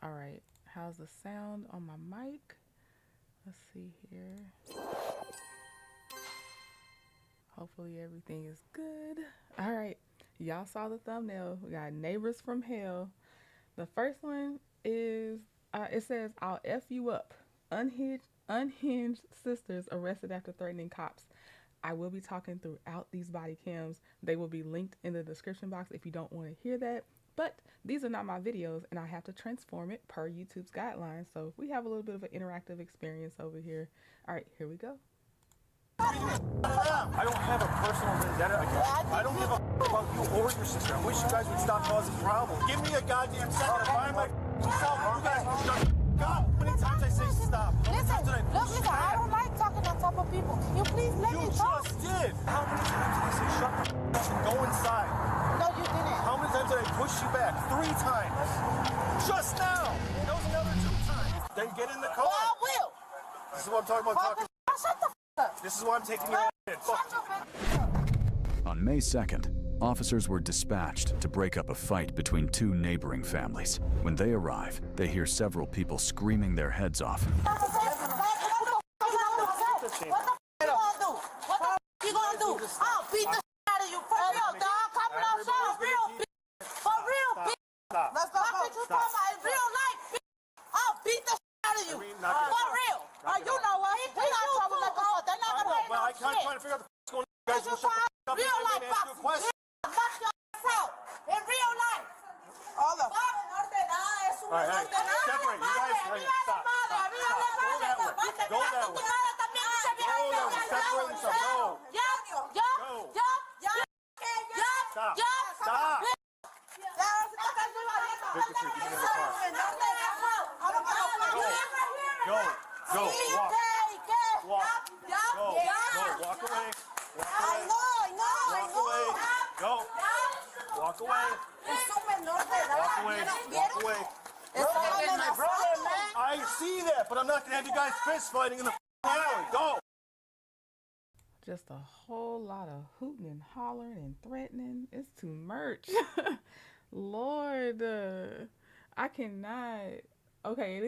All right, how's the sound on my mic? Let's see here. Hopefully everything is good. All right, y'all saw the thumbnail. We got Neighbors from Hell. The first one is, it says, "I'll F you up. Unhinged sisters arrested after threatening cops." I will be talking throughout these body cams. They will be linked in the description box if you don't want to hear that. But these are not my videos, and I have to transform it per YouTube's guidelines. So we have a little bit of an interactive experience over here. All right, here we go. I don't have a personal vendetta against you. I don't give a about you or your sister. I wish you guys would stop causing problems. Give me a goddamn second to find my self. You guys will shut the up. How many times I say stop? Listen, I don't like talking on top of people. Can you please let me talk? You just did. How many times did I say shut the up and go inside? No, you didn't. How many times did I push you back? 3 times. Just now. That was another 2 times. Then get in the car. Well, I will. This is what I'm talking about. Shut the up. This is why I'm taking you in. On May 2nd, officers were dispatched to break up a fight between 2 neighboring families. When they arrive, they hear several people screaming their heads off. What the you gonna do? I'll beat the out of you. For real, dog. Coming outside. For real, bitch. Let's go. What you talking about in real life, bitch? I'll beat the out of you. For real. You know what? We got trouble like that. They're not gonna hate no I can't try to figure out what's going on. You guys will shut the up. Real life boxing. Knock your ass out. In real life. All of them. All right, hey, separate. You guys, hey, stop. Go that way. Separate yourself. Go. Stop. Stop. Victor, get in the car. Go. Go. Walk. Walk. Go. Go. Walk away. Walk away. Go. Walk away. Walk away. Walk away. I see that, but I'm not gonna have you guys fist fighting in the alley. Go. Just a whole lot of hooting and hollering and threatening. It's too much. Lord, I cannot. Okay, it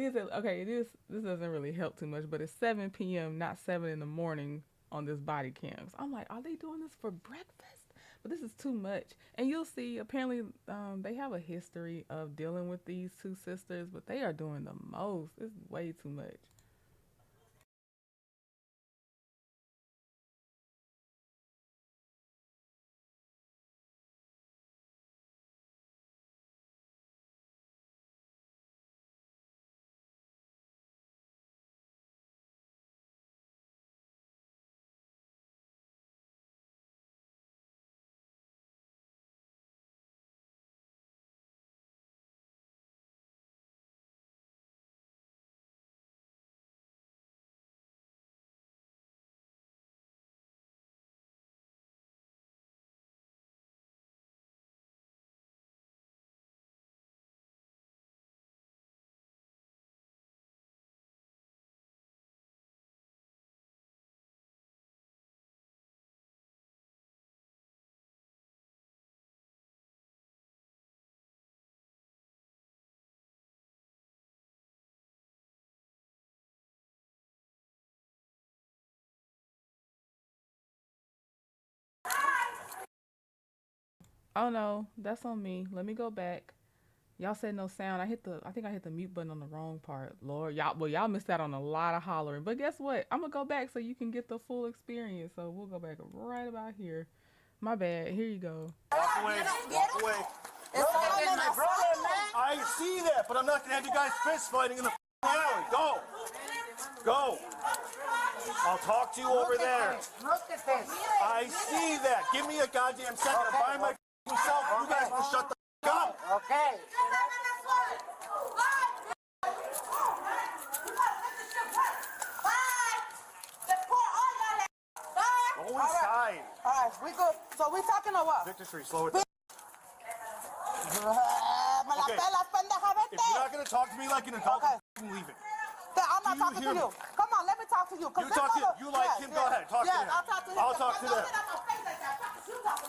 is. This doesn't really help too much, but it's 7 p.m., not 7 in the morning on this body cam. So I'm like, are they doing this for breakfast? But this is too much. And you'll see, apparently, they have a history of dealing with these 2 sisters, but they are doing the most. It's way too much. Oh no, that's on me. Let me go back. Y'all said no sound. I think I hit the mute button on the wrong part. Lord, y'all missed out on a lot of hollering. But guess what? I'm gonna go back so you can get the full experience. So we'll go back right about here. My bad. Here you go. Walk away. Walk away. I see that, but I'm not gonna have you guys fist fighting in the alley. Go. Go. I'll talk to you over there. Look at this. I see that. Give me a goddamn second to find my self. You guys will shut the up. Okay. Go inside. All right, we good. So we talking or what? Victor Street, slow it down. Okay. Okay. If you're not going to talk to me like an adult, I'm leaving. I'm not talking to you. Come on, let me talk to you. You talk to him. You like him, go ahead. Talk to him. I'll talk to him. I'll talk to them.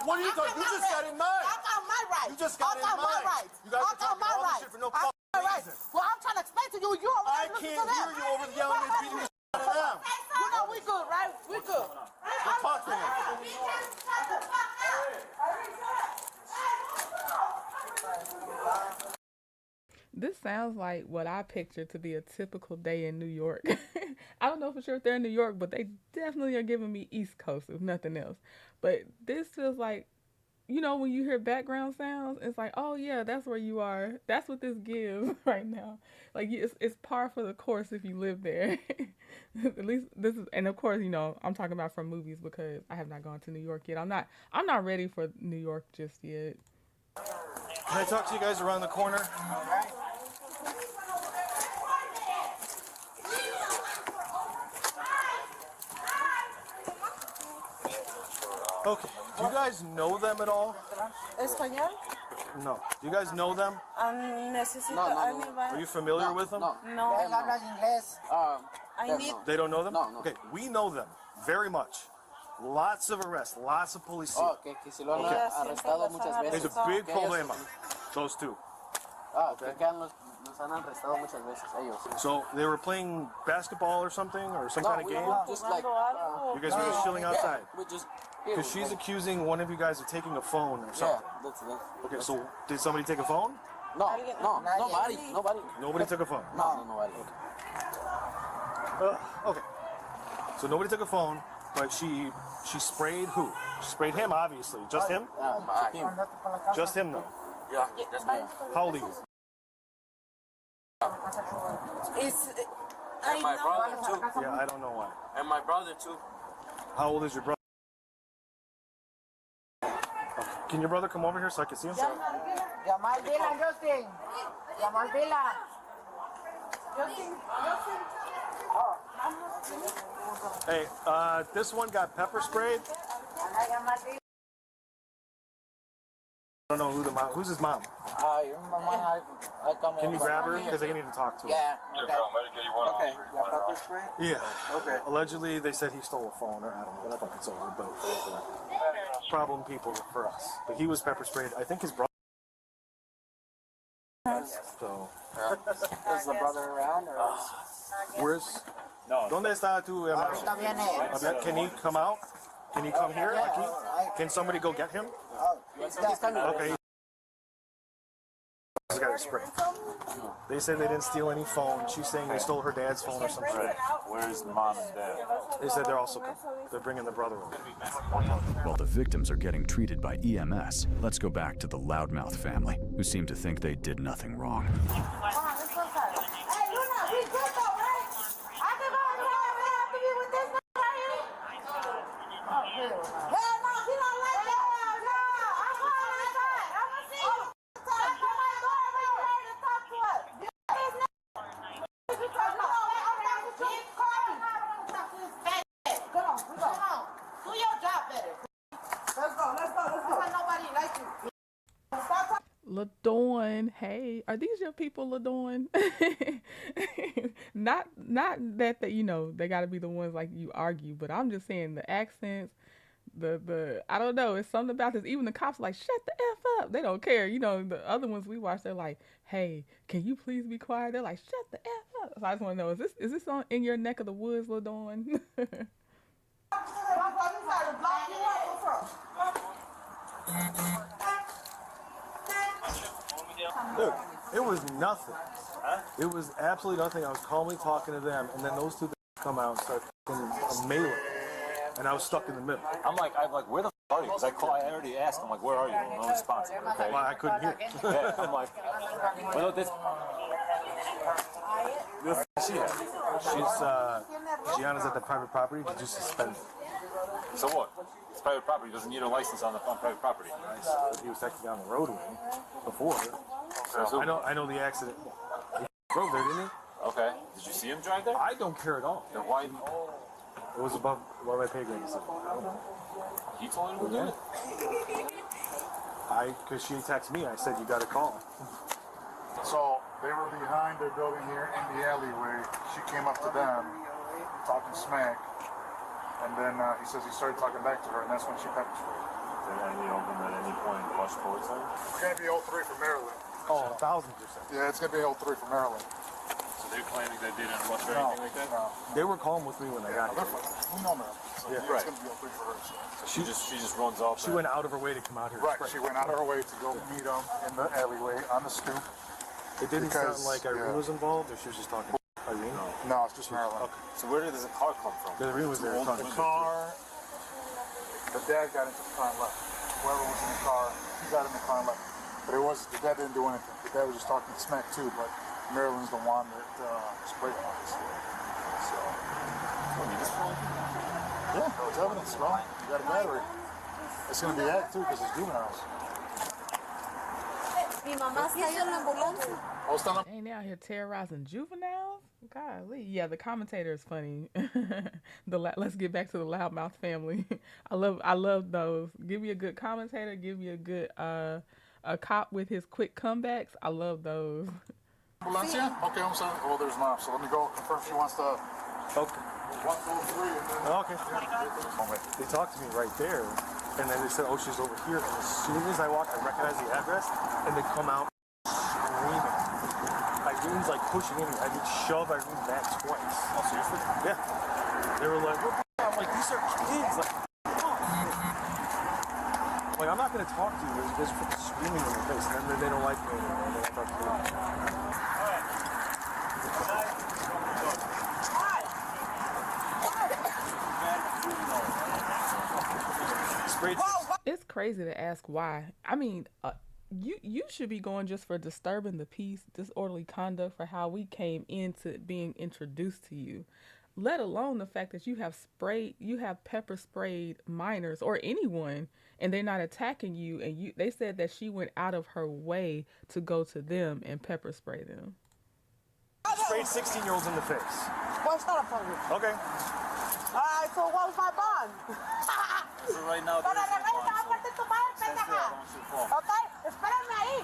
What are you talking? You just got in mine. I got my rights. You just got in mine. You guys are talking all this shit for no fucking reason. Well, I'm hear you over the yelling and beating the shit out of them. You know we good, right? We good. Go talk to him. This sounds like what I picture to be a typical day in New York. I don't know for sure if they're in New York, but they definitely are giving me East Coast, if nothing else. But this feels like, you know, when you hear background sounds, it's like, oh yeah, that's where you are. That's what this gives right now. Like it's par for the course if you live there. At least this is, and of course, you know, I'm talking about from movies because I have not gone to New York yet. I'm not ready for New York just yet. Can I talk to you guys around the corner? Okay. Do you guys know them at all? Español? No. Do you guys know them? Necesito Are you familiar with them? No. hablas inglés? I need. They don't know them? No. Okay, we know them very much. Lots of arrests, lots of police. Oh, que si lo han arrestado muchas veces. There's a big problema. Those two. Que los han arrestado muchas veces, ellos. So they were playing basketball or something, or some kind of game? Just like, You guys were just chilling outside? we just... Because she's accusing one of you guys of taking a phone or Yeah, something. that's... Okay, so did somebody take a phone? No, nobody. Nobody took a phone? Nobody. Okay. So nobody took a phone, but she sprayed who? She sprayed him, obviously. Just him? Him. Just him, though. Yeah, that's me. How old are you? And my brother too. Yeah, I don't know why. And my brother too. How old is your brother? Can your brother come over here so I can see him? Llamar Vila, Justin. Llamar Vila. Hey, this one got pepper sprayed. I don't know who the mom. Who's his mom? Your mama, I come Can you grab her? Because I need to talk to her. Yeah. Okay. Pepper spray? Yeah. Okay. Allegedly, they said he stole a phone, or I don't know, but I thought it's over. But problem people for us. But he was pepper sprayed. I think his brother. So. Is the brother around or? Where's? No. ¿Dónde está tu hermano? Can he come out? Can he come here? Can somebody go get him? Okay. This guy was sprayed. They say they didn't steal any phone. She's saying they stole her dad's phone or something. Where's mom and dad? They said they're also coming. They're bringing the brother over. While the victims are getting treated by EMS, let's go back to the loudmouth family, who seem to think they did nothing wrong. LaDawn, hey, are these your people, LaDawn? not that you know they got to be the ones like you argue, but I'm just saying the accents, the I don't know, it's something about this. Even the cops are like, shut the F up. They don't care. You know, the other ones we watch, they're like, hey, can you please be quiet? They're like, shut the F up. So I just want to know, is this on in your neck of the woods, LaDawn? Dude, it was nothing. It was absolutely nothing. I was calmly talking to them, and then those two come out and start fucking melee. And I was stuck in the middle. I'm like, where the f are you? Because I already asked. I'm like, where are you? No response. Okay. Well, I couldn't hear. Yeah, I'm like, well, this. Who the f is she at? She's, Gianna's at the private property. Did you suspend it? So what? It's private property. Doesn't need a license on private property. He was actually down the road with me before. So, I know the accident. He drove there, didn't he? okay. Did you see him drive there? I don't care at all. Then why? It was above my pay grade. So, I don't know. He told him to do it. Because she texted me, I said, you got to call. So they were behind their building here in the alleyway. She came up to them, talking smack, and then he says he started talking back to her, and that's when she pepper sprayed. Did any of them at any point rush towards her? It's gonna be 03 for Maryland. Oh, 1,000%. Yeah, it's gonna be 03 for Maryland. So They're claiming they didn't interrupt or No, anything like that? no. They were calm with me when I got They're here. fine. We know Marilyn. So Yeah, it's right. going to be okay for her. So. So she just runs off. She went out of her way to come out here. Right, she went out of her way to go meet him in the alleyway on the stoop. It didn't Because, sound like Irene yeah. was involved, or she was just talking to Irene? No, it's just Marilyn. Okay. So where did this car come from? Because Irene was there talking The to car, the dad got into the car and left. Whoever was in the car, he got in the car and left. But it was, the dad didn't do anything. The dad was just talking smack too, but Marilyn's the one that sprayed him, obviously. So. Yeah, it's evidence, bro. You got a battery. It's going to be ag too because it's juveniles. Mi mamá está ahí en la ambulancia. Oh, stand up. Ain't they out here terrorizing juveniles? Golly. Yeah, the commentator is funny. Let's get back to the loudmouth family. I love those. Give me a good commentator. Give me a good a cop with his quick comebacks. I love those. Ambulancia? Okay, I'm sorry. Oh, there's mom. So let me go confirm she wants to. Okay. 1, 2, 3, and then. Okay. They talked to me right there, and then they said, oh, she's over here. And as soon as I walk, I recognize the address, and they come out screaming. Irene's like pushing in. I did shove Irene back twice. Oh, seriously? Yeah. They were like, what the hell? I'm like, these are kids. Like, I'm not going to talk to you. They're just freaking screaming in your face, and then they don't like me anymore. They don't talk to me. It's crazy to ask why. I mean, you should be going just for disturbing the peace, disorderly conduct, for how we came into being introduced to you. Let alone the fact that you have pepper sprayed minors or anyone, and they're not attacking you. And they said that she went out of her way to go to them and pepper spray them. Sprayed 16-year-olds in the face. What's that for you? Okay. All right, so what's my bond? So right now, Para there's no regresa, bond, aparte tu madre, pendeja. Okay? Espérame ahí.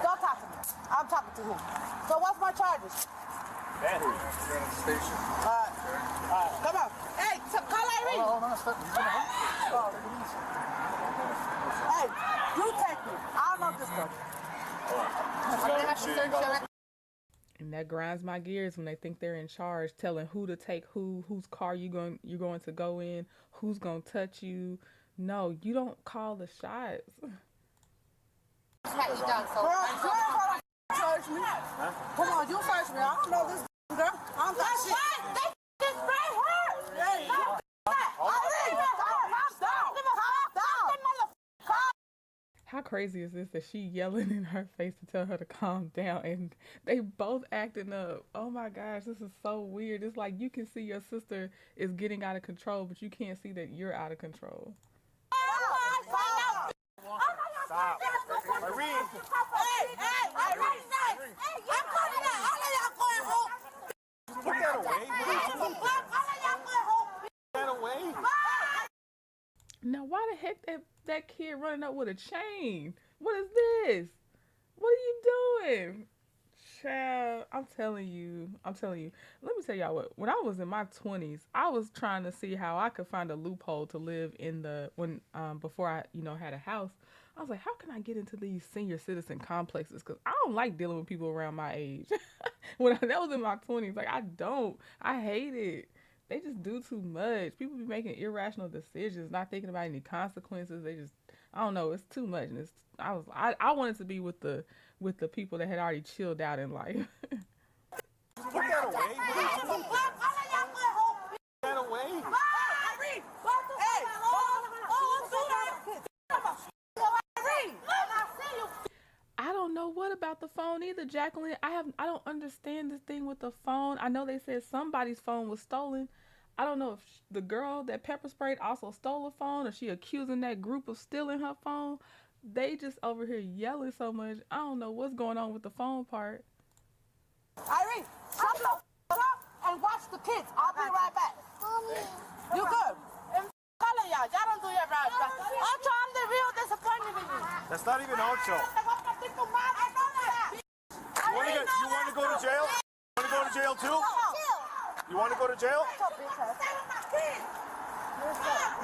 Don't talk to me. I'm talking to him. So what's my charges? Battery. You're at the station. All right. Come on. Hey, so call Irene. Hold on, step. You're gonna hurt. Take it easy. Hey, you take me. I don't know this one. And that grinds my gears when they think they're in charge, telling who to take whose car you're going to go in, who's going to touch you. No, you don't call the shots. Girl, search me. Come on, you search me. I don't know this girl. I'm got shit. They just spray her. Hey, How crazy is this that she yelling in her face to tell her to calm down, and they both acting up? Oh my gosh, this is so weird. It's like you can see your sister is getting out of control, but you can't see that you're out of control. Stop. Irene. Put that away. Put that away. Now, why the heck that kid running up with a chain? What is this? What are you doing? Child, I'm telling you. Let me tell y'all what. When I was in my 20s, I was trying to see how I could find a loophole to live in before I, had a house. I was like, how can I get into these senior citizen complexes? Because I don't like dealing with people around my age. That was in my 20s. Like, I hate it. They just do too much. People be making irrational decisions, not thinking about any consequences. I don't know, it's too much. And I wanted to be with the people that had already chilled out in life. Put that away. Put that away. I don't know what about the phone either, Jacqueline. I don't understand this thing with the phone. I know they said somebody's phone was stolen. I don't know if the girl that pepper sprayed also stole a phone, or she accusing that group of stealing her phone. They just over here yelling so much. I don't know what's going on with the phone part. Irene, shut the up and watch the kids. I'll be right back. You good? Y'all don't do your right. Ocho, I'm the real disappointed in you. That's not even Ocho. You want to go to jail? You want to go to jail too? You want to go to jail?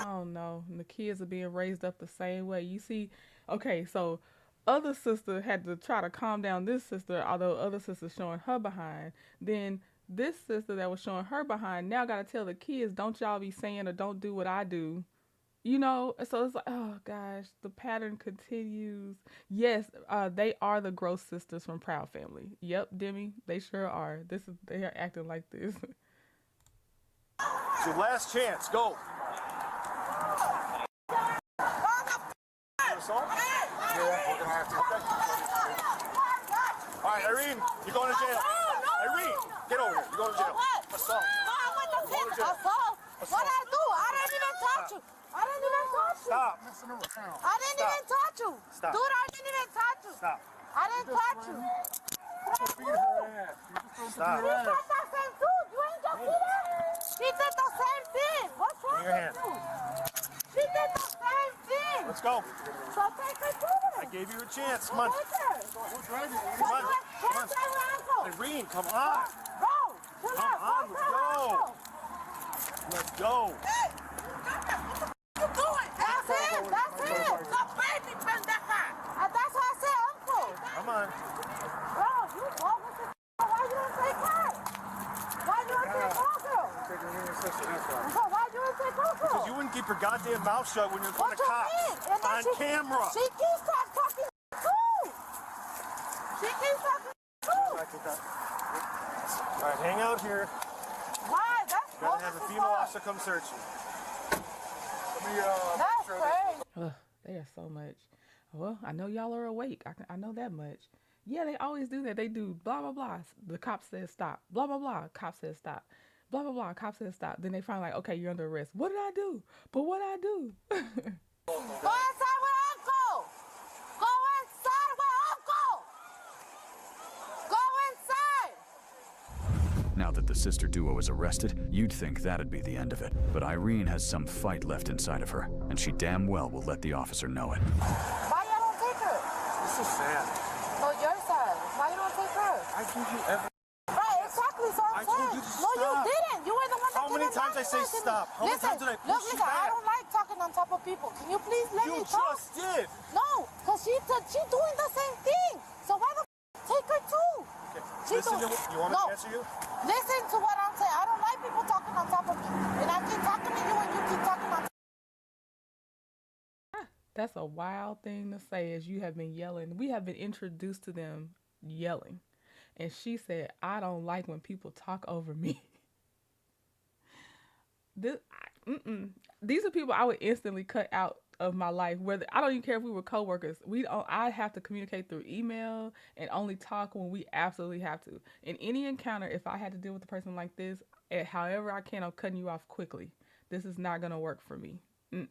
Oh no, and the kids are being raised up the same way. You see, okay, so other sister had to try to calm down this sister, although other sister showing her behind. Then this sister that was showing her behind now got to tell the kids, don't y'all be saying or don't do what I do. You know, so it's like, oh gosh, the pattern continues. Yes, they are the gross sisters from Proud Family. Yep, Demi, they sure are. They are acting like this. It's your last chance. Go. All right, Irene, you're going to jail. Irene, get over here. You're going to jail. Assault. No, I went to jail. Assault. What I do? I didn't even touch you. I didn't even touch you. Stop. I didn't even touch you. Stop. Dude, I didn't even touch you. Stop. I didn't touch you. Beat her ass. Stop. She did the same too. You ain't just see that? She did the same thing. What's wrong Give me your hand. with you? She did the same thing. Let's go. So take her to her. I gave you a chance. Come on. Take her. Come on. Come on. Irene, come on. Go. Come on. Let's go. Let's go. Hey, what you doing? That's it. That's it. The baby pendeja. That's why I said uncle. Come on. Bro, you talk with the why you don't say cut? Why you don't say call girl? So why you don't say call girl? Because you wouldn't keep your goddamn mouth shut when you're in front of cops. On camera. She keeps talking too. She keeps talking too. All right, hang out here. Why? That's Gotta have a female officer come search you. That's crazy. Ugh, they are so much. Well, I know y'all are awake. I know that much. Yeah, they always do that. They do blah, blah, blah. The cop says stop. Blah, blah, blah. Cop says stop. Blah, blah, blah. Cop says stop. Then they find like, okay, you're under arrest. What did I do? But what I do? Go inside with Uncle. Go inside with Uncle. Go inside. Now that the sister duo is arrested, you'd think that'd be the end of it. But Irene has some fight left inside of her, and she damn well will let the officer know it. Why y'all don't take her? This is sad. No, your side. Why you don't take her? I give you every... Right, exactly. So I'm I told saying. you to No, you stop. didn't. You were the one that How many didn't times I say recognize me. stop? How many Listen, times did I push look, you listen, I back? don't like talking on top of people. Can you please let You me talk? just did. No, because she doing the same thing. So why the take her too? She Listen to doing- you want me No. to answer you? Listen to what I'm saying. I don't like people talking on top of me. And I keep talking to you and you keep talking on top. That's a wild thing to say as you have been yelling. We have been introduced to them yelling. And she said, I don't like when people talk over me. These are people I would instantly cut out of my life. Whether I don't even care if we were coworkers. I have to communicate through email and only talk when we absolutely have to. In any encounter, if I had to deal with a person like this, however I can, I'm cutting you off quickly. This is not gonna work for me. Right.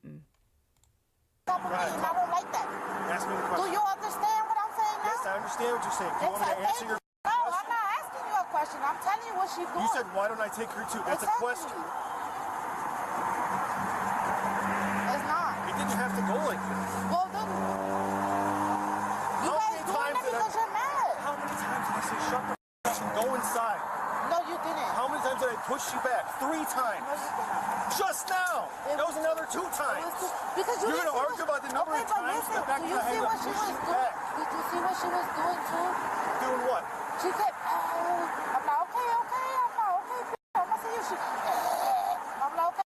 I don't like that. Ask me the Do question. you understand what I'm saying now? Yes, I understand what you're saying. Do you want me to answer your No, I'm not asking you a question. I'm telling you what she's doing. You said, why don't I take her too? That's a Exactly. question. It's not. It didn't have to go like this. Well, then, you How guys many doing times it did I- because you're mad. How many times did I say, shut the f*** and go inside? No, you didn't. How many times did I push you back? 3 times. No, you didn't. Just now. That was another 2 times. Because you You're didn't gonna see argue about the number okay, of but times listen, the fact do that you I had see to what she push was you doing? back. Did you see what she was doing too? Doing what? She kept, I'm like, okay. I'm like, okay, I'm gonna see you. I'm like, okay.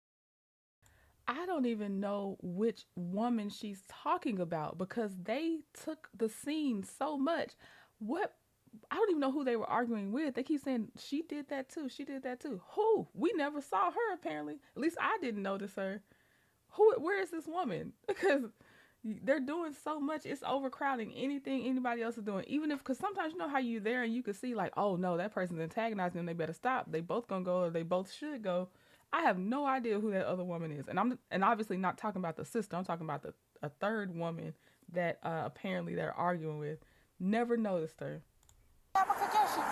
I don't even know which woman she's talking about because they took the scene so much. I don't even know who they were arguing with. They keep saying, she did that too. She did that too. Who? We never saw her apparently. At least I didn't notice her. Where is this woman? Because they're doing so much. It's overcrowding anything anybody else is doing. Even if, because sometimes you know how you're there and you can see like, oh no, that person's antagonizing them. They better stop. They both gonna go or they both should go. I have no idea who that other woman is. And I'm obviously not talking about the sister. I'm talking about a third woman that apparently they're arguing with. Never noticed her. I'm a suggestion.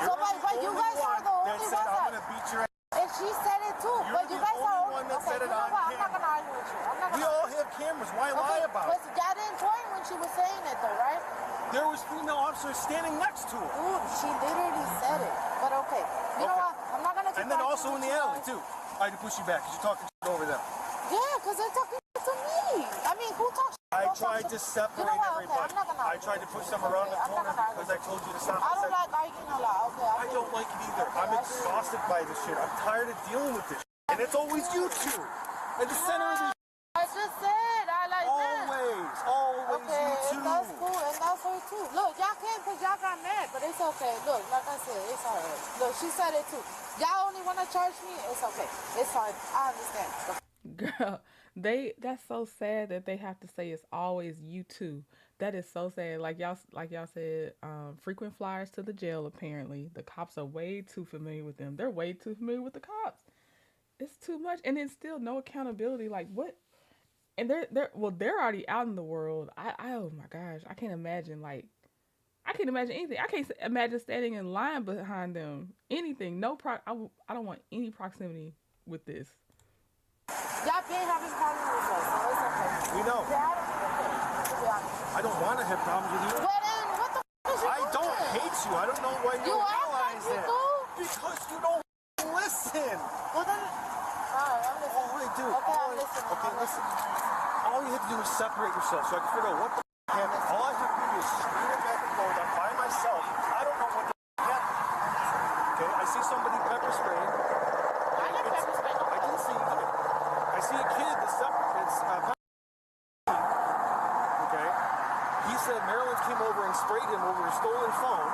So, but you guys are the only ones I'm that, gonna beat your ass. and she said it too. You're But you the guys are only one that okay, said it you know on what? I'm not camera. gonna argue with you. I'm not We gonna all have cameras. Why lie about but it? y'all didn't join when she was saying it though, right? There was female officers standing next to her. Dude, she literally said it. But okay. You know Okay. what? I'm not gonna keep And then arguing also in with the you alley guys. too. I had to push you back because you're talking shit over them. Yeah, because they're talking to me. I mean, who talks I tried to separate everybody. I tried to push them around the corner because I told you to stop. I don't like arguing a lot. Okay. I don't like it either. I'm exhausted by this shit. I'm tired of dealing with this shit. And it's always you two. At the center of this. I just said I like Always. Always okay, you two. and that's cool, and that's her too. Look, y'all can't because y'all got mad, but it's okay. Look, like I said, it's alright. Look, she said it too. Y'all only want to charge me, it's okay. It's fine. I understand. Girl, that's so sad that they have to say it's always you two. That is so sad. Like y'all said, frequent flyers to the jail apparently. The cops are way too familiar with them. They're way too familiar with the cops. It's too much. And then still no accountability. Like what? And they're already out in the world. Oh my gosh, I can't imagine anything. I can't imagine standing in line behind them. Anything. I don't want any proximity with this. Y'all been having problems with us, so it's okay. We know. Yeah, to be honest. I don't want to have problems with you. Well then, what the f*** is you I don't doing? hate you. I don't know why you don't act like realize you that. do? Because you don't listen. Well then, alright, I'm listening. Oh, wait, dude. Okay, I'm listening. Okay, I'm listen. listening. All you have to do is separate yourself so I can figure out what the happened. All I have to do is scream it back and forth. I'm by myself. I don't know what the happened. Okay, I see somebody pepper spraying. I didn't pepper spray I didn't see you. I see a kid that's pepper. Okay. He said Marilyn came over and sprayed him over a stolen phone.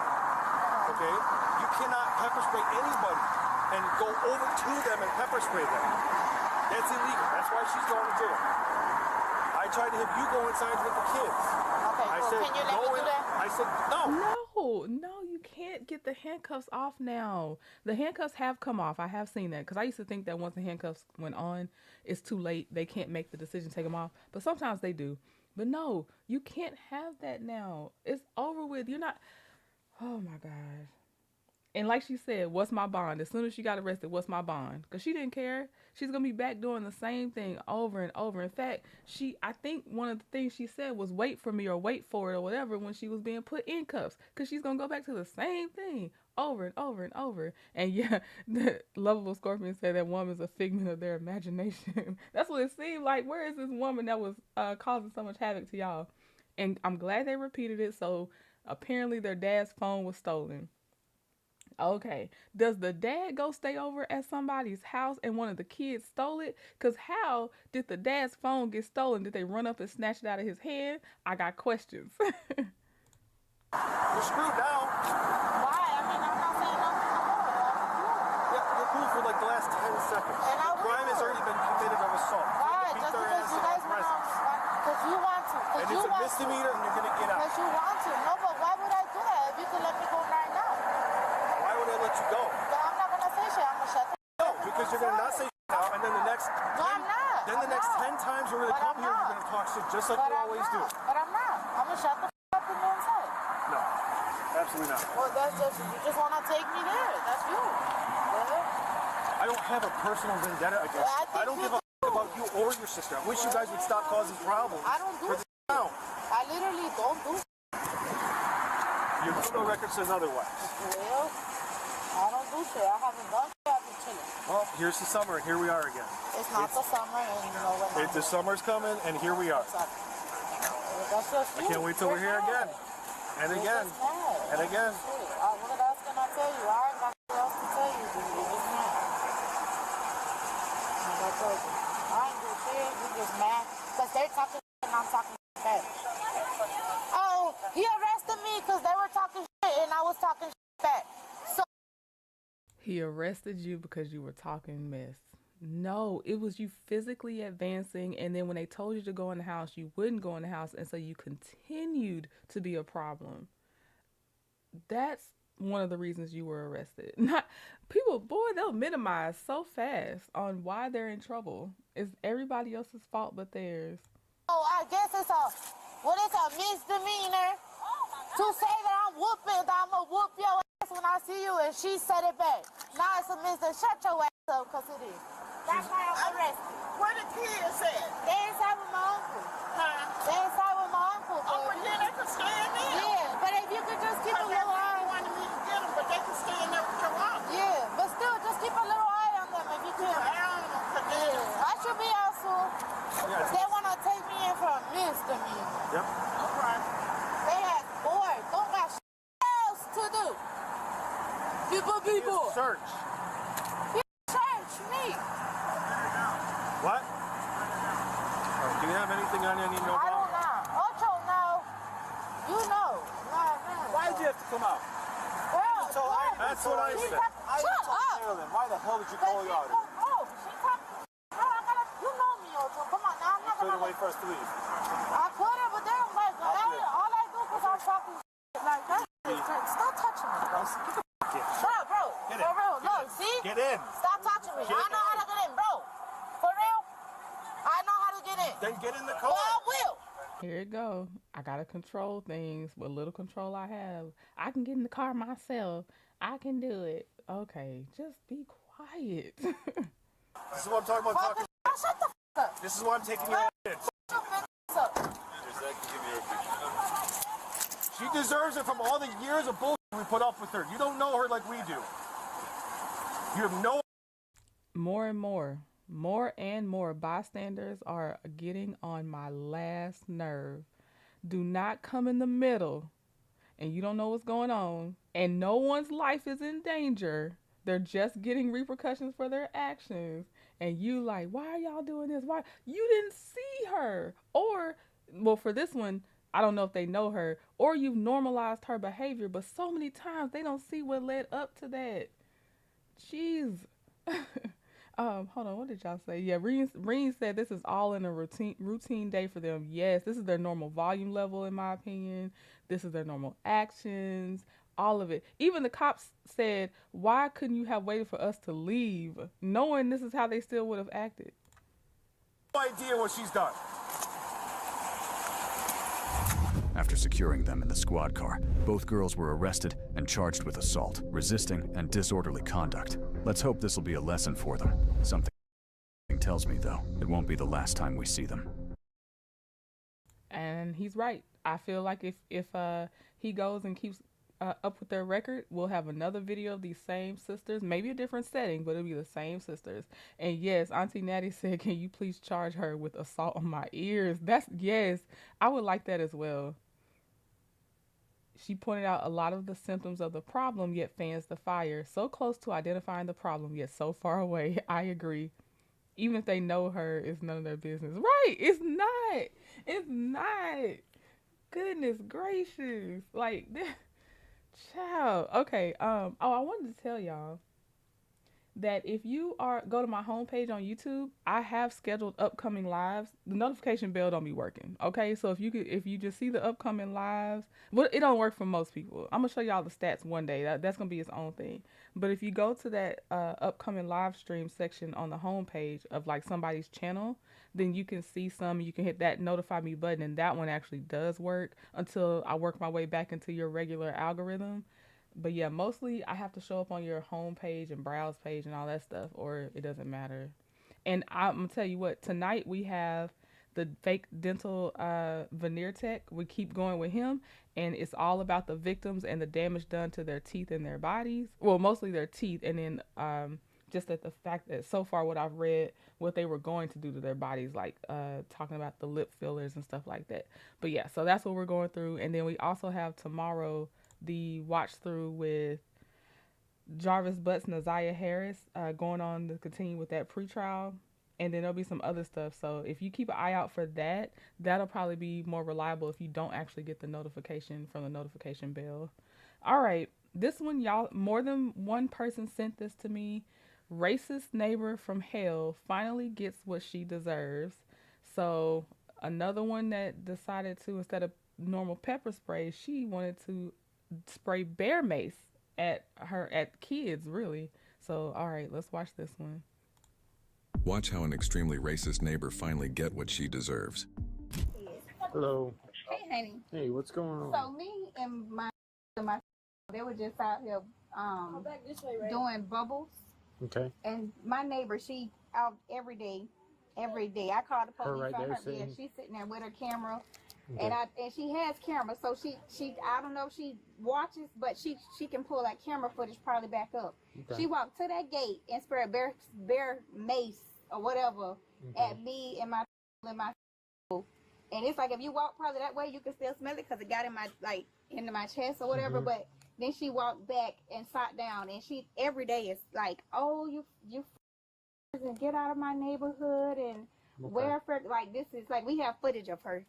Okay. You cannot pepper spray anybody and go over to them and pepper spray them. That's illegal. That's why she's going to jail. I tried to have you go inside with the kids. Okay, I cool. said, Can you let me do that? I said, No, you can't get the handcuffs off now. The handcuffs have come off. I have seen that because I used to think that once the handcuffs went on, it's too late. They can't make the decision to take them off. But sometimes they do. But no, you can't have that now. It's over with. You're not. Oh my gosh. And like she said, what's my bond? As soon as she got arrested, what's my bond? Because she didn't care. She's going to be back doing the same thing over and over. In fact, I think one of the things she said was wait for me or wait for it or whatever when she was being put in cuffs. Because she's going to go back to the same thing over and over and over. And yeah, the Lovable Scorpion said that woman's a figment of their imagination. That's what it seemed like. Where is this woman that was causing so much havoc to y'all? And I'm glad they repeated it. So apparently their dad's phone was stolen. Okay, does the dad go stay over at somebody's house and one of the kids stole it? Because how did the dad's phone get stolen? Did they run up and snatch it out of his hand? I got questions. you're screwed now. Why? I mean, I'm not saying nothing more. Yeah, you're cool for like the last 10 seconds. And I Crime has already been committed of assault. Why? Beat Just their because ass you in guys our want presence. to. Because you want to. And it's a misdemeanor and you're going to get out. Because you want to. No, but why would I do that if you could let me go right now? Why would I let you go? Then I'm not going to say shit. I'm going to shut the No, because you're going to not say shit now, and then the next No, I'm not. Then the next 10 times we're going to come here, you're going to talk shit just like you always do. But I'm not. I'm going to shut the up and go inside. No, absolutely not. Well, that's just, you just want to take me there. That's you. I don't have a personal vendetta against you. I don't give a about you or your sister. I wish you guys would stop causing problems. I don't do for the town. I literally don't do Your criminal record says otherwise. Well, I don't do shit. I haven't done shit. I've been chilling. Well, here's the summer, and here we are again. It's not the summer, and you know what? The summer's coming, and here we are. That's just you. I can't wait till we're here again. And again. And again. What else can I tell you? I ain't got nothing else to tell you, dude. You're just mad. Like I told you. I ain't do shit. You just mad. Because they're talking shit and I'm talking back. Oh, he arrested me because they were talking shit and I was talking shit back. So He arrested you because you were talking mess. No, it was you physically advancing, and then when they told you to go in the house, you wouldn't go in the house, and so you continued to be a problem. That's one of the reasons you were arrested. Not people, boy, they'll minimize so fast on why they're in trouble. It's everybody else's fault but theirs. Oh, I guess it's a misdemeanor to say that I'm gonna whoop your ass when I see you, and she said it back. Now it's a misdemeanor. Shut your ass up, because it is. That's why I'm arrested. Where the kids at? They inside with my uncle. Huh? They inside with my uncle. Oh, well, yeah, they can stay in there. Yeah, but if you could just keep a little eye. Wanted me to get them, but they can stay in there with your uncle. Yeah, but still, just keep a little eye on them if you can. I don't know, 'cause Yeah, I should be out soon. Yeah, They want to take me in for a misdemeanor. to do? People. Search. Search me. What? Do you have anything on any no? I don't know. Ocho, no. You know. Why did you have to come out? Well, That's what I said. Shut up. Marilyn, why the hell did you call your auditor? Oh, she talking. Bro, you know me, Ocho. Come on now. I'm not Couldn't gonna wait for us to leave. I could have, but then like all I do because I'm talking like that. Stop touching me, bro. Bro. Get For in. real. No, see? Get in. Stop touching me. Get I know how to get in, bro. For real? I know how to get in. Then get in the car. Well, I will. Here it go. I gotta control things. What little control I have, I can get in the car myself. I can do it. Okay, just be quiet. This is what I'm talking about. Shut the f up. This is why I'm taking your in. She deserves it from all the years of bullshit we put up with her. You don't know her like we do. You have no. More and more bystanders are getting on my last nerve. Do not come in the middle and you don't know what's going on and no one's life is in danger. They're just getting repercussions for their actions. And you like, why are y'all doing this? Why? You didn't see her. Or, well, for this one, I don't know if they know her or you've normalized her behavior, but so many times they don't see what led up to that. Jeez. Hold on, what did y'all say? Yeah, Reen said this is all in a routine day for them. Yes, this is their normal volume level, in my opinion. This is their normal actions, all of it. Even the cops said, why couldn't you have waited for us to leave, knowing this is how they still would have acted? No idea what she's done. After securing them in the squad car, both girls were arrested and charged with assault, resisting, and disorderly conduct. Let's hope this will be a lesson for them. Something tells me, though, it won't be the last time we see them. And he's right. I feel like if he goes and keeps up with their record, we'll have another video of these same sisters, maybe a different setting, but it'll be the same sisters. And yes, Auntie Natty said, can you please charge her with assault on my ears? Yes, I would like that as well. She pointed out a lot of the symptoms of the problem, yet fans the fire. So close to identifying the problem, yet so far away. I agree. Even if they know her, it's none of their business. Right, it's not. It's not. Goodness gracious. Like, child. Okay, I wanted to tell y'all that if you go to my homepage on YouTube, I have scheduled upcoming lives. The notification bell don't be working. Okay, so if you just see the upcoming lives, well, it don't work for most people. I'm gonna show y'all the stats one day. That's gonna be its own thing. But if you go to that upcoming live stream section on the homepage of like somebody's channel, then you can see some. You can hit that notify me button, and that one actually does work until I work my way back into your regular algorithm. But yeah, mostly I have to show up on your home page and browse page and all that stuff, or it doesn't matter. And I'm gonna tell you what, tonight we have the fake dental veneer tech. We keep going with him, and it's all about the victims and the damage done to their teeth and their bodies. Well, mostly their teeth, and then just that the fact that so far what I've read, what they were going to do to their bodies, like talking about the lip fillers and stuff like that. But yeah, so that's what we're going through. And then we also have tomorrow the watch through with Jarvis Butts and Isaiah Harris going on to continue with that pretrial. And then there'll be some other stuff. So if you keep an eye out for that, that'll probably be more reliable if you don't actually get the notification from the notification bell. All right. This one, y'all, more than one person sent this to me. Racist neighbor from hell finally gets what she deserves. So another one that decided to, instead of normal pepper spray, she wanted to spray bear mace at kids, really. So all right, let's watch this one. Watch how an extremely racist neighbor finally get what she deserves. Hello. Hey, honey. Hey, what's going on? So me and my they were just out here doing bubbles. Okay. And my neighbor, she out every day. I called the police right on there her. sitting? Yeah, she's sitting there with her camera. Okay. And she has camera, so she I don't know if she watches, but she can pull that camera footage probably back up. Okay. She walked to that gate and sprayed bear mace or whatever at me and my and it's like if you walk probably that way, you can still smell it because it got in my into my chest or whatever. But Then she walked back and sat down, and she every day is like, "Oh, you and get out of my neighborhood and where for like this is like we have footage of her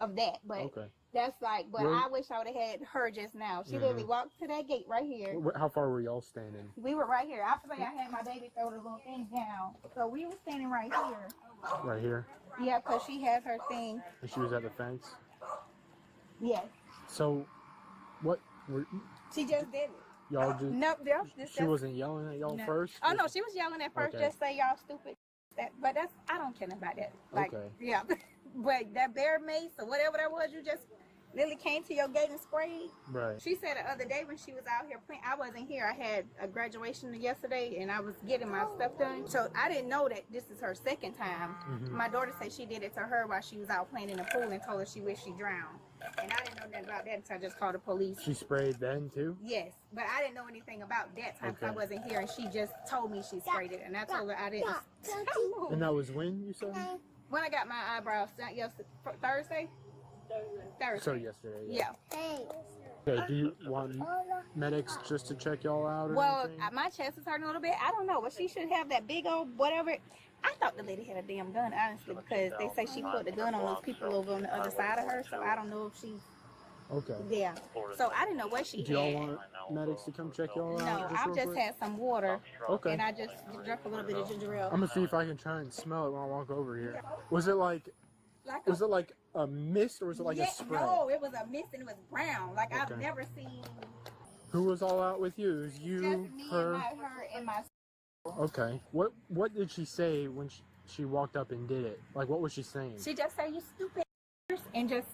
of that, but that's like but I wish I would have had her just now. She literally walked to that gate right here. How far were y'all standing? We were right here. After I had my baby throw the little thing down, so we were standing right here. Right here? Yeah, because she had her thing. And she was at the fence? Yes. So what were She just did it. y'all just Nope, she wasn't yelling at y'all first? Oh no, she was yelling at first, just say y'all stupid. But that's I don't care about that. Like yeah. But that bear mace or whatever that was, you just literally came to your gate and sprayed. Right. She said the other day when she was out here playing, I wasn't here. I had a graduation yesterday and I was getting my stuff done. So I didn't know that this is her second time. My daughter said she did it to her while she was out playing in the pool and told her she wished she drowned. And I didn't know nothing about that until I just called the police. She sprayed then too? Yes, but I didn't know anything about that time because I wasn't here, and she just told me she sprayed it, and I told her I didn't. And that was when you said? When I got my eyebrows done Thursday. So yesterday. Yeah. Okay, do you want medics just to check y'all out or anything? My chest is hurting a little bit. I don't know, but she should have that big old whatever. I thought the lady had a damn gun, honestly, because they say she put the gun on those people over on the other side of her, so I don't know if she... Okay. Yeah. So I didn't know what she had. Do y'all want medics to come check y'all out? No, I just had some water. Okay. And I just drank a little bit of ginger ale. I'm gonna see if I can try and smell it when I walk over here. Was it like a mist or was it like a spray? No, it was a mist and it was brown. Like I've never seen. Who was all out with you? It was you, just me her, and my. Okay. What did she say when she walked up and did it? Like what was she saying? She just said you stupid and just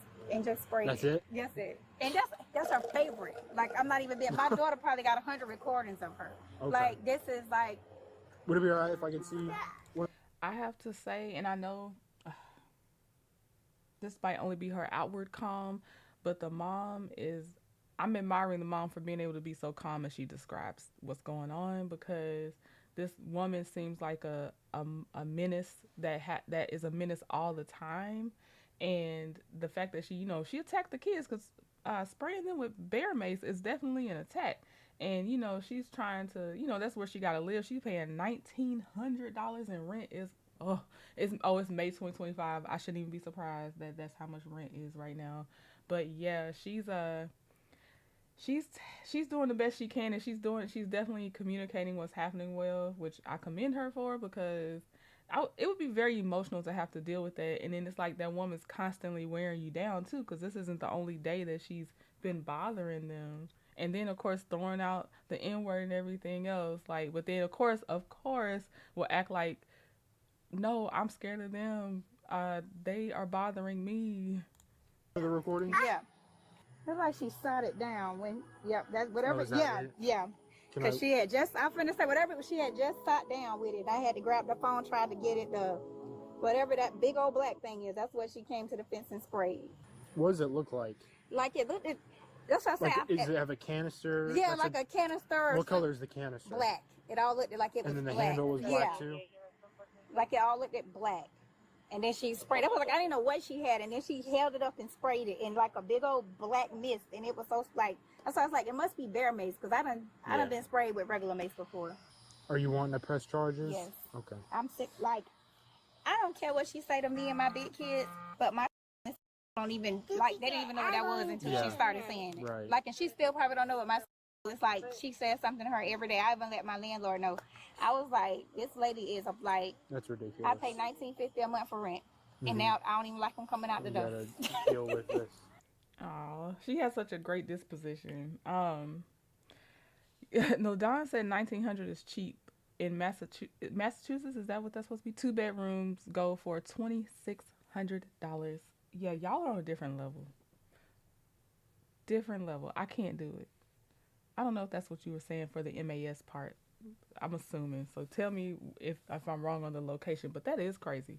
sprayed. That's it? That's it. And that's her favorite. Like I'm not even being. My daughter probably got 100 recordings of her. Okay. Like this is like. Would it be alright if I could see? I have to say, and I know this might only be her outward calm, but the mom is. I'm admiring the mom for being able to be so calm as she describes what's going on, because this woman seems like a menace that is a menace all the time. And the fact that she attacked the kids, because spraying them with bear mace is definitely an attack. And, she's trying to, that's where she got to live. She's paying $1,900 in rent. It's May 2025. I shouldn't even be surprised that that's how much rent is right now. But yeah, she's doing the best she can, and she's definitely communicating what's happening well, which I commend her for, because it would be very emotional to have to deal with that. And then it's like that woman's constantly wearing you down too, because this isn't the only day that she's been bothering them. And then of course throwing out the N-word and everything else. Like, but then of course will act like, no, I'm scared of them. They are bothering me. The recording? Yeah. It's like she sat it down when, that's whatever. That yeah. Because she had just, I'm finna say, whatever, she had just sat down with it. I had to grab the phone, tried to get it, whatever that big old black thing is, that's what she came to the fence and sprayed. What does it look like? Like it looked, that's what I say. Does it have a canister? Yeah, like a canister. What color is the canister? Black. It all looked like it was black. And then the handle was black too? Like it all looked at black. And then she sprayed. I was like, I didn't know what she had. And then she held it up and sprayed it in like a big old black mist. And it was so like, so I was like, it must be bear mace, because I done been sprayed with regular mace before. Are you wanting to press charges? Yes. Okay. I'm sick. Like, I don't care what she say to me and my big kids, but my don't even like. They didn't even know what that was until she started saying it. Right. Like, and she still probably don't know what my. It's like she says something to her every day. I even let my landlord know. I was like, this lady is like. That's ridiculous. I pay $19.50 a month for rent, and now I don't even like them coming out the door. Gotta deal with this. Oh, she has such a great disposition. No, Don said $1,900 is cheap in Massachusetts. Is that what that's supposed to be? 2 bedrooms go for $2,600. Yeah, y'all are on a different level. I can't do it. I don't know if that's what you were saying for the MAS part. I'm assuming. So tell me if I'm wrong on the location, but that is crazy.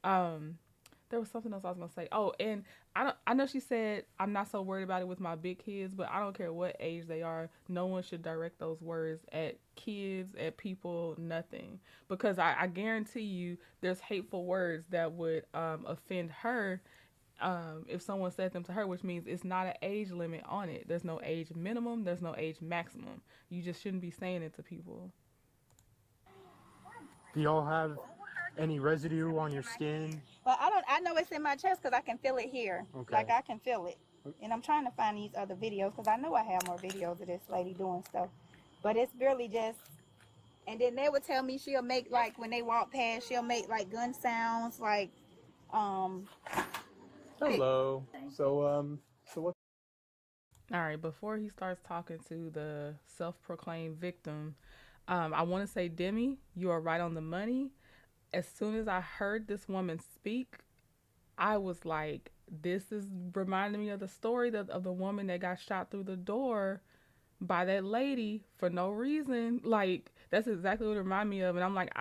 There was something else I was gonna say. Oh, and I know she said I'm not so worried about it with my big kids, but I don't care what age they are. No one should direct those words at kids, at people, nothing. Because I guarantee you there's hateful words that would offend her if someone said them to her, which means it's not an age limit on it. There's no age minimum. There's no age maximum. You just shouldn't be saying it to people. Do y'all have any residue on your skin? Well, I know it's in my chest because I can feel it here. Okay. Like I can feel it. And I'm trying to find these other videos because I know I have more videos of this lady doing stuff. But it's really just, and then they would tell me she'll make, like, when they walk past, she'll make like gun sounds, like, Hello. So what? All right, before he starts talking to the self-proclaimed victim, I want to say, Demi, you are right on the money. As soon as I heard this woman speak, I was like, this is reminding me of the story of the woman that got shot through the door by that lady for no reason. Like, that's exactly what it reminded me of. And I'm like,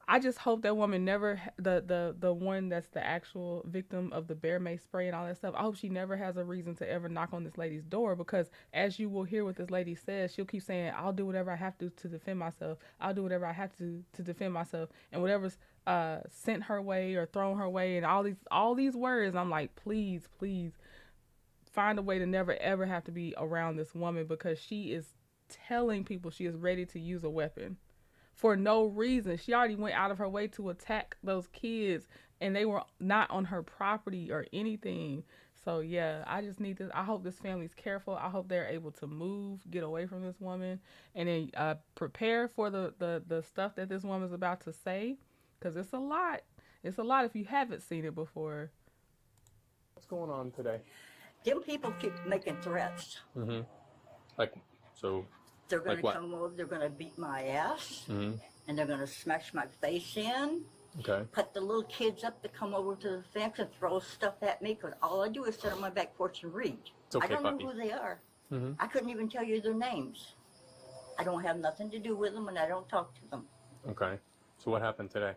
I just hope that woman never, the one that's the actual victim of the bear mace spray and all that stuff, I hope she never has a reason to ever knock on this lady's door, because as you will hear what this lady says, she'll keep saying, I'll do whatever I have to defend myself. I'll do whatever I have to defend myself. And whatever's sent her way or thrown her way and all these words, I'm like, please find a way to never ever have to be around this woman, because she is telling people she is ready to use a weapon for no reason. She already went out of her way to attack those kids, and they were not on her property or anything. So yeah, I just need this. I hope this family's careful. I hope they're able to move, get away from this woman, and then prepare for the stuff that this woman's about to say, because it's a lot. It's a lot if you haven't seen it before. What's going on today? Them people keep making threats. Mm-hmm. Like, so. They're going like to come over, they're going to beat my ass, Mm-hmm. and they're going to smash my face in. Okay. Put the little kids up to come over to the fence and throw stuff at me, because all I do is sit on my back porch and read. It's okay, I don't puppy. know who they are. Mm-hmm. I couldn't even tell you their names. I don't have nothing to do with them, and I don't talk to them. Okay. So what happened today?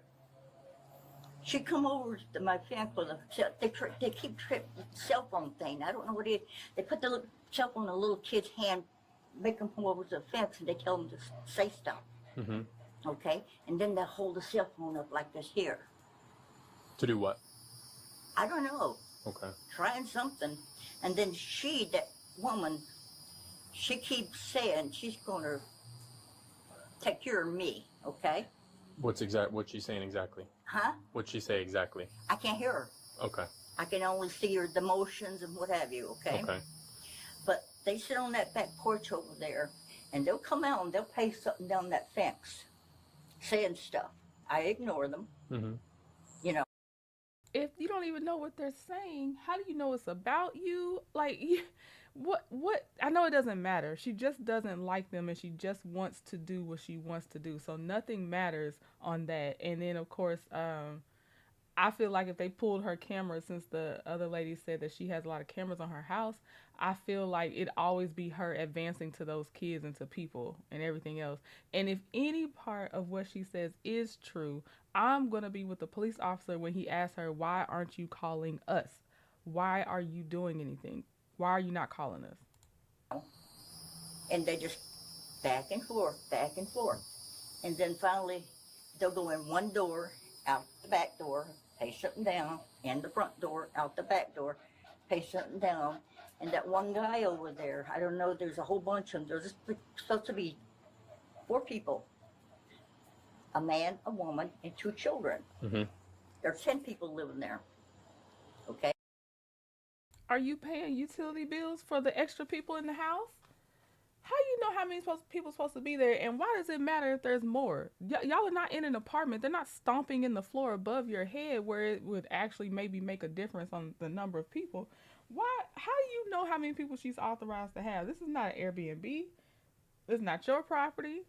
She come over to my fence with they keep tripping the cell phone thing. I don't know what it is. They put the little cell phone in a little kid's hand, make them come over to the fence, and they tell them to say stuff. Mm-hmm. Okay? And then they hold the cell phone up like this here. To do what? I don't know. Okay. Trying something. And then that woman, she keeps saying she's going to take care of me. Okay? What's she saying exactly? Huh? What'd she say exactly? I can't hear her. Okay. I can only see her, the motions and what have you. Okay? Okay. But they sit on that back porch over there, and they'll come out and they'll pace something down that fence, saying stuff. I ignore them. Mm-hmm. You know. If you don't even know what they're saying, how do you know it's about you? Like, what? I know it doesn't matter. She just doesn't like them, and she just wants to do what she wants to do. So nothing matters on that. And then, of course, I feel like if they pulled her camera, since the other lady said that she has a lot of cameras on her house, I feel like it'd always be her advancing to those kids and to people and everything else. And if any part of what she says is true, I'm going to be with the police officer when he asks her, why aren't you calling us? Why are you doing anything? Why are you not calling us? And they just back and forth. And then finally, they'll go in one door, out the back door, pay something down, in the front door, out the back door, pay something down. And that one guy over there, I don't know, there's a whole bunch of them. There's supposed to be 4 people. A man, a woman, and 2 children. Mm-hmm. There's 10 people living there. Okay? Are you paying utility bills for the extra people in the house? How do you know how many people are supposed to be there, and why does it matter if there's more? Y'all are not in an apartment. They're not stomping in the floor above your head where it would actually maybe make a difference on the number of people. Why? How do you know how many people she's authorized to have? This is not an Airbnb. This is not your property.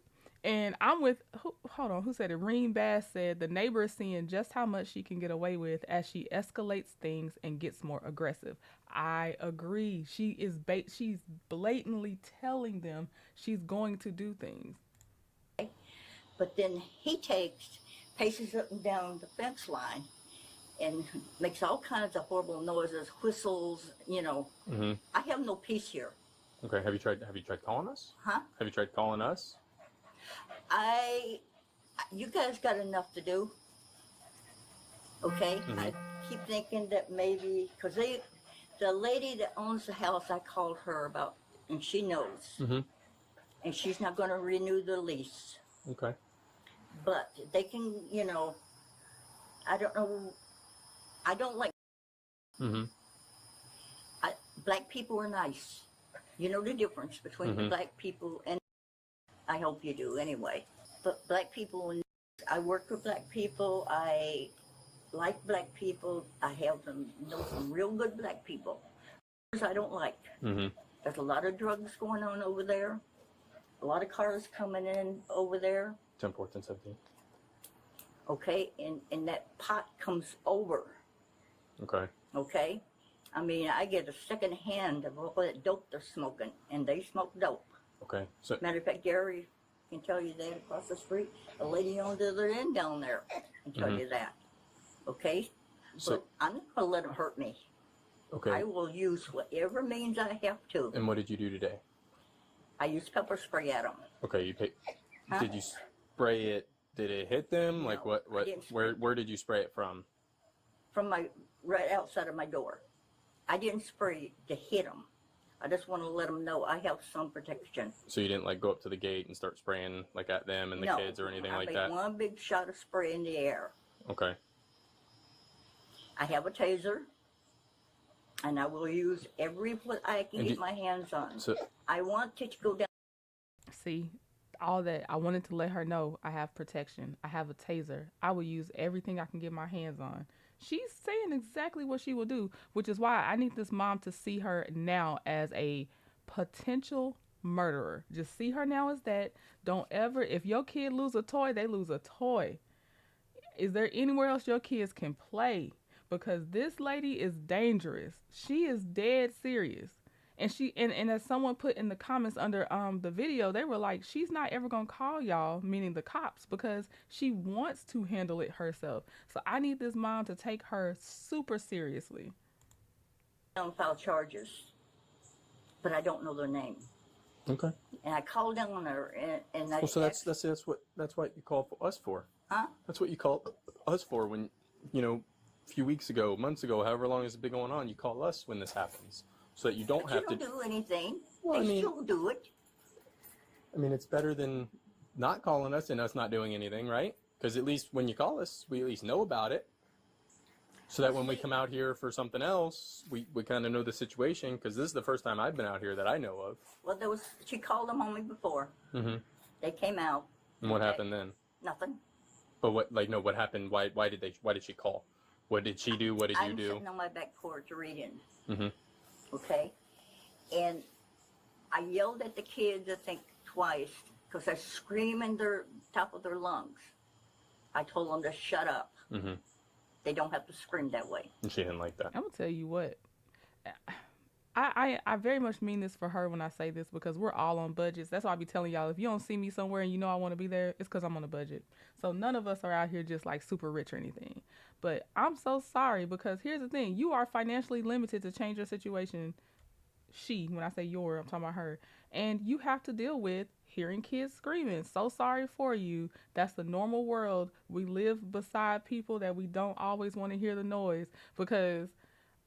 And I'm with, who said it? Reem Bass said the neighbor is seeing just how much she can get away with as she escalates things and gets more aggressive. I agree. She's blatantly telling them she's going to do things. But then he paces up and down the fence line and makes all kinds of horrible noises, whistles, you know. Mm-hmm. I have no peace here. Okay. Have you tried calling us? Huh? Have you tried calling us? You guys got enough to do. Okay? Mm-hmm. keep thinking that maybe, because the lady that owns the house, I called her about, and she knows. Mm-hmm. And she's not going to renew the lease. Okay. But they can, you know, I don't know. I don't like. Mm-hmm. Black people are nice. You know the difference between the black people and. I hope you do anyway. But black people, I work with black people. I like black people. I have them know some real good black people. I don't like. Mm-hmm. There's a lot of drugs going on over there. A lot of cars coming in over there. 10, 14, 17. Okay, and that pot comes over. Okay. Okay? I mean, I get a second hand of all that dope they're smoking, and they smoke dope. Okay. So Matter of fact, Gary can tell you that across the street. A lady on the other end down there can tell you that. Okay? So, but I'm not going to let them hurt me. okay. I will use whatever means I have to. And what did you do today? I used pepper spray at them. Okay, you did you spray it? Did it hit them? No, like what? Where did you spray it from? From right outside of my door. I didn't spray to hit them. I just want to let them know I have some protection. So you didn't like go up to the gate and start spraying like at them and the kids or anything like that? I made one big shot of spray in the air. Okay. I have a taser, and I will use every what I can get my hands on. So I want to go down. See, all that, I wanted to let her know I have protection. I have a taser. I will use everything I can get my hands on. She's saying exactly what she will do, which is why I need this mom to see her now as a potential murderer. Just see her now as that. Don't ever, if your kid lose a toy, they lose a toy. Is there anywhere else your kids can play? Because this lady is dangerous. She is dead serious. And and as someone put in the comments under the video, they were like, she's not ever gonna call y'all, meaning the cops, because she wants to handle it herself. So I need this mom to take her super seriously. File charges, but I don't know their name. Okay. And I called down on her, and I. Well, so that's what you call us for. Huh? That's what you call us for when, you know, a few weeks ago, months ago, however long it's been going on. You call us when this happens. So that you don't have to do anything. Well, they still do it. I mean, it's better than not calling us and us not doing anything, right? Because at least when you call us, we at least know about it. So that when we come out here for something else, we kind of know the situation. Because this is the first time I've been out here that I know of. Well, she called them on me before. Mm-hmm. They came out. And what happened then? Nothing. But what happened? Why did she call? What did she do? What did you do? I'm sitting on my back porch reading. Mm-hmm. Okay, and I yelled at the kids, I think, twice, because they're screaming their top of their lungs. I told them to shut up. Mm-hmm. They don't have to scream that way. And she didn't like that. I'm gonna tell you what. I very much mean this for her when I say this, because we're all on budgets. That's why I be telling y'all, if you don't see me somewhere and you know I want to be there, it's because I'm on a budget. So none of us are out here just like super rich or anything. But I'm so sorry, because here's the thing. You are financially limited to change your situation. When I say your, I'm talking about her. And you have to deal with hearing kids screaming. So sorry for you. That's the normal world. We live beside people that we don't always want to hear the noise, because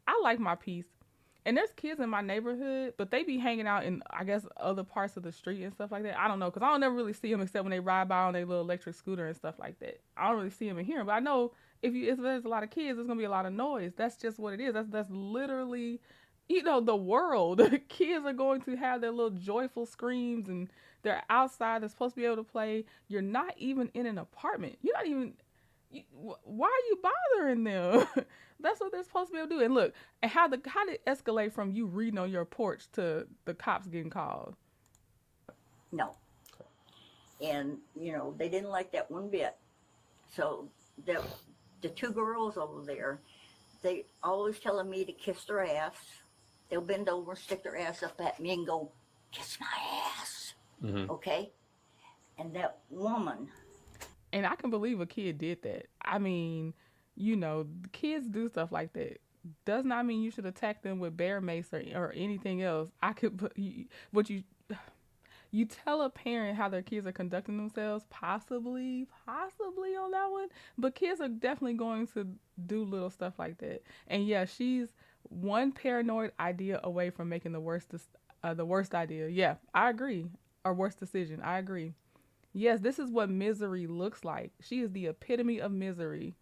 I like my peace. And there's kids in my neighborhood, but they be hanging out in, I guess, other parts of the street and stuff like that. I don't know, because I don't never really see them except when they ride by on their little electric scooter and stuff like that. I don't really see them and hear them. But I know if there's a lot of kids, there's going to be a lot of noise. That's just what it is. That's literally, you know, the world. Kids are going to have their little joyful screams, and they're outside. They're supposed to be able to play. You're not even in an apartment. You're not even... why are you bothering them? That's what they're supposed to be able to do. And look, and how did it escalate from you reading on your porch to the cops getting called? No. And, you know, they didn't like that one bit. So the two girls over there, they always telling me to kiss their ass. They'll bend over, stick their ass up at me and go, kiss my ass. Mm-hmm. Okay? And that woman... And I can believe a kid did that. I mean, you know, kids do stuff like that. Does not mean you should attack them with bear mace or anything else. I could put, you tell a parent how their kids are conducting themselves, possibly on that one, but kids are definitely going to do little stuff like that. And yeah, she's one paranoid idea away from making the worst idea. Yeah, I agree. Or worst decision. I agree. Yes, this is what misery looks like. She is the epitome of misery.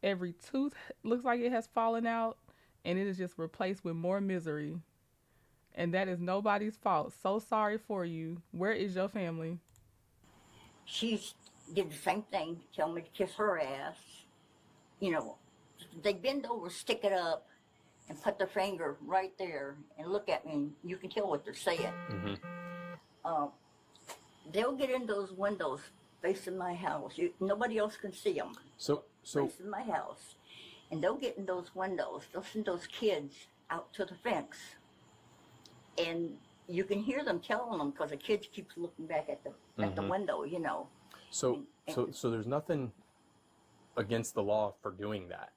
Every tooth looks like it has fallen out, and it is just replaced with more misery. And that is nobody's fault. So sorry for you. Where is your family? She did the same thing, tell me to kiss her ass. You know, they bend over, stick it up, and put their finger right there and look at me, and you can tell what they're saying. They'll get in those windows facing my house. Nobody else can see them. So facing my house. And they'll get in those windows. They'll send those kids out to the fence. And you can hear them telling them because the kids keeps looking back at the window, you know. So there's nothing against the law for doing that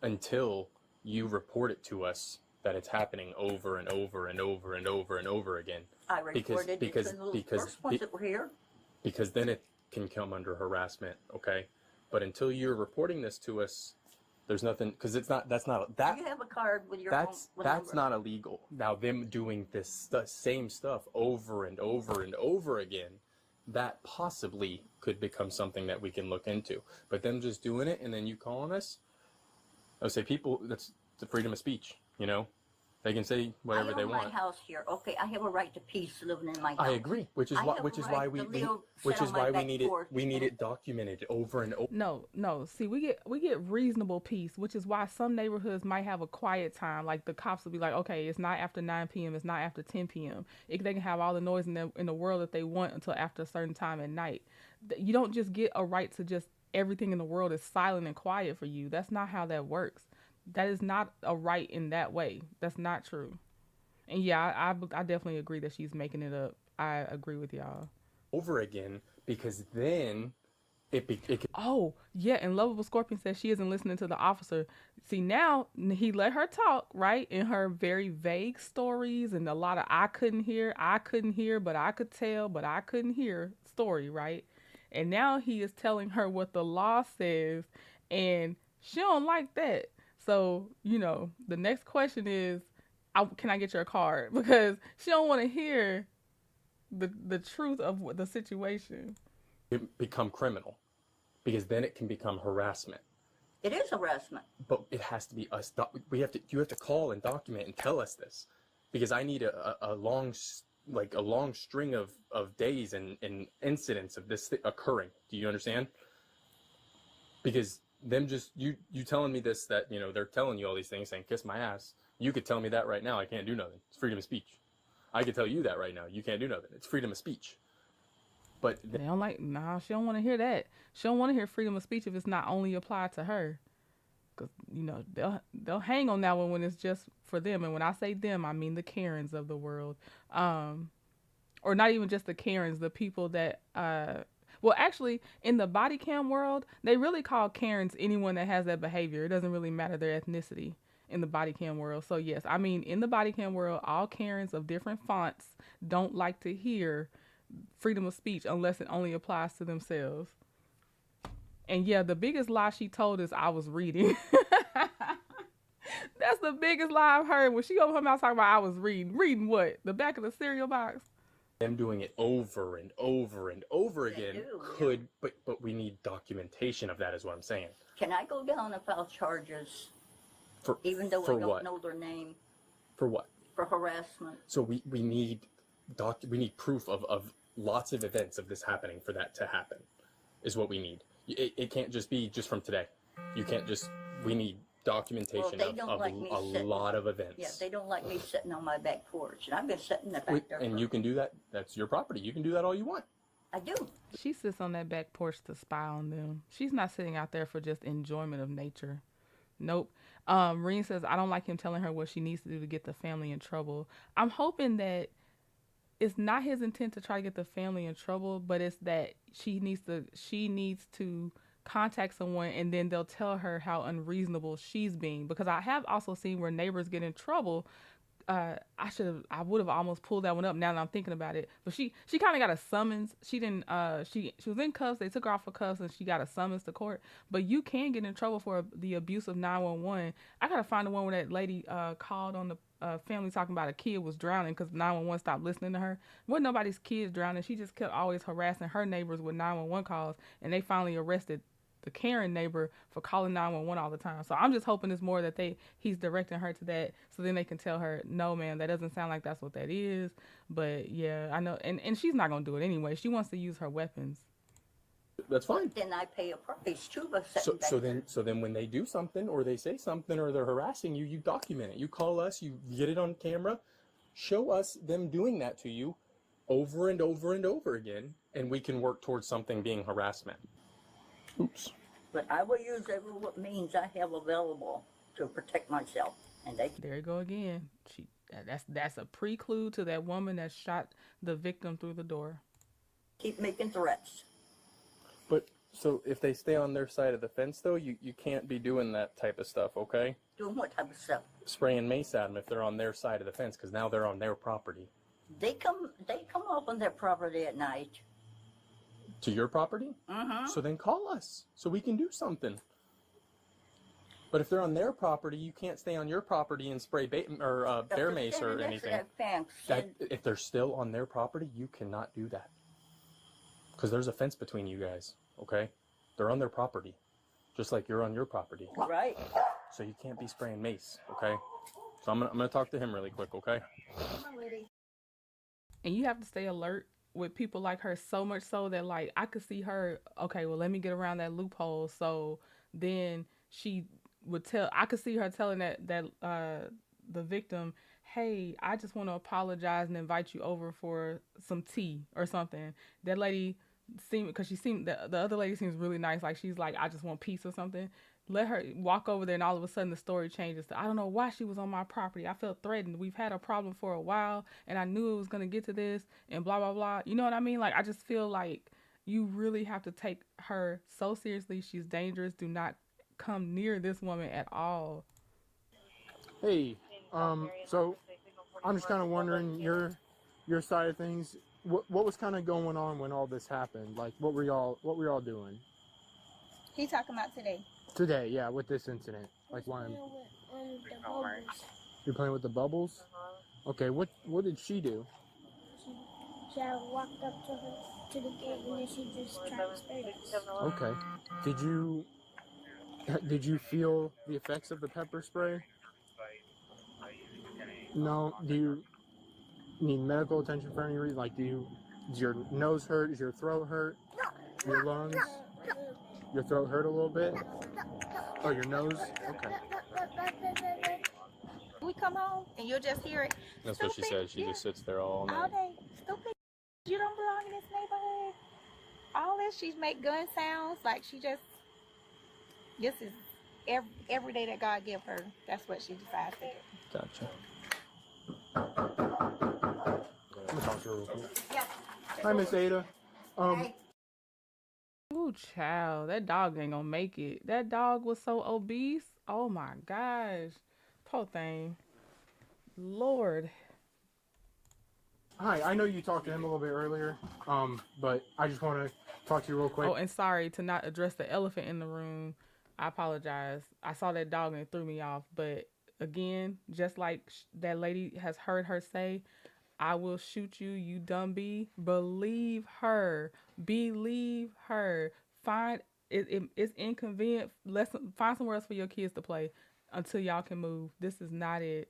until you report it to us that it's happening over and over and over and over and over again. I reported it to the first ones that were here. Because then it can come under harassment, okay? But until you're reporting this to us, there's nothing, because it's not, that's not, that, you have a card with your that's number. not illegal. Now, them doing this same stuff over and over and over again, that possibly could become something that we can look into. But them just doing it and then you calling us, I would say people, that's the freedom of speech, you know? They can say whatever they want. I own my house here. Okay, I have a right to peace living in my house. I agree, which is why we need it documented over and over. No. See, we get reasonable peace, which is why some neighborhoods might have a quiet time. Like the cops will be like, okay, it's not after 9 p.m. It's not after 10 p.m. They can have all the noise in the world that they want until after a certain time at night. You don't just get a right to just everything in the world is silent and quiet for you. That's not how that works. That is not a right in that way. That's not true. And yeah, I definitely agree that she's making it up. I agree with y'all. Over again, because then it could... Oh, yeah, and Lovable Scorpion says she isn't listening to the officer. See, now he let her talk, right? In her very vague stories and a lot of I couldn't hear, but I could tell, but I couldn't hear story, right? And now he is telling her what the law says, and she don't like that. So, you know, the next question is, can I get your card? Because she don't want to hear the truth of the situation. It become criminal, because then it can become harassment. It is harassment. But it has to be us. You have to call and document and tell us this, because I need a long string of days and incidents of this occurring. Do you understand? Because them just you telling me this, that, you know, they're telling you all these things saying kiss my ass. You could tell me that right now. I can't do nothing. It's freedom of speech. I could tell you that right now. You can't do nothing. It's freedom of speech. But they don't like, she don't want to hear that. She don't want to hear freedom of speech if it's not only applied to her. Because, you know, they'll hang on that one when it's just for them. And when I say them, I mean the Karens of the world. Or not even just the Karens, the people that well, actually, in the body cam world, they really call Karens anyone that has that behavior. It doesn't really matter their ethnicity in the body cam world. So, yes, I mean, in the body cam world, all Karens of different fonts don't like to hear freedom of speech unless it only applies to themselves. And, yeah, the biggest lie she told is I was reading. That's the biggest lie I've heard. When she opened her mouth talking about I was reading. Reading what? The back of the cereal box? Them doing it over and over and over again but we need documentation of that, is what I'm saying. Can I go down and file charges even though I don't know their name? For what? For harassment. So we need proof of lots of events of this happening for that to happen, is what we need. It can't just be just from today. You can't just, we need documentation of a lot of events. Yeah, they don't like me sitting on my back porch, and I've been sitting back there. And you can do that. That's your property. You can do that all you want. I do. She sits on that back porch to spy on them. She's not sitting out there for just enjoyment of nature. Nope. Reen says, I don't like him telling her what she needs to do to get the family in trouble. I'm hoping that it's not his intent to try to get the family in trouble, but it's that she needs to contact someone, and then they'll tell her how unreasonable she's being. Because I have also seen where neighbors get in trouble I would have almost pulled that one up now that I'm thinking about it. But she kind of got a summons. She didn't. She was in cuffs. They took her off of cuffs, and she got a summons to court. But you can get in trouble for the abuse of 911. I gotta find the one where that lady called on the family talking about a kid was drowning because 911 stopped listening to her. Wasn't nobody's kids drowning. She just kept always harassing her neighbors with 911 calls, and they finally arrested the Karen neighbor for calling 911 all the time. So I'm just hoping it's more that he's directing her to that, so then they can tell her, no, man, that doesn't sound like that's what that is. But yeah, I know, and she's not gonna do it anyway. She wants to use her weapons. That's fine. Then I pay a price too. So then when they do something or they say something or they're harassing you, you document it. You call us, you get it on camera, show us them doing that to you over and over and over again, and we can work towards something being harassment. Oops. But I will use every means I have available to protect myself. And there you go again. That's a prelude to that woman that shot the victim through the door. Keep making threats. But so if they stay on their side of the fence, though, you can't be doing that type of stuff, okay? Doing what type of stuff? Spraying mace at them if they're on their side of the fence, because now they're on their property. They come up on their property at night. To your property? Mm-hmm. So then call us so we can do something. But if they're on their property, you can't stay on your property and spray bear mace or anything. If they're still on their property, you cannot do that. Because there's a fence between you guys, okay? They're on their property, just like you're on your property. Right. So you can't be spraying mace, okay? So I'm gonna talk to him really quick, okay? And you have to stay alert with people like her, so much so that, like, I could see her, okay, well, let me get around that loophole. So then she would I could see her telling the victim, hey, I just want to apologize and invite you over for some tea or something. That lady because the other lady seems really nice. Like, she's like, I just want peace or something. Let her walk over there, and all of a sudden the story changes to, I don't know why she was on my property. I felt threatened. We've had a problem for a while, and I knew it was going to get to this, and blah, blah, blah. You know what I mean? Like, I just feel like you really have to take her so seriously. She's dangerous. Do not come near this woman at all. Hey, so I'm just kind of wondering your side of things. What was kind of going on when all this happened? Like, what were y'all doing? He talking about today. Today, yeah, with this incident. Like, when you're playing with the bubbles? Okay, what did she do? She walked up to the gate and then she just tried to spray us. Okay. Did you feel the effects of the pepper spray? No. Do you need medical attention for any reason? Like, does your nose hurt? Does your throat hurt? Your lungs? Your throat hurt a little bit? Oh, your nose? Okay. We come home and you'll just hear it. That's what she said. She just sits there all night. All day. Stupid. You don't belong in this neighborhood. All this, she make gun sounds. Like, this is every day that God give her. That's what she decides to do. Gotcha. I'm gonna talk to her real quick. Yeah. Hi, Miss Ada. Ooh, child, that dog ain't gonna make it. That dog was so obese. Oh my gosh. Poor thing. Lord. Hi, I know you talked to him a little bit earlier, but I just want to talk to you real quick. Oh, and sorry to not address the elephant in the room. I apologize. I saw that dog and it threw me off. But again, just like that lady has heard her say, I will shoot you, you dumb bee. Believe her. Believe her. It's inconvenient. Find somewhere else for your kids to play until y'all can move. This is not it.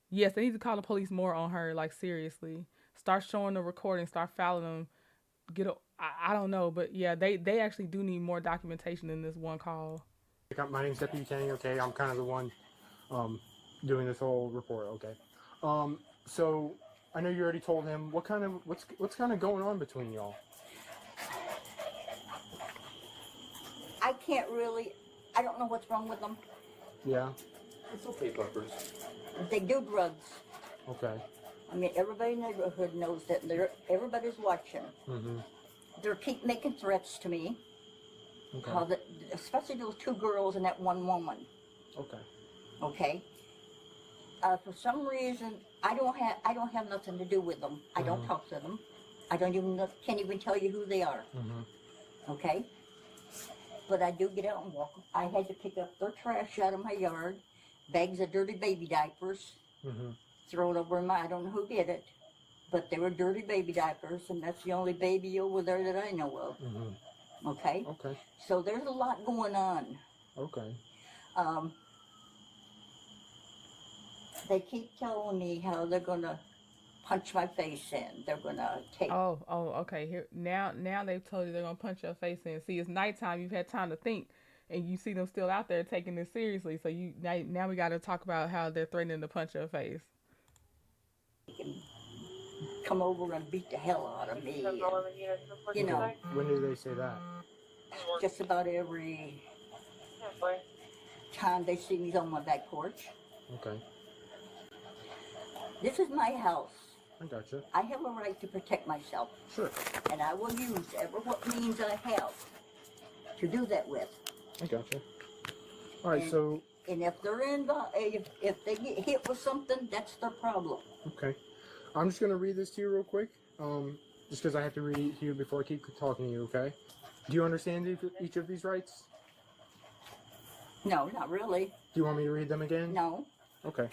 Yes, they need to call the police more on her. Like, seriously. Start showing the recording. Start fouling them. I don't know, but yeah, they actually do need more documentation than this one call. My name's Deputy Kenny. Okay, I'm kind of the one doing this whole report. Okay. So I know you already told him what's kind of going on between y'all. I don't know what's wrong with them. Yeah. It's okay, Bumpers. They do drugs. Okay. I mean, everybody in the neighborhood knows that everybody's watching. Mm-hmm. They keep making threats to me. Okay. Especially those two girls and that one woman. Okay. Okay. For some reason, I don't have nothing to do with them. I don't talk to them. I can't even tell you who they are. Okay? But I do get out and walk. I had to pick up their trash out of my yard, bags of dirty baby diapers, throw it over I don't know who did it, but they were dirty baby diapers, and that's the only baby over there that I know of. Okay? Okay. So there's a lot going on. Okay. They keep telling me how they're gonna punch my face in. They're gonna take. Oh, okay. Here now they've told you they're gonna punch your face in. See, it's nighttime. You've had time to think, and you see them still out there taking this seriously. So now we got to talk about how they're threatening to punch your face. Come over and beat the hell out of me. And, you know. When did they say that? Just about every time they see me on my back porch. Okay. This is my house. I gotcha. I have a right to protect myself. Sure. And I will use every what means I have to do that with. I gotcha. All right, so. And if they're if they get hit with something, that's their problem. Okay. I'm just gonna read this to you real quick. Just because I have to read it to you before I keep talking to you. Okay. Do you understand each of these rights? No, not really. Do you want me to read them again? No. Okay.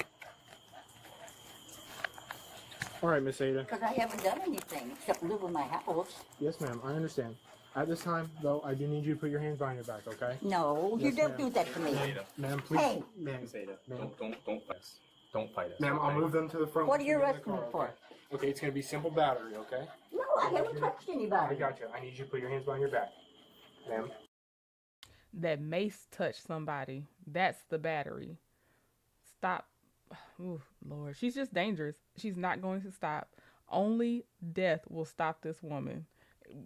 All right, Miss Ada. Because I haven't done anything except live in my house. Yes, ma'am. I understand. At this time, though, I do need you to put your hands behind your back, okay? No, yes, you don't do that to me. Ma'am, please. Hey. Ma'am. Miss Ada, don't fight us. Don't fight us. Ma'am, I'll move them to the front. What are you arresting me for? Okay, it's going to be simple battery, okay? No, I haven't touched anybody. I got you. I need you to put your hands behind your back. Ma'am. That Mace touched somebody. That's the battery. Stop. Ooh, Lord. She's just dangerous. She's not going to stop. Only death will stop this woman.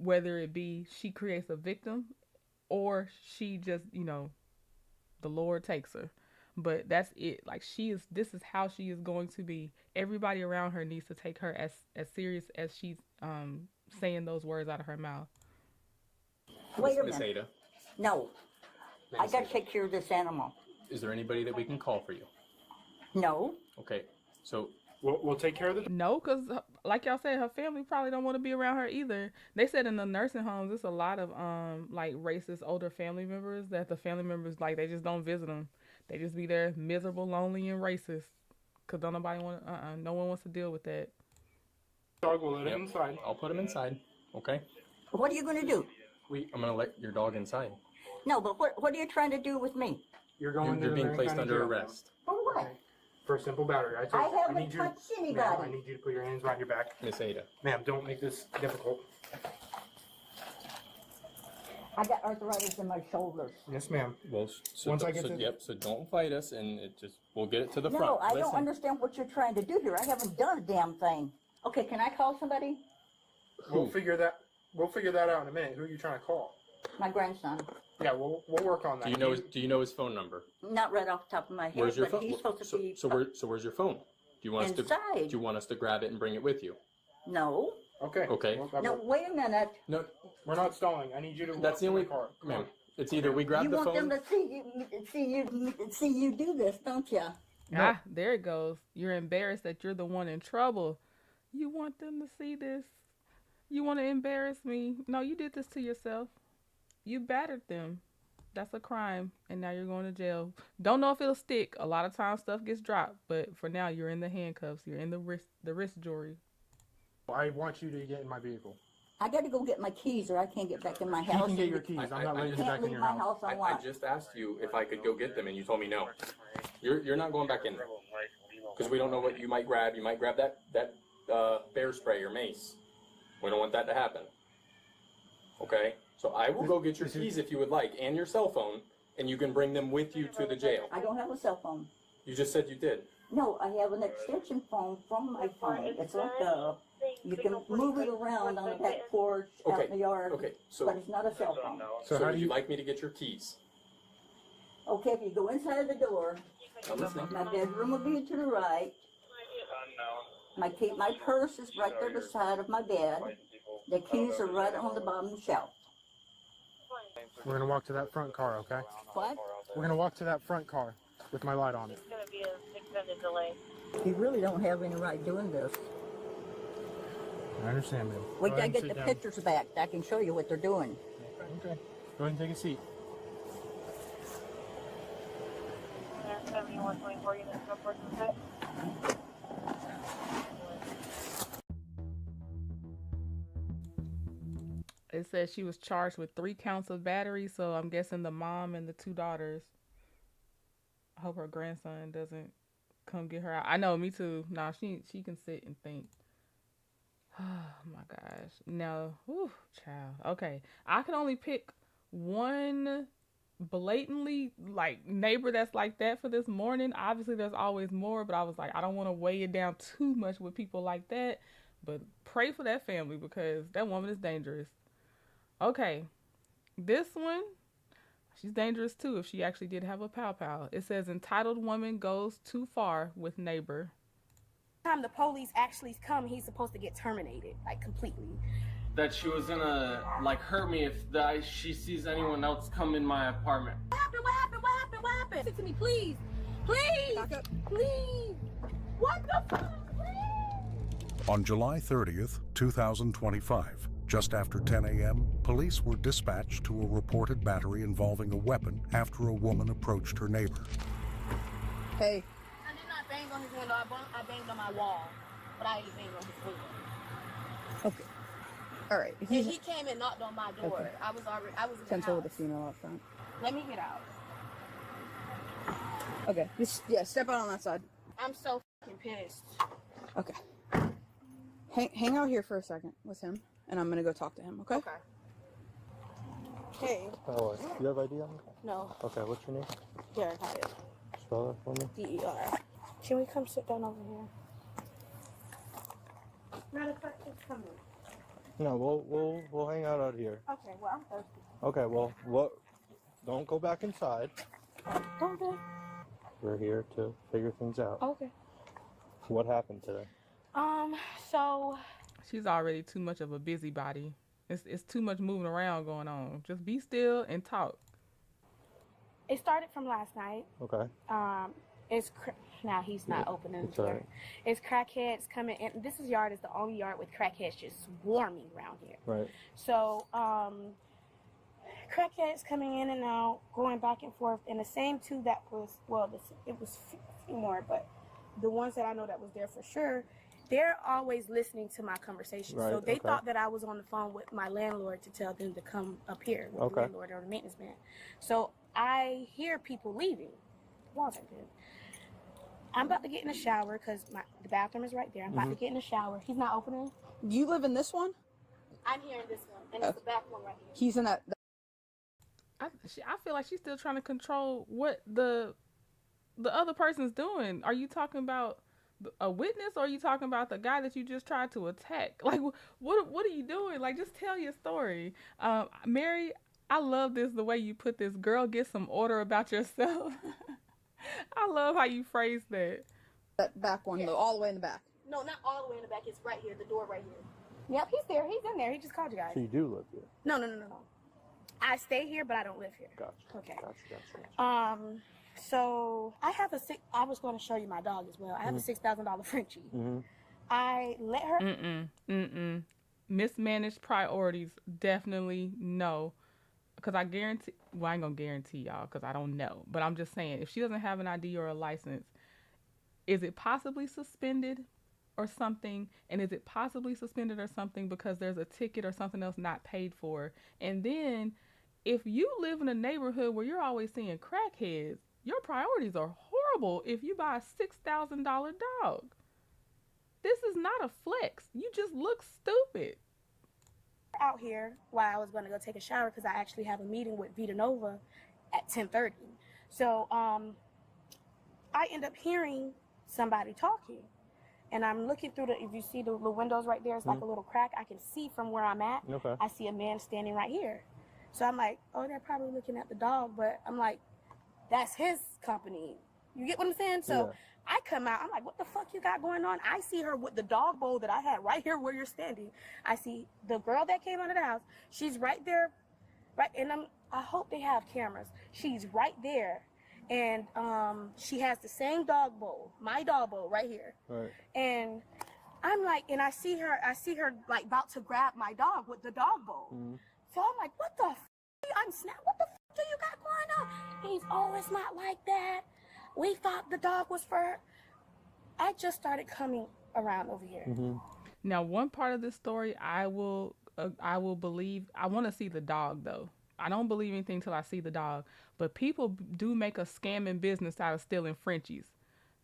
Whether it be she creates a victim or she just, the Lord takes her. But that's it. Like this is how she is going to be. Everybody around her needs to take her as serious as she's saying those words out of her mouth. Wait a Miss minute. Ada. No. I got to take care of this animal. Is there anybody that we can call for you? No. Okay, so we'll take care of this. No, because like y'all said, her family probably don't want to be around her either. They said in the nursing homes, there's a lot of like racist older family members that the family members like they just don't visit them. They just be there miserable, lonely, and racist. Cause don't nobody want. No one wants to deal with that. Dog will let him inside. I'll put him inside. Okay. What are you going to do? I'm gonna let your dog inside. No, but what are you trying to do with me? You're being placed under arrest. For what? For simple battery. I haven't touched anybody. Ma'am, I need you to put your hands behind your back. Miss Ada. Ma'am, don't make this difficult. I got arthritis in my shoulders. Yes, ma'am. Well, so don't fight us, and we'll get it to the front. No, I don't understand what you're trying to do here. I haven't done a damn thing. Okay, can I call somebody? We'll figure that out in a minute. Who are you trying to call? My grandson. Yeah, we'll work on that. Do you know his phone number? Not right off the top of my head. Where's your but phone? He's supposed to be Where's your phone? Do you want us to grab it and bring it with you? No. Okay. No, wait a minute. No, we're not stalling. I need you to. That's the only car. Ma'am, it's either we grab the phone. You want them to see you do this, don't you? No. Ah, there it goes. You're embarrassed that you're the one in trouble. You want them to see this? You want to embarrass me? No, you did this to yourself. You battered them. That's a crime, and now you're going to jail. Don't know if it'll stick. A lot of times stuff gets dropped, but for now you're in the handcuffs. You're in the wrist jewelry. I want you to get in my vehicle. I got to go get my keys, or I can't get back in my house. You can get your keys. I'm not letting you back in your house. I just asked you if I could go get them, and you told me no. You're not going back in there because we don't know what you might grab. You might grab that bear spray or mace. We don't want that to happen. Okay. So I will go get your keys if you would like, and your cell phone, and you can bring them with you to the jail. I don't have a cell phone. You just said you did. No, I have an extension phone from my phone. It's like you can move it around on the back porch, out in the yard, but it's not a cell phone. So how do you like me to get your keys? Okay, if you go inside the door, I'm listening. my bedroom will be to the right. My purse is right there beside of my bed. The keys are right on the bottom shelf. We're going to walk to that front car, okay? What? We're going to walk to that front car with my light on it. the delay. You really don't have any right doing this. I understand, ma'am. We gotta get the pictures back. I can show you what they're doing. Okay. Go ahead and take a seat. 7124 units report to set. It says she was charged with 3 counts of battery, so I'm guessing the mom and the 2 daughters. I hope her grandson doesn't come get her out. I know, me too. Nah, she can sit and think. Oh my gosh. No. Whew, child. Okay. I can only pick one blatantly like neighbor that's like that for this morning. Obviously there's always more, but I was like, I don't want to weigh it down too much with people like that. But pray for that family because that woman is dangerous. Okay. This one, she's dangerous too if she actually did have a pow-pow. It says entitled woman goes too far with neighbor. Time the police actually come, he's supposed to get terminated, like completely. That she was gonna like hurt me if she sees anyone else come in my apartment. What happened? What happened? What happened? What happened? Listen to me, please. Please. Please. What the fuck? Please. On July 30th, 2025, just after 10 a.m., police were dispatched to a reported battery involving a weapon after a woman approached her neighbor. Hey. I did not bang on his window. I banged on my wall, but I didn't bang on his window. Okay. All right. And he came and knocked on my door. Okay. I was in the Cancel house. with the female up front. Let me get out. Okay. Just, yeah, step out on that side. I'm so fucking pissed. Okay. Hang out here for a second with him, and I'm gonna go talk to him. Okay. Okay. Hey. Oh, you have ID on me? No. Okay, what's your name? Derek Hyatt. Spell that for me. D-E-R. Can we come sit down over here? Matter of fact, it's coming. No, we'll hang out here. Okay, well, I'm thirsty. Okay, well, what? Don't go back inside. Don't do. We're here to figure things out. Okay. What happened today? So she's already too much of a busybody. It's too much moving around going on. Just be still and talk. It started from last night. Okay. Now he's not opening the door. Right. It's crackheads coming in. This yard is the only yard with crackheads just swarming around here. Right. So, crackheads coming in and out, going back and forth, and the same two that was, it was a few more, but the ones that I know that was there for sure, they're always listening to my conversations. Right, So they okay. thought that I was on the phone with my landlord to tell them to come up here with the landlord or the maintenance man. So I hear people leaving. Washington. I'm about to get in the shower because the bathroom is right there. I'm about to get in the shower. He's not opening. You live in this one? I'm here in this one, and it's the back one right here. He's in that. I feel like she's still trying to control what the other person's doing. Are you talking about a witness, or are you talking about the guy that you just tried to attack? Like, what are you doing? Like, just tell your story. Mary, I love the way you put this. Girl, get some order about yourself. I love how you phrase that. That back one, though, all the way in the back. No, not all the way in the back. It's right here, the door right here. Yep, he's there. He's in there. He just called you guys. So you do live here? No. I stay here, but I don't live here. Gotcha. Okay. Gotcha. So I have I was going to show you my dog as well. I have a $6,000 Frenchie. Mm-hmm. I let her. Mismanaged priorities, definitely no. Because I guarantee, well, I ain't gonna guarantee y'all because I don't know. But I'm just saying, if she doesn't have an ID or a license, is it possibly suspended or something? And is it possibly suspended or something because there's a ticket or something else not paid for? And then, if you live in a neighborhood where you're always seeing crackheads, your priorities are horrible if you buy a $6,000 dog. This is not a flex. You just look stupid. Out here while I was going to go take a shower because I actually have a meeting with Vita Nova at 10:30. So I end up hearing somebody talking, and I'm looking through if you see the windows right there, it's like a little crack. I can see from where I'm at. Okay. I see a man standing right here. So I'm like, oh, they're probably looking at the dog, but I'm like, that's his company. You get what I'm saying? So I come out, I'm like, what the fuck you got going on? I see her with the dog bowl that I had right here where you're standing. I see the girl that came out of the house. She's right there, right, and I hope they have cameras. She's right there, and she has the same dog bowl, my dog bowl right here. Right. And I'm like, and I see her like about to grab my dog with the dog bowl. So I'm like, what the I'm snapped. What the do you got going on? He's, oh, it's not like that. We thought the dog was for her. I just started coming around over here. Now, one part of this story, I will believe. I want to see the dog though. I don't believe anything till I see the dog. But people do make a scamming business out of stealing Frenchies.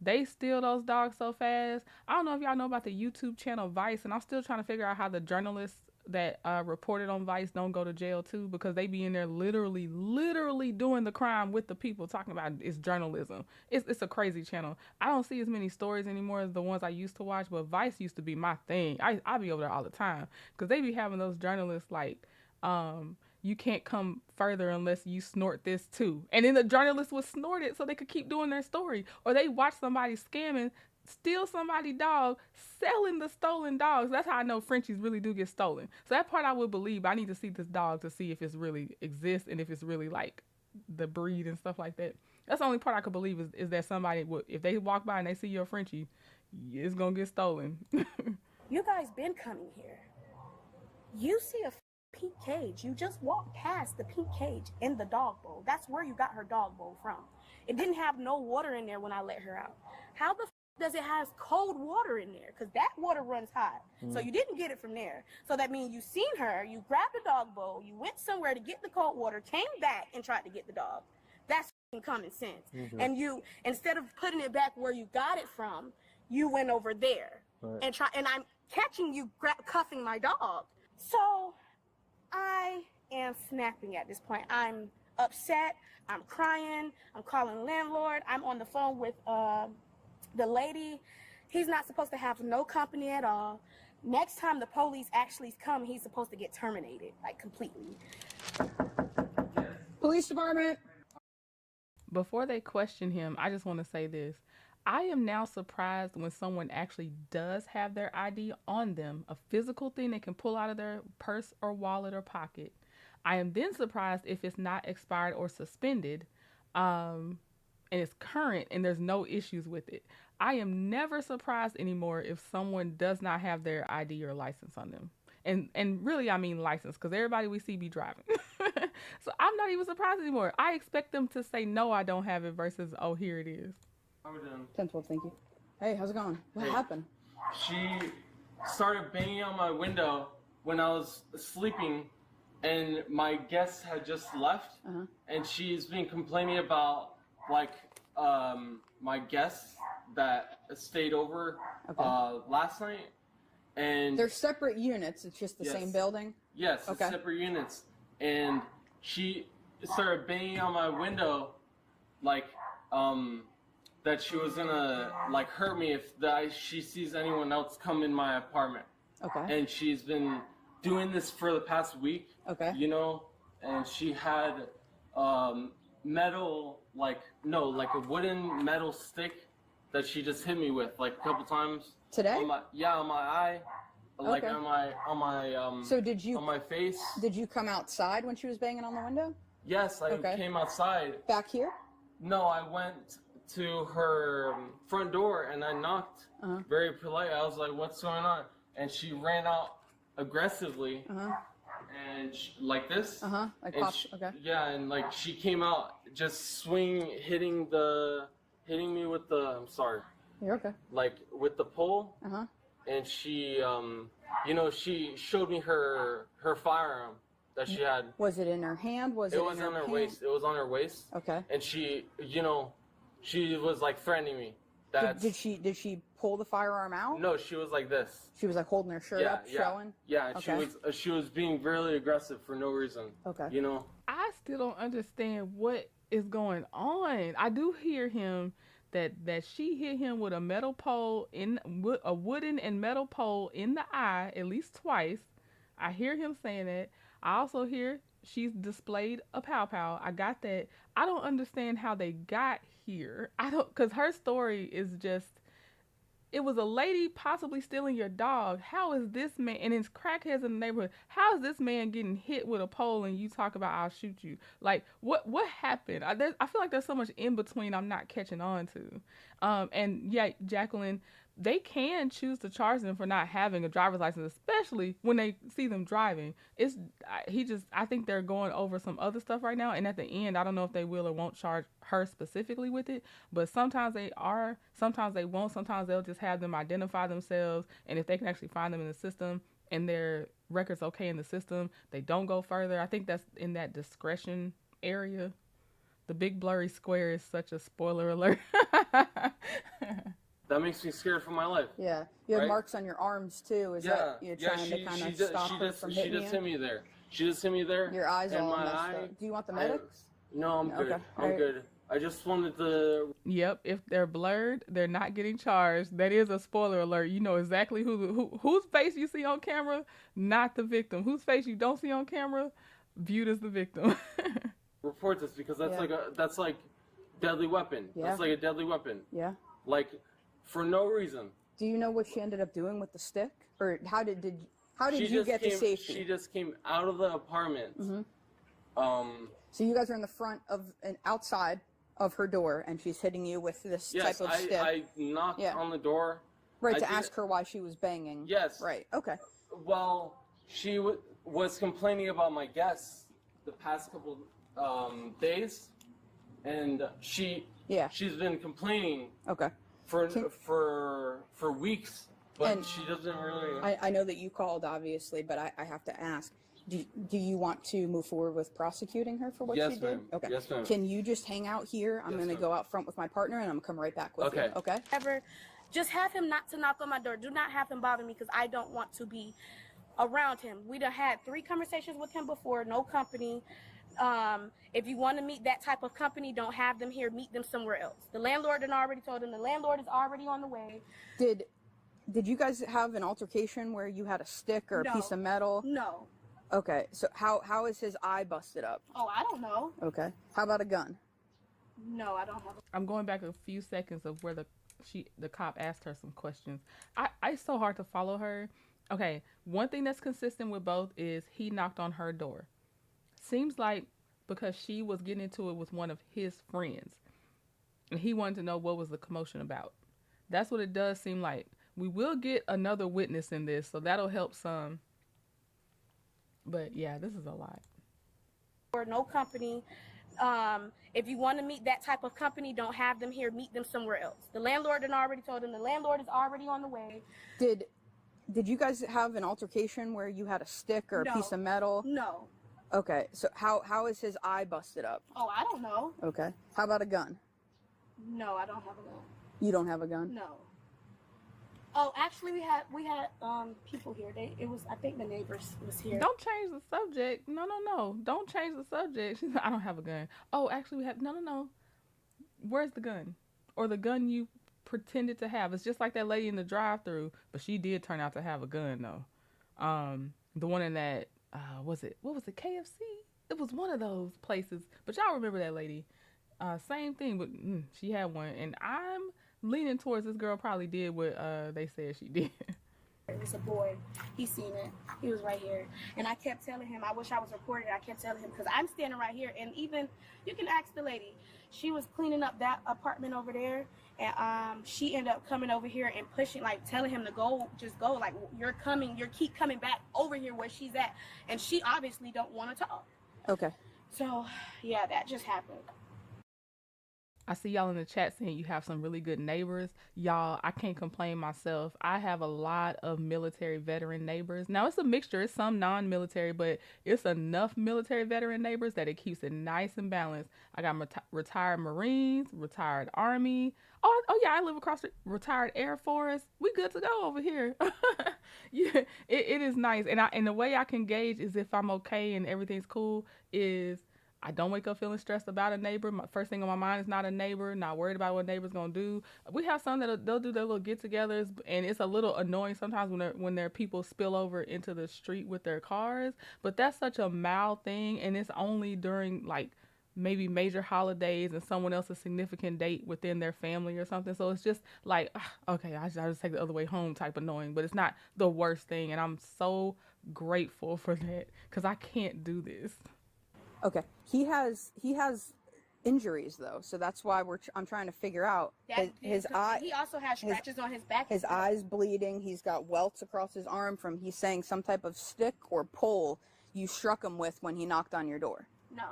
They steal those dogs so fast. I don't know if y'all know about the YouTube channel Vice, and I'm still trying to figure out how the journalists that reported on Vice don't go to jail too, because they be in there literally doing the crime with the people, talking about it's journalism. It's a crazy channel. I don't see as many stories anymore as the ones I used to watch, but Vice used to be my thing. I be over there all the time because they be having those journalists like, you can't come further unless you snort this too. And then the journalists would snort it so they could keep doing their story. Or they watch somebody scamming, steal somebody's dog, selling the stolen dogs. That's how I know Frenchies really do get stolen. So that part I would believe. I need to see this dog to see if it really exists and if it's really like the breed and stuff like that. That's the only part I could believe is that somebody would, if they walk by and they see your Frenchie, it's gonna get stolen. You guys been coming here. You see a pink cage. You just walked past the pink cage in the dog bowl. That's where you got her dog bowl from. It didn't have no water in there when I let her out. How the does it have cold water in there? Because that water runs hot. So you didn't get it from there. So that means you seen her, you grabbed the dog bowl, you went somewhere to get the cold water, came back and tried to get the dog. That's common sense. And you, instead of putting it back where you got it from, you went over there and I'm catching you cuffing my dog. So I am snapping at this point. I'm upset. I'm crying. I'm calling landlord. I'm on the phone with the lady. He's not supposed to have no company at all. Next time the police actually come, he's supposed to get terminated, like completely. Police department. Before they question him, I just want to say this. I am now surprised when someone actually does have their ID on them, a physical thing they can pull out of their purse or wallet or pocket. I am then surprised if it's not expired or suspended, and it's current and there's no issues with it. I am never surprised anymore if someone does not have their ID or license on them. And really, I mean license, because everybody we see be driving. So I'm not even surprised anymore. I expect them to say, no, I don't have it versus, oh, here it is. How are we doing? 10-12, thank you. Hey, how's it going? What happened? She started banging on my window when I was sleeping, and my guest had just left, and she's been complaining about, like, my guests that stayed over last night. And they're separate units. It's just the same building? Yes, it's separate units. And she started banging on my window, like, that she was gonna, like, hurt me if she sees anyone else come in my apartment. And she's been doing this for the past week. You know, and she had metal, like a wooden metal stick that she just hit me with, like, a couple times. Today? On my eye, like on my so did you, on my face. Did you come outside when she was banging on the window? Yes, I came outside. Back here? No, I went to her front door and I knocked very polite. I was like, what's going on? And she ran out aggressively and like this. Like pop, Yeah, and like she came out just hitting me with the, I'm sorry. You're okay. Like with the pole. And she, you know, she showed me her firearm that she had. Was it in her hand? Was it was on her waist. It was on her waist. And she, you know, she was like threatening me. Did she pull the firearm out? No, she was like this. She was like holding her shirt up, showing? Yeah, and she was being really aggressive for no reason. You know? I still don't understand what is going on. I do hear him that she hit him with a metal pole, a wooden and metal pole in the eye at least twice. I hear him saying that. I also hear she's displayed a pow-pow. I got that. I don't understand how they got here. Because her story is just, it was a lady possibly stealing your dog. How is this man, and it's crackheads in the neighborhood, how is this man getting hit with a pole and you talk about I'll shoot you? Like, what happened? I feel like there's so much in between I'm not catching on to. And yeah, Jacqueline, they can choose to charge them for not having a driver's license, especially when they see them driving. I think they're going over some other stuff right now, and at the end, I don't know if they will or won't charge her specifically with it, but sometimes they are, sometimes they won't, sometimes they'll just have them identify themselves, and if they can actually find them in the system and their record's okay in the system, they don't go further. I think that's in that discretion area. The big blurry square is such a spoiler alert. That makes me scared for my life. Yeah. You have right? marks on your arms too. Is that you're trying to kind of stop her from hitting you? She just hit me there. She just hit me there. Your eyes and all my messed eye, up. Do you want the medics? No, I'm good. Okay. I'm good. I just wanted to. Yep, if they're blurred, they're not getting charged. That is a spoiler alert. You know exactly whose face you see on camera, not the victim. Whose face you don't see on camera, viewed as the victim. Report this because that's like deadly weapon. Yeah. That's like a deadly weapon. Yeah. Like for no reason. Do you know what she ended up doing with the stick, or how did She you get to came, safety? She just came out of the apartment. So you guys are in the front of and outside of her door, and she's hitting you with this type of stick. I knocked on the door. Right, to ask her why she was banging. Yes. Right, okay. Well, she was complaining about my guests the past couple days, and she's been complaining. Okay. For weeks, but And she doesn't really. I know that you called, obviously, but I have to ask. Do you want to move forward with prosecuting her for what she did? Ma'am. Okay. Yes, ma'am. Can you just hang out here? I'm going to go out front with my partner, and I'm going to come right back with you. Okay? Just have him not to knock on my door. Do not have him bother me because I don't want to be around him. We done had 3 conversations with him before, no company. If you want to meet that type of company, don't have them here. Meet them somewhere else. The landlord had already told him. The landlord is already on the way. Did you guys have an altercation where you had a stick or a piece of metal? No. Okay, so how is his eye busted up? Oh, I don't know. Okay. How about a gun? No, I don't have a... I'm going back a few seconds of where the cop asked her some questions. It's so hard to follow her. Okay, one thing that's consistent with both is he knocked on her door. Seems like because she was getting into it with one of his friends, and he wanted to know what was the commotion about. That's what it does seem like. We will get another witness in this, so that'll help some. But yeah, this is a lot. Or no company. If you want to meet that type of company, don't have them here. Meet them somewhere else. The landlord had already told him. The landlord is already on the way. Did you guys have an altercation where you had a stick or a piece of metal? No. Okay, so how is his eye busted up? Oh, I don't know. Okay. How about a gun? No, I don't have a gun. You don't have a gun? No. Oh, actually, we had people here. I think the neighbors was here. Don't change the subject. No. Don't change the subject. She's like, I don't have a gun. Oh, actually, we have. No. Where's the gun? Or the gun you pretended to have? It's just like that lady in the drive-thru, but she did turn out to have a gun though. The one in that what was it, KFC? It was one of those places. But y'all remember that lady? Same thing, but she had one, and I'm leaning towards this girl probably did what they said she did. It was a boy. He seen it. He was right here. And I kept telling him, I wish I was recorded. I kept telling him, because I'm standing right here. And even, you can ask the lady. She was cleaning up that apartment over there. And she ended up coming over here and pushing, like telling him to go, just go. Like, you keep coming back over here where she's at. And she obviously don't want to talk. Okay. So, yeah, that just happened. I see y'all in the chat saying you have some really good neighbors. Y'all, I can't complain myself. I have a lot of military veteran neighbors. Now, it's a mixture. It's some non-military, but it's enough military veteran neighbors that it keeps it nice and balanced. I got retired Marines, retired Army. Oh yeah, I live across the retired Air Force. We good to go over here. Yeah, it is nice. And the way I can gauge is if I'm okay and everything's cool is I don't wake up feeling stressed about a neighbor. My first thing on my mind is not a neighbor, not worried about what neighbor's gonna do. We have some that they'll do their little get-togethers, and it's a little annoying sometimes when their people spill over into the street with their cars. But that's such a mild thing, and it's only during like maybe major holidays and someone else's significant date within their family or something. So it's just like, okay, I just take the other way home type annoying, but it's not the worst thing. And I'm so grateful for that because I can't do this. Okay. He has injuries though, so that's why I'm trying to figure out his eye. He also has scratches on his back. His eye's bleeding. He's got welts across his arm from, he's saying, some type of stick or pole you struck him with when he knocked on your door. No,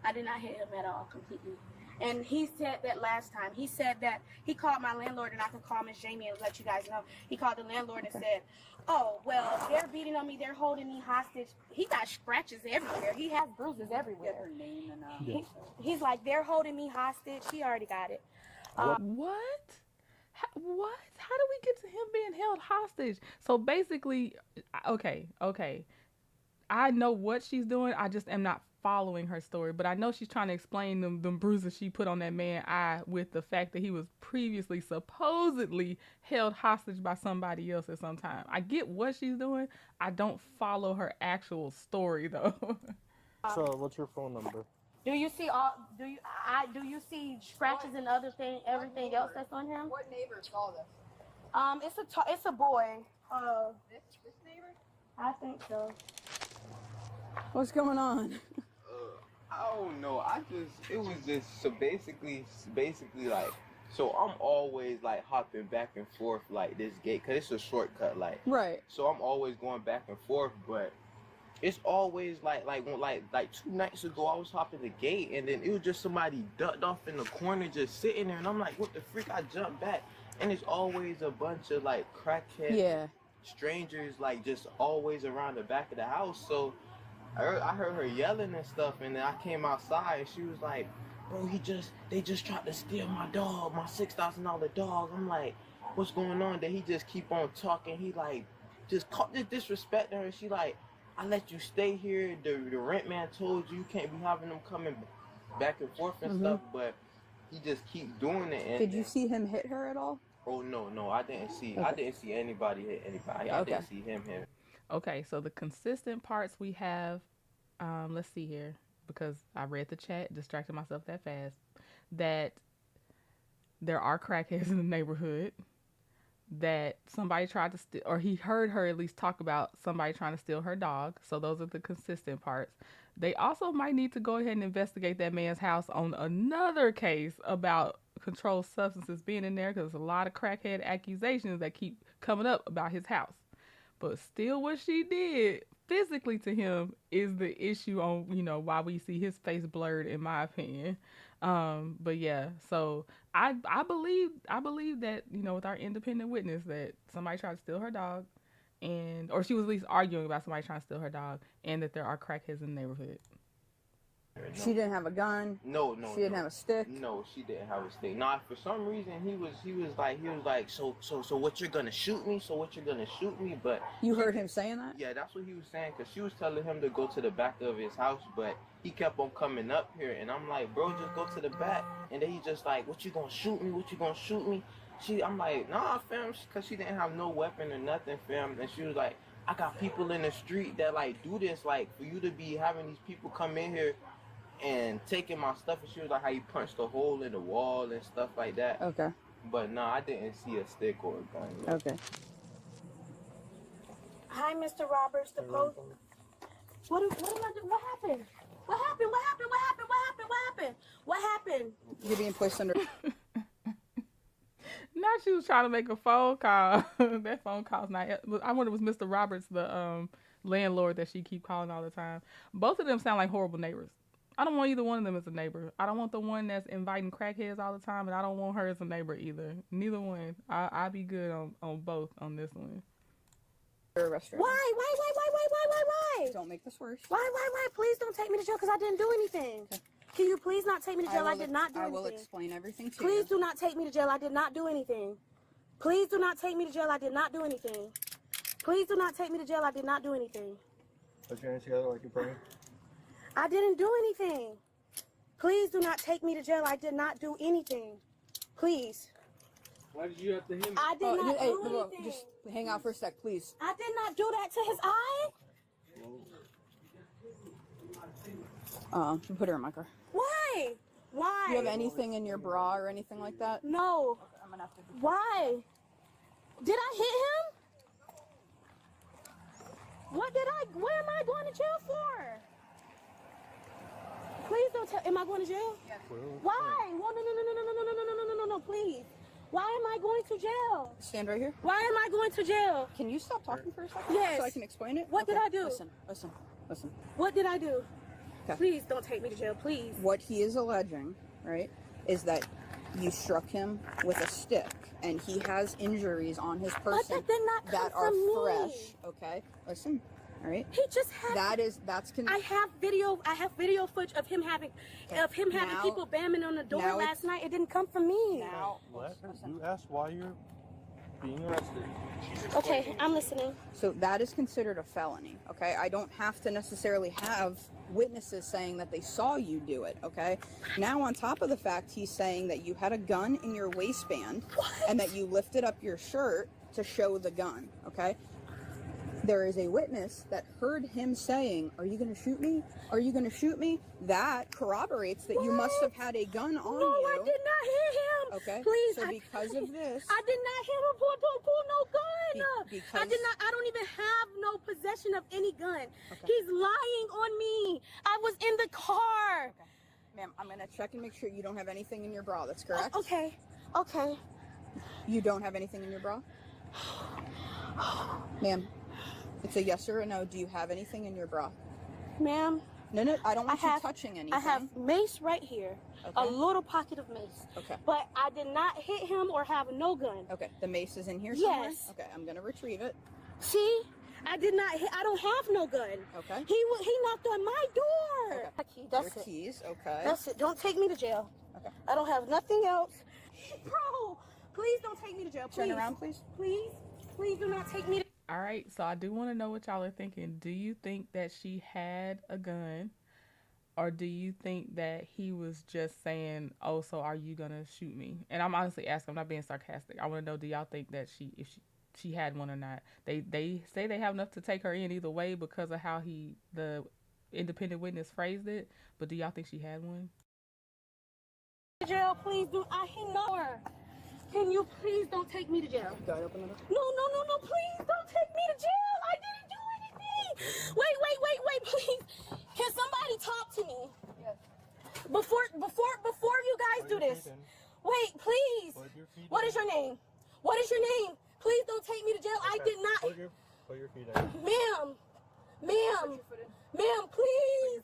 I did not hit him at all completely. And he said that last time. He said that he called my landlord, and I can call Miss Jamie and let you guys know. He called the landlord and said, oh, well, they're beating on me. They're holding me hostage. He got scratches everywhere. He has bruises everywhere. He's like, they're holding me hostage. He already got it. What? What? How do we get to him being held hostage? So basically, okay. I know what she's doing. I just am not following her story. But I know she's trying to explain them bruises she put on that man's eye with the fact that he was previously supposedly held hostage by somebody else at some time. I get what she's doing. I don't follow her actual story though. So, what's your phone number? Do you see do you see scratches and everything else that's on him? What neighbor saw this? It's a boy. This neighbor? I think so. What's going on? I don't know. It was just, so basically like, so I'm always like hopping back and forth like this gate, cause it's a shortcut, like. Right. So I'm always going back and forth, but it's always like 2 nights ago I was hopping the gate, and then it was just somebody ducked off in the corner just sitting there, and I'm like, what the freak? I jumped back, and it's always a bunch of like crackhead strangers like just always around the back of the house. So I heard her yelling and stuff, and then I came outside and she was like, bro, they just tried to steal my dog, my $6,000 dog. I'm like, what's going on? Then he just keep on talking. He like just disrespecting her. She like, I let you stay here. The rent man told you can't be having them coming back and forth and stuff, but he just keeps doing it. And did you see him hit her at all? Oh no, I didn't see. Okay. I didn't see anybody hit anybody. I didn't see him hit. Okay, so the consistent parts we have, let's see here, because I read the chat, distracted myself that fast, that there are crackheads in the neighborhood, that somebody tried to steal, or he heard her at least talk about somebody trying to steal her dog. So those are the consistent parts. They also might need to go ahead and investigate that man's house on another case about controlled substances being in there, because there's a lot of crackhead accusations that keep coming up about his house. But still, what she did physically to him is the issue on, why we see his face blurred, in my opinion. But yeah, so I believe that, with our independent witness, that somebody tried to steal her dog, or she was at least arguing about somebody trying to steal her dog, and that there are crackheads in the neighborhood. No. She didn't have a gun. No. She didn't have a stick. No, she didn't have a stick. Nah, for some reason he was like, so what, you're gonna shoot me? So what, you're gonna shoot me? But you heard him saying that? Yeah, that's what he was saying, because she was telling him to go to the back of his house, but he kept on coming up here, and I'm like, bro, just go to the back. And then he just like, what, you gonna shoot me? What, you gonna shoot me? I'm like, nah, fam, because she didn't have no weapon or nothing, fam. And she was like, I got people in the street that like do this, like for you to be having these people come in here and taking my stuff. And she was like, how you punched a hole in the wall and stuff like that. Okay. But no, I didn't see a stick or a gun yet. Okay. Hi, Mr. Roberts. The post. What am I doing? What happened? What happened? What happened? What happened? What happened? What happened? What happened? You're being placed under. Now she was trying to make a phone call. That phone call's not. I wonder if it was Mr. Roberts, the landlord that she keep calling all the time. Both of them sound like horrible neighbors. I don't want either one of them as a neighbor. I don't want the one that's inviting crackheads all the time, and I don't want her as a neighbor either. Neither one. I'll be good on both on this one. Why? Don't make this worse. Why? Please don't take me to jail, because I didn't do anything. Okay. Can you please not take me to jail? I did not do anything. I will explain everything to you. Please do not take me to jail. I did not do anything. Please do not take me to jail. I did not do anything. Please do not take me to jail. I did not do anything. Put your hands together like you're praying. I didn't do anything. Please do not take me to jail. I did not do anything. Please. Why did you have to hit me? I did not do anything. Just hang out for a sec, please. I did not do that to his eye. Put her in my car. Why? Why? Do you have anything in your bra or anything like that? No. Okay, I'm gonna have to. Why? Did I hit him? What did I? Where am I going to jail for? Please don't tell. Am I going to jail? Yes. Why? Well, no, please. Why am I going to jail? Stand right here. Why am I going to jail? Can you stop talking for a second? Yes. So I can explain it? What did I do? Listen. What did I do? Okay. Please don't take me to jail, please. What he is alleging, right, is that you struck him with a stick, and he has injuries on his person But that did not come that are from me. fresh. Okay, listen. All right. He just had. I have video footage of him having, Now- people bamming on the door now last night. It didn't come from me. Now, You asked why you're being arrested. Okay, I'm listening. so that is considered a felony. Okay, I don't have to necessarily have witnesses saying that they saw you do it. Okay. Now, on top of the fact, he's saying that you had a gun in your waistband and that you lifted up your shirt to show the gun. Okay. There is a witness that heard him saying, "Are you going to shoot me? Are you going to shoot me?" That corroborates that you must have had a gun on you. No, I did not hit him. Okay. Please. So because of this, I did not hit him. Pull no gun. because I did not. I don't even have no possession of any gun. He's lying on me. I was in the car. Ma'am, I'm going to check and make sure you don't have anything in your bra. That's correct? Okay. You don't have anything in your bra? Ma'am, it's a yes or a no. Do you have anything in your bra? Ma'am. No, I don't want you touching anything. I have mace right here. A little pocket of mace. Okay. But I did not hit him or have no gun. Okay. The mace is in here somewhere? Yes. Okay, I'm going to retrieve it. See? I did not hit. I don't have no gun. Okay. He knocked on my door. Okay. That's Your it. keys, okay. That's it. Don't take me to jail. Okay. I don't have nothing else. Bro, please don't take me to jail. Please. Turn around, please. Please do not take me to. All right, so I do want to know what y'all are thinking. Do you think that she had a gun, or do you think that he was just saying, "Oh, so are you gonna shoot me?" And I'm honestly asking. I'm not being sarcastic. I want to know, do y'all think that if she had one or not? They say they have enough to take her in either way because of how the independent witness phrased it. But do y'all think she had one? Jail, please do. I hate no her. Can you please don't take me to jail? Go ahead, open it up. No, please don't take me to jail. I didn't do anything. Wait, please. Can somebody talk to me? Yes. Before you guys do this. Wait, please. What is your name? Please don't take me to jail. I did not. Put your feet down. Ma'am, please. Ma'am, please.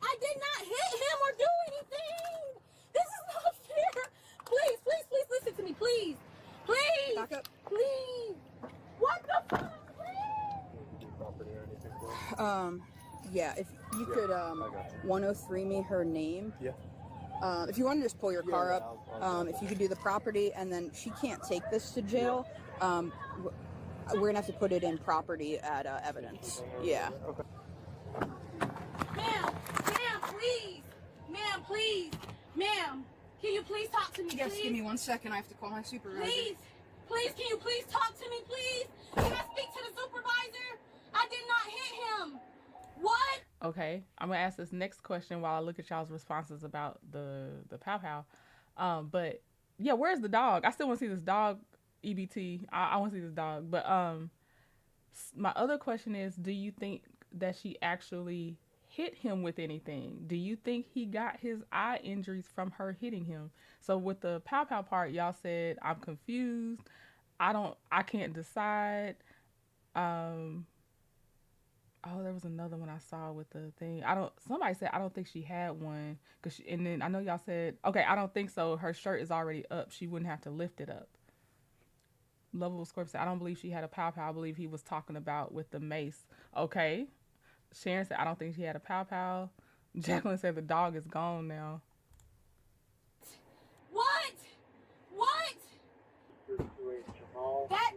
I did not hit him or do anything. This is not fair. Please listen to me, please. Back up. Please. What the fuck? Yeah, if you could 103 me her name. Yeah. If you want to just pull your car up, if you could do the property, and then she can't take this to jail. We're gonna have to put it in property at evidence. Yeah. Okay. Ma'am, can you please talk to me, Yes, please? give me 1 second. I have to call my supervisor. Please, can you please talk to me, please? Can I speak to the supervisor? I did not hit him. What? Okay, I'm gonna ask this next question while I look at y'all's responses about the pow pow. But yeah, where's the dog? I still want to see this dog. EBT. I want to see this dog. But my other question is, do you think that she actually hit him with anything? Do you think he got his eye injuries from her hitting him? So with the pow pow part, y'all said, I'm confused. I can't decide. Oh, there was another one I saw with the thing. Somebody said, I don't think she had one. And then I know y'all said, okay, I don't think so. Her shirt is already up. She wouldn't have to lift it up. Lovable Scorpio said, I don't believe she had a pow pow. I believe he was talking about with the mace. Okay. Sharon said, I don't think she had a pow pow. Jacqueline said the dog is gone now. What? That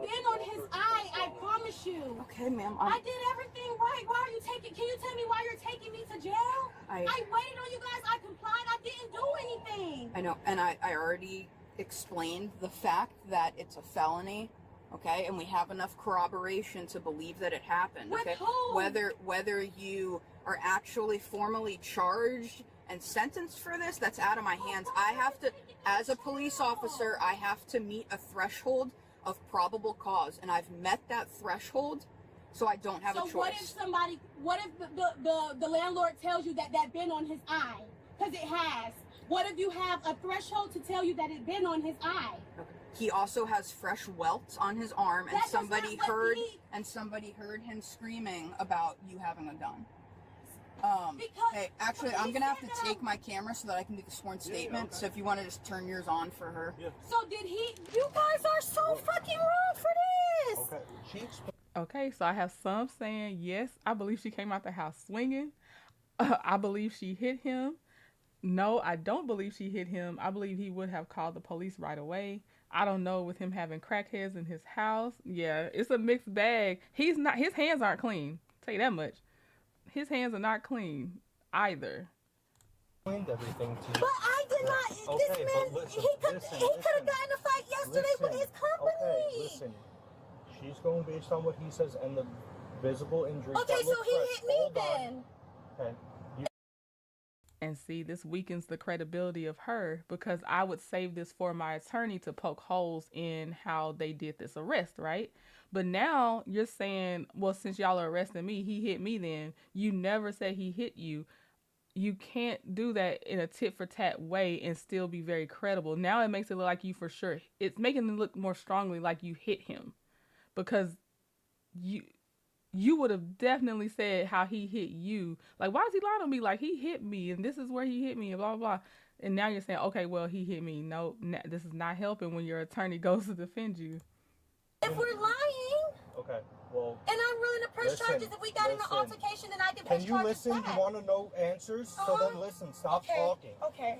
been on his eye, I promise you. Okay, ma'am. I did everything right. Why are you taking? Can you tell me why you're taking me to jail? I waited on you guys. I complied. I didn't do anything. I know, and I already explained the fact that it's a felony okay, and we have enough corroboration to believe that it happened, okay? Whether you are actually formally charged and sentenced for this, that's out of my hands. I have to, as a police officer, I have to meet a threshold of probable cause, and I've met that threshold, so I don't have a choice. So what if the landlord tells you that bin on his eye? Because it has. What if you have a threshold to tell you that it been on his eye? He also has fresh welts on his arm, and somebody heard him screaming about you having a gun. Hey, actually, I'm gonna have to take my camera so that I can do the sworn statement. Okay. So if you want to just turn yours on for her. Yeah. So did he? You guys are so fucking wrong for this. Okay, so I have some saying yes, I believe she came out the house swinging. I believe she hit him. No, I don't believe she hit him. I believe he would have called the police right away. I don't know, with him having crackheads in his house. Yeah, it's a mixed bag. His hands aren't clean. I'll tell you that much. His hands are not clean either. Explained everything to you. But I did not. Okay, this man, listen, he could have gotten in a fight yesterday with his company. Okay, listen. She's going based on what he says and the visible injuries. Okay, so he hit me then. Okay. And see, this weakens the credibility of her, because I would save this for my attorney to poke holes in how they did this arrest, right? But now you're saying, well, since y'all are arresting me, he hit me then. You never said he hit you. You can't do that in a tit for tat way and still be very credible. Now it makes it look like you for sure. It's making it look more strongly like you hit him, because you would have definitely said how he hit you. Like, why is he lying on me? Like, he hit me and this is where he hit me and blah, blah, blah. And now you're saying, okay, well, he hit me. No, this is not helping when your attorney goes to defend you. If we're lying. Okay, well. And I'm willing to press charges if we got in an altercation, then I can press charges. Can you listen? You want to know answers? So then listen, stop talking. Okay.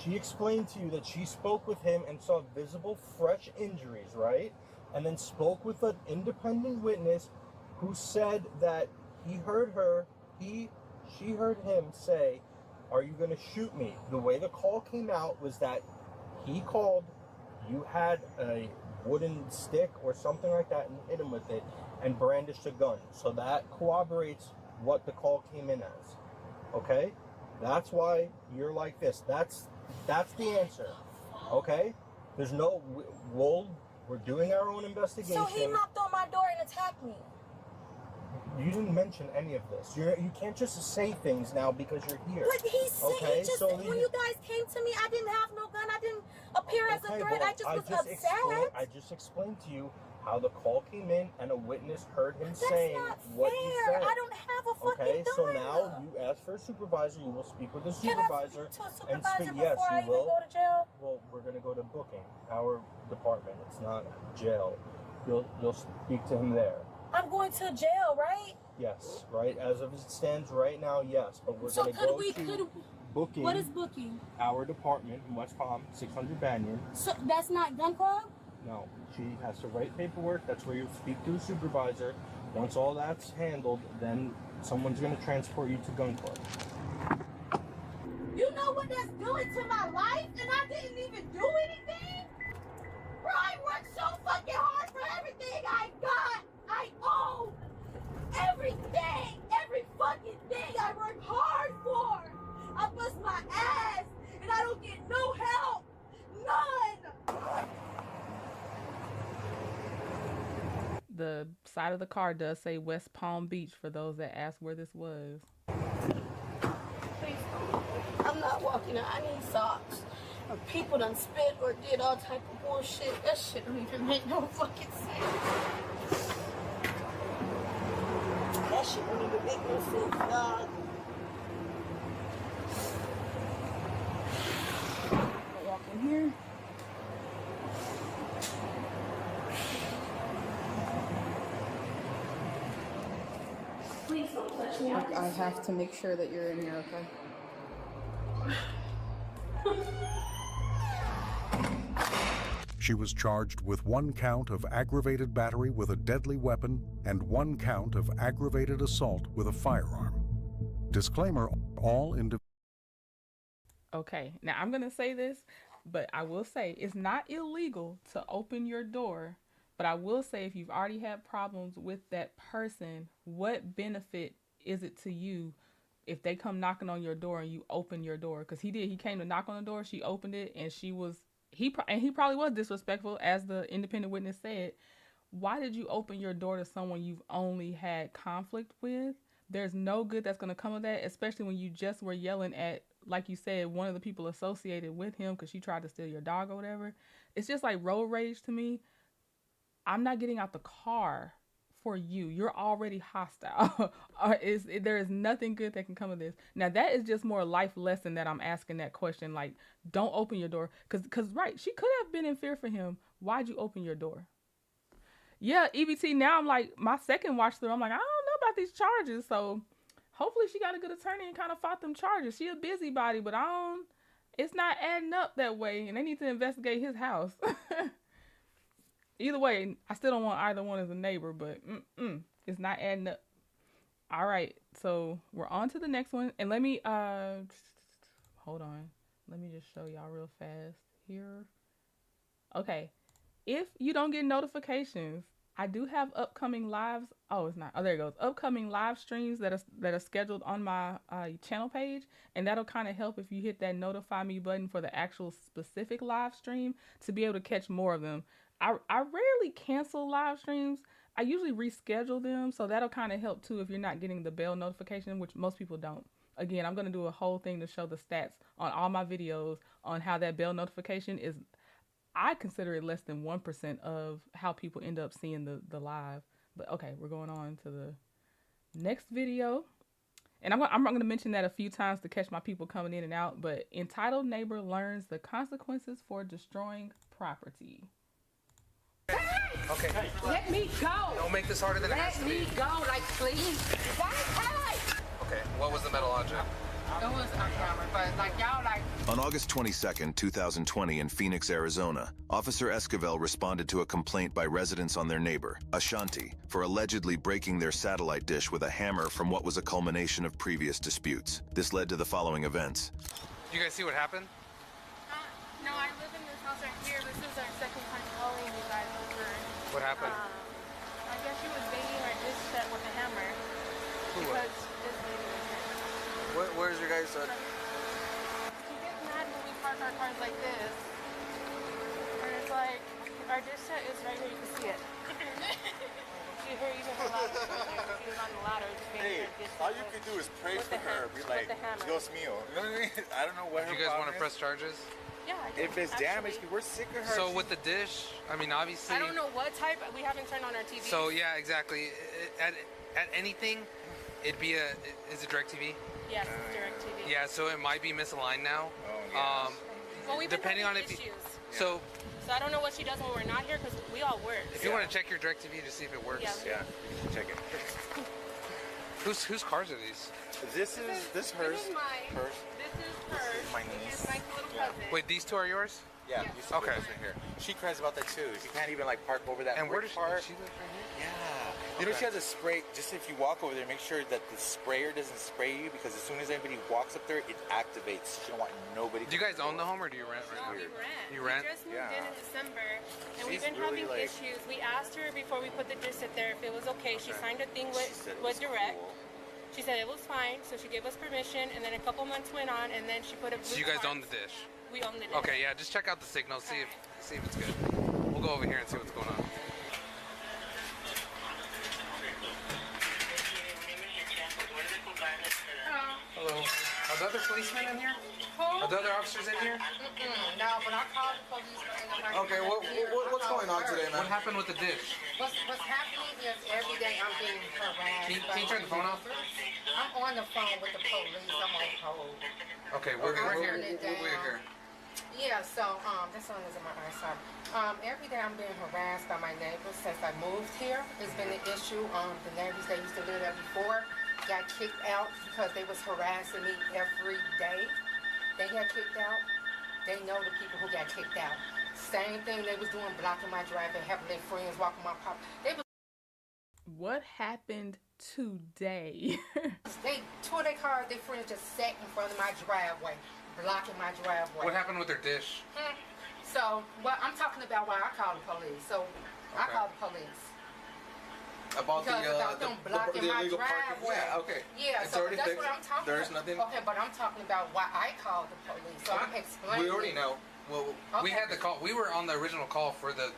She explained to you that she spoke with him and saw visible fresh injuries, right? And then spoke with an independent witness who said that he heard her, she heard him say, "Are you going to shoot me?" The way the call came out was that he called, you had a wooden stick or something like that and hit him with it and brandished a gun. So that corroborates what the call came in as. Okay? That's why you're like this. That's the answer. Okay? There's no, we're doing our own investigation. So he knocked on my door and attacked me. You didn't mention any of this. You can't just say things now because you're here. But he said, when you guys came to me, I didn't have no gun. I didn't appear as a threat. I just was upset. I just explained to you how the call came in and a witness heard him saying what he said. I don't have a fucking gun. Okay, so now you ask for a supervisor. You will speak with the supervisor. Can I speak to a supervisor yes, before I you even will. go to jail? Well, we're going to go to booking, our department. It's not jail. You'll speak to him there. I'm going to jail, right? Yes, right. As of it stands right now, yes. But we're going to go to booking. What is booking? Our department in West Palm, 600 Banyan. So that's not gun club? No. She has to write paperwork. That's where you speak to a supervisor. Once all that's handled, then someone's going to transport you to gun club. You know what that's doing to my life? And I didn't even do anything? Bro, I worked so fucking hard for everything I got. I own everything, every fucking thing I work hard for. I bust my ass and I don't get no help. None. The side of the car does say West Palm Beach for those that ask where this was. Please don't. I'm not walking out. I need socks. People done spit or did all type of bullshit. That shit don't even make no fucking sense. That shit don't even make no sense, dog. I'll walk in here. Please don't touch me. I have to make sure that you're in here, okay? She was charged with 1 count of aggravated battery with a deadly weapon and 1 count of aggravated assault with a firearm. Disclaimer, all individuals. Okay, now I'm going to say this, but I will say it's not illegal to open your door But I will say, if you've already had problems with that person, what benefit is it to you if they come knocking on your door and you open your door? Because he did. He came to knock on the door. She opened it, and he probably was disrespectful, as the independent witness said. Why did you open your door to someone you've only had conflict with? There's no good that's going to come of that, especially when you just were yelling at, like you said, one of the people associated with him because she tried to steal your dog or whatever. It's just like road rage to me. I'm not getting out the car for you. You're already hostile. There is nothing good that can come of this. Now, that is just more life lesson that I'm asking that question. Like, don't open your door. Because right, she could have been in fear for him. Why'd you open your door? Yeah, EBT, now I'm like, my second watch through, I'm like, I don't know about these charges. So hopefully she got a good attorney and kind of fought them charges. She a busybody, but it's not adding up that way. And they need to investigate his house. Either way, I still don't want either one as a neighbor, but it's not adding up. All right, so we're on to the next one. And let me, hold on. Let me just show y'all real fast here. Okay. If you don't get notifications, I do have upcoming lives. Oh, it's not. Oh, there it goes. Upcoming live streams that are scheduled on my channel page, and that'll kind of help if you hit that notify me button for the actual specific live stream to be able to catch more of them. I rarely cancel live streams. I usually reschedule them, so that'll kind of help too if you're not getting the bell notification, which most people don't. Again, I'm going to do a whole thing to show the stats on all my videos on how that bell notification is. I consider it less than 1% of how people end up seeing the live. But okay, we're going on to the next video. And I'm going to mention that a few times to catch my people coming in and out. But entitled neighbor learns the consequences for destroying property. Okay. Let me go. Don't make this harder than it has to be. Let me go, like, please. Why? Okay, what was the metal object? It was a camera, but like y'all like. On August 22nd, 2020 in Phoenix, Arizona, Officer Esquivel responded to a complaint by residents on their neighbor, Ashanti, for allegedly breaking their satellite dish with a hammer from what was a culmination of previous disputes. This led to the following events. You guys see what happened? No, I live in this house right here. This is our second time calling you guys over. What happened? I guess she was banging our dish set with a hammer. Who because was? this lady was here. Where's your guys' son? She gets mad when we park our cars like this. And it's like, our dish set is right here, you can see it. She heard even her ladder. She was on the ladder. Hey, all you can do is pray for her. Be like, Dios mío. You know what I mean? I don't know what her Do you guys want to problem press charges? Yeah, I do. If it's damaged, we're sick of her. So with the dish, I mean, obviously. I don't know what type. We haven't turned on our TV. So yeah, exactly. At anything, it'd be is it DirecTV? Yes, it's DirecTV. Yeah, so it might be misaligned now. Oh, well, we've been depending on having if issues. So I don't know what she does when we're not here because we all work. if you want to check your DirecTV to see if it works. Yeah. Check it. Whose cars are these? This is hers. This is mine. Hers. This is hers. My This niece. is my little cousin. Wait, these two are yours? Yeah. Yeah. These two Okay. girls right here. She cries about that too. She can't even like park over that. And where does part. she live right here? Yeah. You know she has a spray. Just if you walk over there, make sure that the sprayer doesn't spray you because as soon as anybody walks up there, it activates. She don't want nobody. Do you guys own the home or do you rent right No, we here? rent. You rent? We just moved in December, and we've She's been really, having like- issues. We asked her before we put the dish sit there if it was okay. She signed a thing She said it with was Direct. cool. She said it was fine, so she gave us permission, and then a couple months went on, and then she put a blue So you guys card. own the dish? We own the dish. Okay, yeah, just check out the signal, see if it's good. We'll go over here and see what's going on. Hello. Are the other policemen in here? Are the other officers in here? No, but I called the police. Okay, what's going on today, man? What happened with the dish? What's happening is every day I'm being harassed. Can you turn the phone off? I'm on the phone with the police. I'm on hold. Okay, we're here. holding it We're down. here. Yeah, so this one is in my eyes. Sorry. Every day I'm being harassed by my neighbors since I moved here. It's been an issue. The neighbors that used to live there before got kicked out because they was harassing me every day. They got kicked out. They know the people who got kicked out. Same thing they was doing, blocking my driveway, having their friends walking my property. They was What happened today? they tore their car. Their friends just sat in front of my driveway, blocking my driveway. What happened with their dish? So, well, I'm talking about why I called the police. So, I called the police. About Because them blocking my illegal driveway. parking. Yeah, okay. Yeah, It's so already that's fixed. what I'm talking There's about. nothing. Okay, but I'm talking about why I called the police. So I'm explaining. We already know. Well, We had the call. We were on the original call for this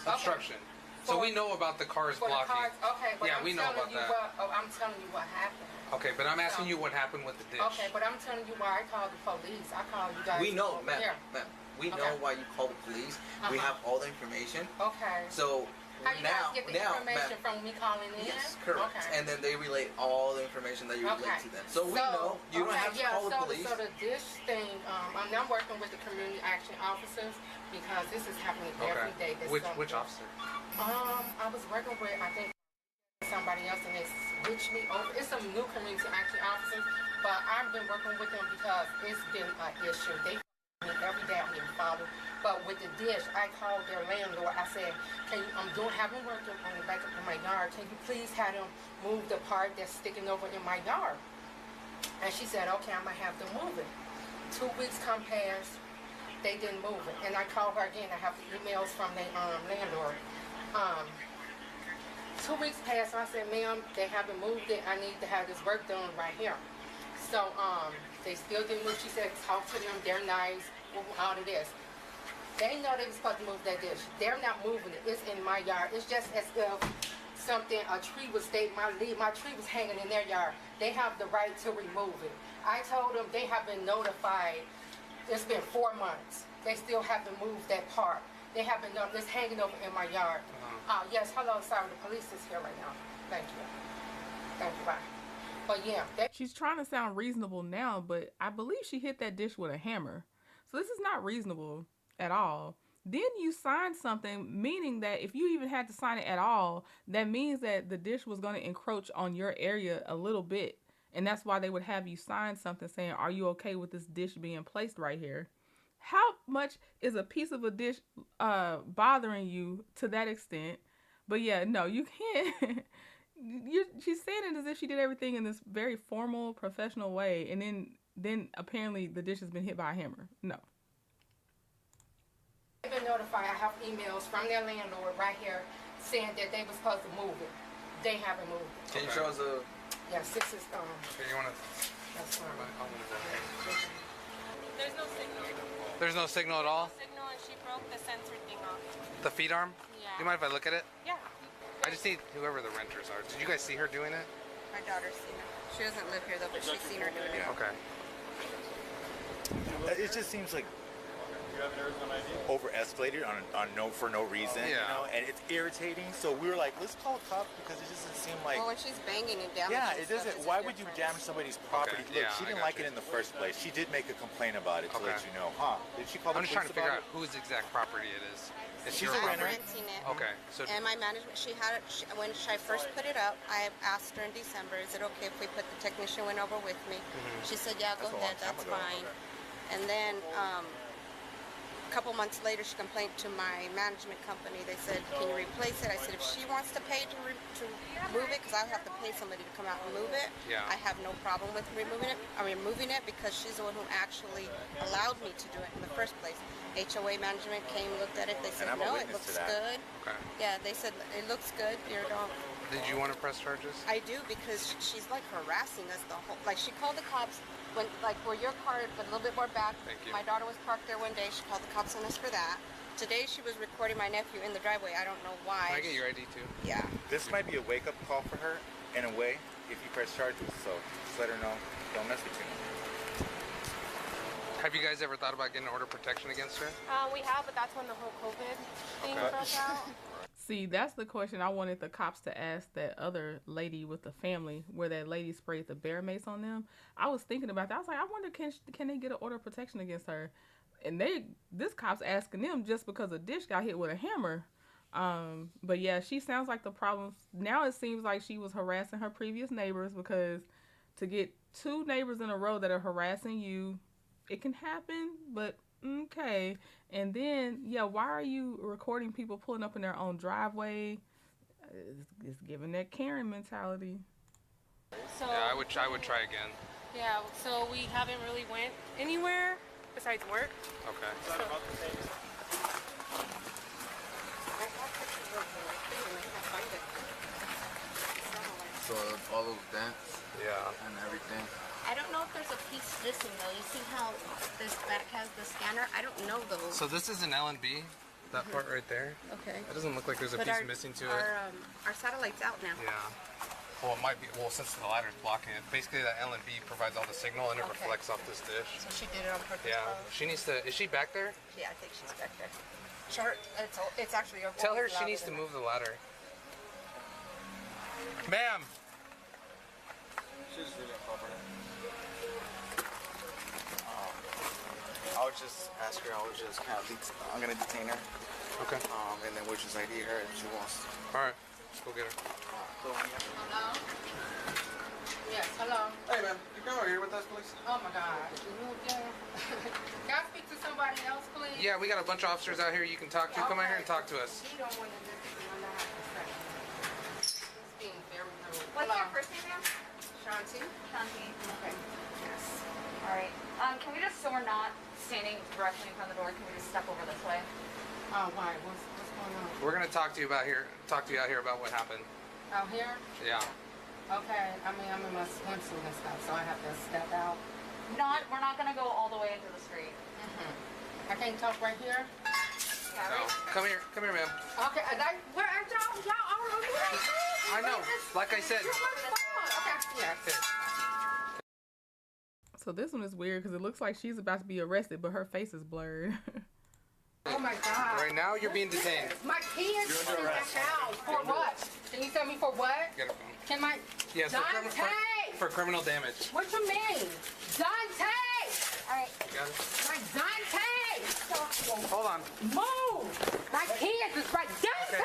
obstruction. So we know about the cars For the blocking. cars, okay, but Yeah, I'm we know telling about you that. I'm telling you what happened. Okay, but I'm asking you what happened with the dish. Okay, but I'm telling you why I called the police. I called you guys. We know, ma'am. Yeah. Ma'am, we know why you called the police. We have all the information. Okay. So How you now, guys get the information from me calling in? Yes, correct. Okay. And then they relay all the information that you relate to them. So we know you don't have to call the police. So the dish thing, I'm working with the community action officers because this is happening every day. Which officer? I was working with, I think, somebody else, and they switched me over. It's some new community action officers, but I've been working with them because it's been an issue. They me every day. I'm getting followed. But with the dish, I called their landlord. I said, "Can you? Having worked on the back of my yard. Can you please have them move the part that's sticking over in my yard?" And she said, "Okay, I'm gonna have them move it." 2 weeks come past. They didn't move it, and I called her again. I have the emails from the landlord. 2 weeks passed, so I said, "Ma'am, they haven't moved it. I need to have this work done right here." So they still didn't move. She said, "Talk to them. They're nice. All of this." They know they were supposed to move that dish. They're not moving it. It's in my yard. It's just as if a tree was my tree was hanging in their yard. They have the right to remove it. I told them they have been notified. It's been 4 months. They still haven't moved that part. They have been notified. It's hanging over in my yard. Yes, hello, sorry, the police is here right now. Thank you. Thank you, bye. But yeah. She's trying to sound reasonable now, but I believe she hit that dish with a hammer. So this is not reasonable at all. Then you signed something, meaning that if you even had to sign it at all, that means that the dish was going to encroach on your area a little bit. And that's why they would have you sign something saying, "Are you okay with this dish being placed right here?" How much is a piece of a dish bothering you to that extent? But yeah, no, you can't. She's saying it as if she did everything in this very formal, professional way, and then apparently the dish has been hit by a hammer. No. They've been notified. I have emails from their landlord right here saying that they were supposed to move it. They haven't moved it. Can you show us a... Yeah, 6 is Okay, you want to... That's fine. There's no signal. There's no signal at all? No signal, and she broke the sensor thing off. The feed arm? Yeah. You mind if I look at it? Yeah. I just need whoever the renters are. Did you guys see her doing it? My daughter's seen her. She doesn't live here though, but she's seen her doing it. Okay. It just seems like over-escalated for no reason, you know, and it's irritating. So we were like, let's call a cop because it just doesn't seem like. Well, when she's banging and damaging. Yeah, it doesn't. Why would you damage somebody's property? Okay, Look, yeah, she I didn't got like you. it in the first place. She did make a complaint about it to let you know, huh? Did she call the I'm just trying police to figure about out whose exact property it is. It's She's your a renter. property? renting it. Okay, so And my management, she had it, when I first put it up, I asked her in December, is it okay if we put the technician went over with me? She said, yeah, go ahead, that's fine. And then a couple months later, she complained to my management company. They said, can you replace it? I said, if she wants to pay to move it, because I have to pay somebody to come out and move it, Yeah. I have no problem with removing it because she's the one who actually allowed me to do it in the first place. HOA management came, looked at it, they said, And I'm a no, it witness looks to that. good. Okay. Yeah, they said, it looks good, you don't. Did you want to press charges? I do, because she's like harassing us the whole, like she called the cops when, like where your car, but a little bit more back. Thank you. My daughter was parked there one day, she called the cops on us for that. Today she was recording my nephew in the driveway, I don't know why. Can I get your ID too? Yeah. This might be a wake-up call for her, in a way, if you press charges. So just let her know, don't mess with you. Have you guys ever thought about getting order protection against her? We have, but that's when the whole COVID thing broke out. See, that's the question I wanted the cops to ask that other lady with the family, where that lady sprayed the bear mace on them. I was thinking about that. I was like, I wonder, can they get an order of protection against her? And this cop's asking them just because a dish got hit with a hammer. But yeah, she sounds like the problem. Now it seems like she was harassing her previous neighbors, because to get 2 neighbors in a row that are harassing you, it can happen, but okay. And then, yeah, why are you recording people pulling up in their own driveway? It's giving that Karen mentality. So, Yeah, I would try again. yeah, so we haven't really went anywhere besides work. Okay. So, So all those dents. Yeah. And everything. I don't know if there's a piece missing though. You see how this back has the scanner? I don't know those. So this is an L&B, that part right there. Okay. It doesn't look like there's a But piece missing to it. Our satellite's out now. Yeah. Well, it might be. Well, since the ladder's blocking it, basically that L&B provides all the signal and it reflects off this dish. So she did it on purpose. Yeah. She needs to. Is she back there? Yeah, I think she's back there. Sure. It's actually. Tell her she needs to move the ladder. Ma'am. She's really uncooperative. I would just ask her. I would just kind of. I'm gonna detain her. Okay. And then we'll just ID her if she wants. All right. Let's go get her. Hello? Yes, hello. Hey, man. You come over here with us, please? Oh my God. Can I speak to somebody else, please? Yeah, we got a bunch of officers out here you can talk to. Come out here and talk to us. She don't want to listen to me. She's being very rude. What's your first name, ma'am? Shanti. Shanti. Okay. Yes. All right. Can we just, so we're not standing directly in front of the door, can we just step over this way? Oh, why? What's going on? We're gonna talk to you out here about what happened. Out here? Yeah. Okay. I mean, I'm in my swimsuit and stuff, so I have to step out. We're not gonna go all the way into the street. I can't talk right here? Yeah, No. Come here, ma'am. Okay. Where are y'all? I know. Like I said. Okay. Yeah. So this one is weird because it looks like she's about to be arrested, but her face is blurred. Oh my God. Right now, you're being detained. My kids You're under in arrest. the house. For what? Can you tell me for what? Get a phone. Can my... Yes, Dante! for criminal damage. What you mean? Dante! Alright. Got it? My Dante! Hold on. Move! My kids is right. Dante!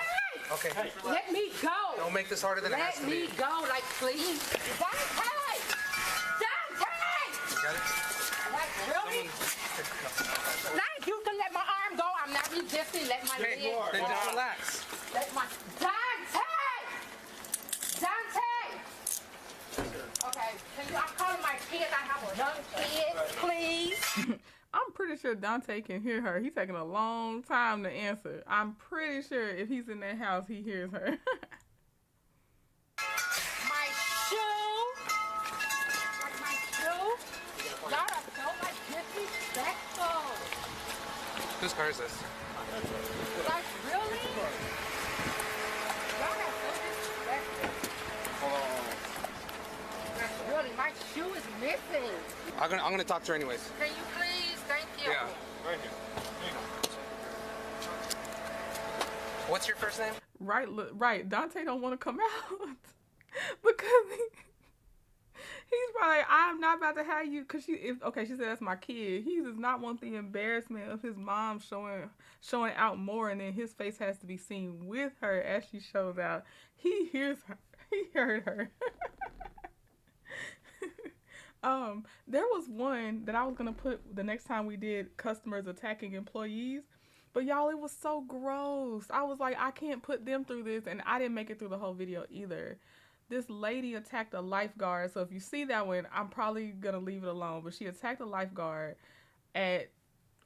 Okay. Let me go! Don't make this harder than it has to Let be. me go, like, please. Dante! Dante! Got it? Like, really? Like, you can let my arm go. I'm not resisting. Let my leg go. Then just relax. Let my... Dante! Dante! Okay, I'm calling my kids. I have a young kid, please. I'm pretty sure Dante can hear her. He's taking a long time to answer. I'm pretty sure if he's in that house, he hears her. My shoe. Like my shoe. Y'all are so like disrespectful. Whose car is this? Like really? Y'all are so disrespectful. Like really, my shoe is missing. I'm gonna talk to her anyways. Can you please? Thank you. Yeah. Right here. What's your first name? Right. Dante don't want to come out because he's probably like, I'm not about to have you. Cause she said that's my kid. He does not want the embarrassment of his mom showing out more, and then his face has to be seen with her as she shows out. He hears her. He heard her. There was one that I was gonna put the next time we did customers attacking employees, but y'all, it was so gross. I was like, I can't put them through this, and I didn't make it through the whole video either. This lady attacked a lifeguard, so if you see that one, I'm probably gonna leave it alone, but she attacked a lifeguard at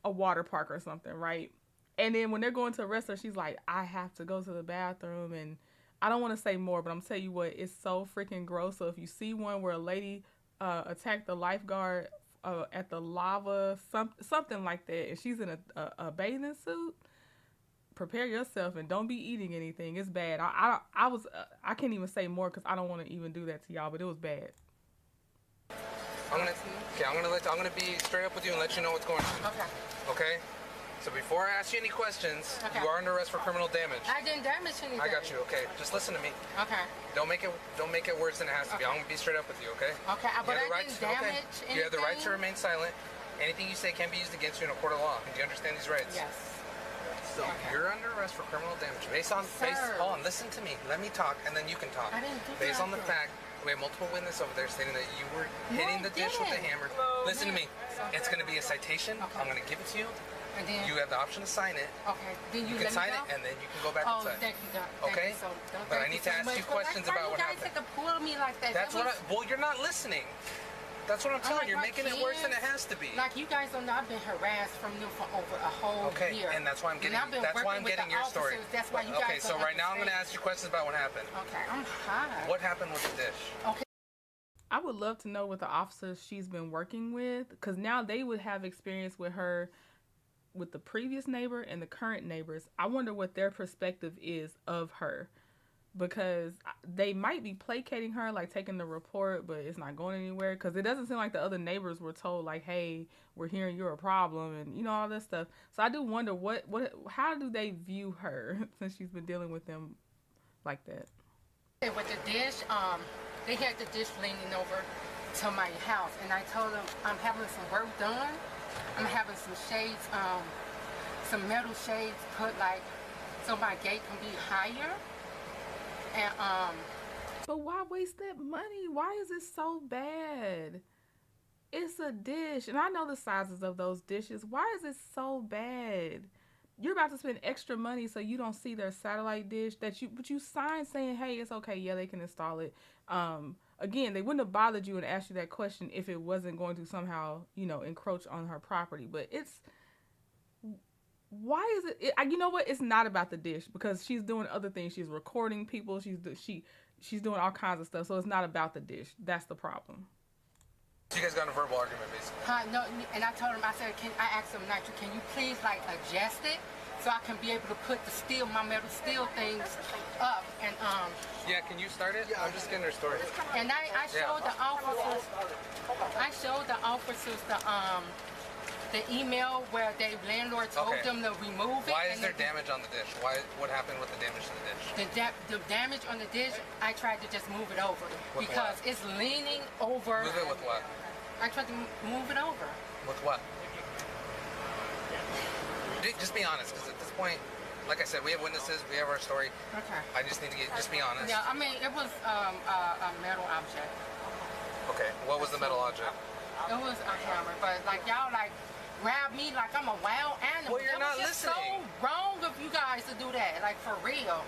a water park or something, right? And then when they're going to arrest her, she's like, I have to go to the bathroom, and I don't want to say more, but I'm tell you what, it's so freaking gross. So if you see one where a lady attacked the lifeguard at the lava, something like that, and she's in a bathing suit, prepare yourself and don't be eating anything. It's bad. I can't even say more because I don't want to even do that to y'all, but it was bad. I'm gonna be straight up with you and let you know what's going on. Okay. Okay? So before I ask you any questions, you are under arrest for criminal damage. I didn't damage anything. I got you. Okay, just listen to me. Okay. Don't make it worse than it has to be. I'm gonna be straight up with you. Okay? Okay. But I didn't damage anything. You have the right to remain silent. Anything you say can be used against you in a court of law. Do you understand these rights? Yes. So you're under arrest for criminal damage hold on, listen to me. Let me talk, and then you can talk. I didn't do Based on the nothing. fact we have multiple witnesses over there stating that you were hitting the dish with a hammer. Listen to me. It's going to be a citation. Okay. I'm going to give it to you. And then you have the option to sign it. Okay. Then you can sign it, and then you can go back inside. Thank you, God. Okay? But I need to ask you questions about what happened. You guys had to pull me like that. Well, you're not listening. That's what I'm telling you. You're making it worse than it has to be. Like you guys don't know, I've been harassed from them for over a whole year. And that's why I'm getting. That's why I'm getting your story. That's why you guys. Okay, so right now I'm going to ask you questions about what happened. Okay, I'm hot. What happened with the dish? Okay. I would love to know what the officers she's been working with, because now they would have experience with her, with the previous neighbor and the current neighbors. I wonder what their perspective is of her, because they might be placating her, like taking the report, but it's not going anywhere, because it doesn't seem like the other neighbors were told, like, hey, we're hearing you're a problem, and, you know, all this stuff. So I do wonder how do they view her since she's been dealing with them like that. With the dish, they had the dish leaning over to my house, and I told them I'm having some work done. I'm having some shades, some metal shades put, like, so my gate can be higher. And but why waste that money? Why is it so bad? It's a dish, and I know the sizes of those dishes. Why is it so bad? You're about to spend extra money so you don't see their satellite dish but you signed saying, hey, it's okay, yeah, they can install it. Again, they wouldn't have bothered you and asked you that question if it wasn't going to somehow, you know, encroach on her property. But why is it you know what? It's not about the dish, because she's doing other things. She's recording people. She's doing all kinds of stuff. So it's not about the dish. That's the problem. So you guys got in a verbal argument, basically. No, and I told him, I said, I asked him, Nitro, can you please, like, adjust it so I can be able to put my metal steel things up? And yeah, can you start it? Yeah, I'm just getting her story. And I showed the officers, the email where the landlord told them to remove it. Why is there damage on the dish? What happened with the damage to the dish? The damage on the dish, I tried to just move it over because it's leaning over. Move it with what? I tried to move it over. With what? Just be honest, because at this point, like I said, we have witnesses, we have our story. Okay. I just need to just be honest. Yeah, I mean, it was a metal object. Okay, what was the metal object? It was a hammer, but like y'all like grab me like I'm a wild animal. Well, you're not listening. So wrong of you guys to do that, like for real.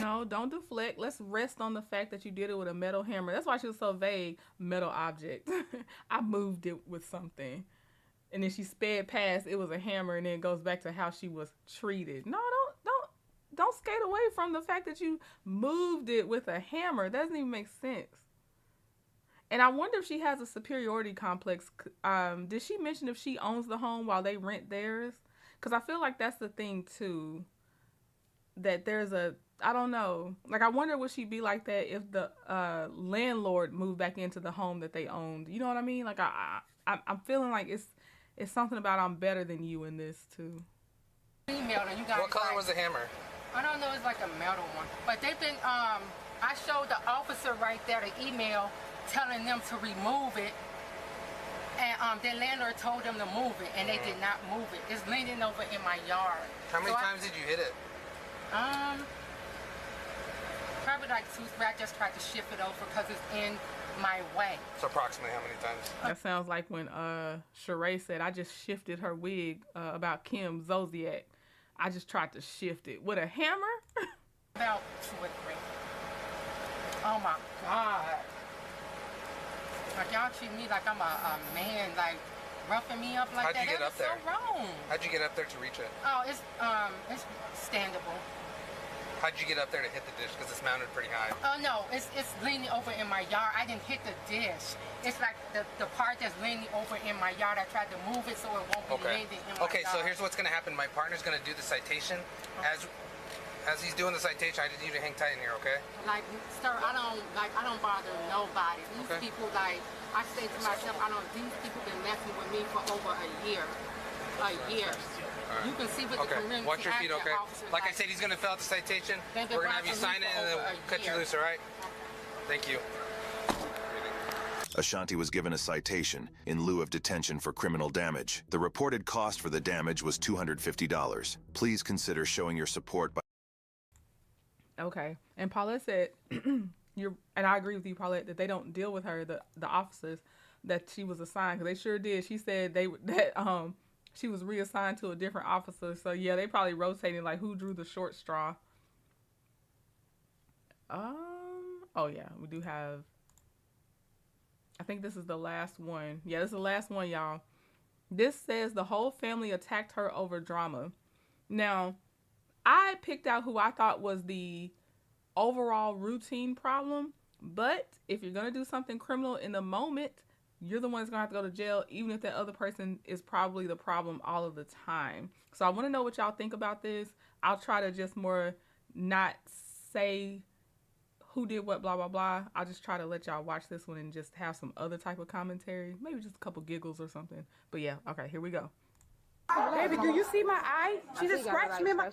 No, don't deflect. Let's rest on the fact that you did it with a metal hammer. That's why she was so vague. Metal object. I moved it with something. And then she sped past, it was a hammer, and then it goes back to how she was treated. No, don't skate away from the fact that you moved it with a hammer. That doesn't even make sense. And I wonder if she has a superiority complex. Did she mention if she owns the home while they rent theirs? Because I feel like that's the thing too. That there's I don't know. Like, I wonder would she be like that if the landlord moved back into the home that they owned. You know what I mean? Like, I'm feeling like it's something about I'm better than you in this too. What color was the hammer? I don't know. It's like a metal one. But they've been. I showed the officer right there the email telling them to remove it, and the landlord told them to move it, and they did not move it. It's leaning over in my yard. How many times did you hit it? Probably like 2, but I just tried to shift it over because it's in my way. So approximately how many times? That sounds like when Sheree said, I just shifted her wig about Kim Zodiac. I just tried to shift it. With a hammer? About 2 or 3. Oh my God. Like, y'all treat me like I'm a man, like roughing me up like that. How'd you get up there? So wrong. How'd you get up there to reach it? Oh, it's standable. How'd you get up there to hit the dish? Because it's mounted pretty high. Oh no, it's leaning over in my yard. I didn't hit the dish. It's like the part that's leaning over in my yard. I tried to move it so it won't be leaning in my yard. Okay, so here's what's gonna happen. My partner's gonna do the citation. As he's doing the citation, I just need you to hang tight in here, okay? Like, sir, I don't bother nobody. These people, like, I say to myself, these people been messing with me for over a year. A year. You can see with the community. Watch your feet, okay? Like I said, he's gonna fill out the citation. We're gonna have you sign it and then cut you loose, all right? Thank you. Ashanti was given a citation in lieu of detention for criminal damage. The reported cost for the damage was $250. Please consider showing your support by... Okay. And Paulette said, and I agree with you, Paulette, that they don't deal with her, the officers that she was assigned, because they sure did. She said that she was reassigned to a different officer. So yeah, they probably rotating like who drew the short straw. Oh yeah, we do have I think this is the last one. Yeah, this is the last one, y'all. This says the whole family attacked her over drama. Now, I picked out who I thought was the overall routine problem, but if you're going to do something criminal in the moment, you're the one that's going to have to go to jail, even if that other person is probably the problem all of the time. So I want to know what y'all think about this. I'll try to just more not say who did what, blah, blah, blah. I'll just try to let y'all watch this one and just have some other type of commentary. Maybe just a couple giggles or something. But yeah, okay, here we go. Baby, do you see my eye? She just scratched me in my...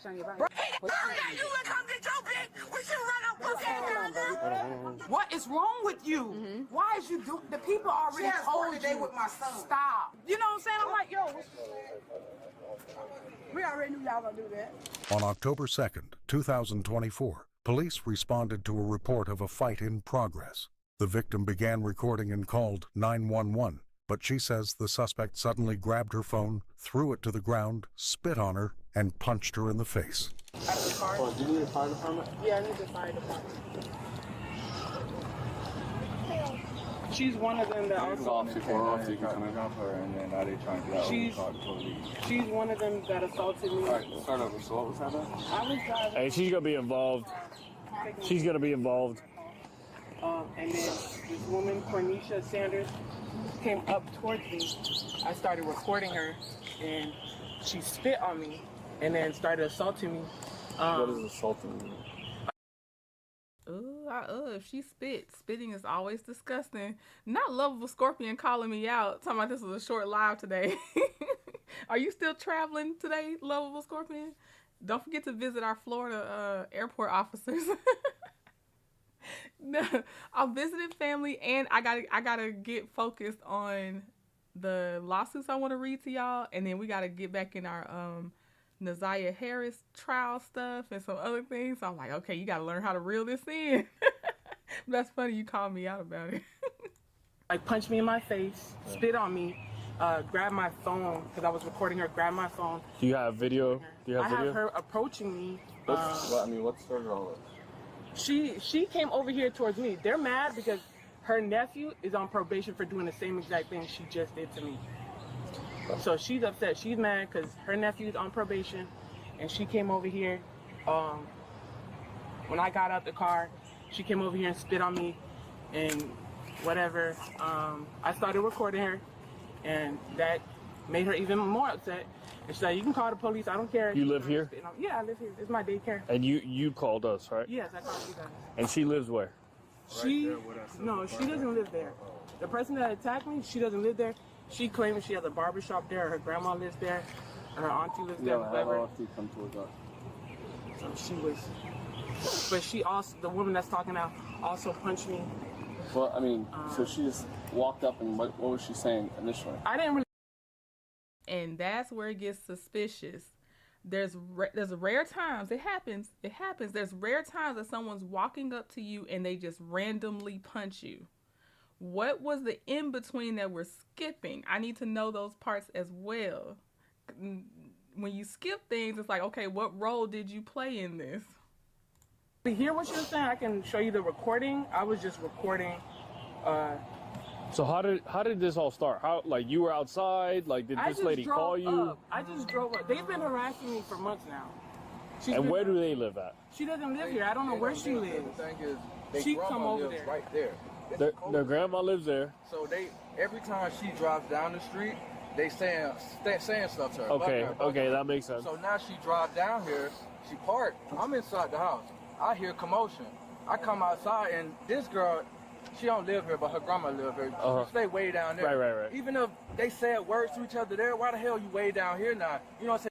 What is wrong with you? Why is you do? The people already told you. With my son. Stop. You know what I'm saying? I'm like, yo. We already knew y'all gonna do that. On October 2nd, 2024, police responded to a report of a fight in progress. The victim began recording and called 911, but she says the suspect suddenly grabbed her phone, threw it to the ground, spit on her, and punched her in the face. Out of the car? Oh, do you need a fire department? Yeah, I need the fire department. She's one of them that also... She's one of them that assaulted me. All right, start over. So what was happening? I was driving. Hey, she's going to be involved. She's going to be involved. And then this woman, Cornisha Sanders, came up towards me. I started recording her, and she spit on me, and then started assaulting me. What is assaulting me? If she spitting is always disgusting. Not Lovable Scorpion calling me out, talking about this was a short live today. Are you still traveling today, Lovable Scorpion? Don't forget to visit our Florida airport officers. No, I'm visiting family, and I gotta get focused on the lawsuits I want to read to y'all, and then we gotta get back in our Naziah Harris trial stuff and some other things. So I'm like, okay, you gotta learn how to reel this in. That's funny you called me out about it. Like punched me in my face, spit on me, grabbed my phone because I was recording her. Grabbed my phone. Do you have video? I have her approaching me. What started all this? She came over here towards me. They're mad because her nephew is on probation for doing the same exact thing she just did to me. So she's upset. She's mad because her nephew's on probation, and she came over here. When I got out the car, she came over here and spit on me and whatever. I started recording her, and that made her even more upset. And she's like, you can call the police. I don't care. You live here? Yeah, I live here. It's my daycare. And you called us, right? Yes, I called you guys. And she lives where? No, she doesn't live there. The person that attacked me, she doesn't live there. She claims she has a barbershop there. Her grandma lives there. And her auntie lives there. Whatever. So she was... But she also, the woman that's talking now, also punched me. Well, I mean, so she just walked up, and what was she saying initially? I didn't really... And that's where it gets suspicious. There's rare times, it happens. There's rare times that someone's walking up to you and they just randomly punch you. What was the in-between that we're skipping? I need to know those parts as well. When you skip things, it's like, okay, what role did you play in this? To hear what she was saying, I can show you the recording. I was just recording. So how did this all start? How, like, you were outside? Like, did this lady call you? I just drove up. They've been harassing me for months now. And where do they live at? She doesn't live here. I don't know where she lives. The thing is, She come over there. Right there. Their grandma lives there. So every time she drives down the street, they saying stuff to her. Okay, that makes sense. So now she drives down here. She parked. I'm inside the house. I hear commotion. I come outside, and this girl, she don't live here, but her grandma live here. She stay way down there. Right. Even if they said words to each other there, why the hell you way down here now? You know what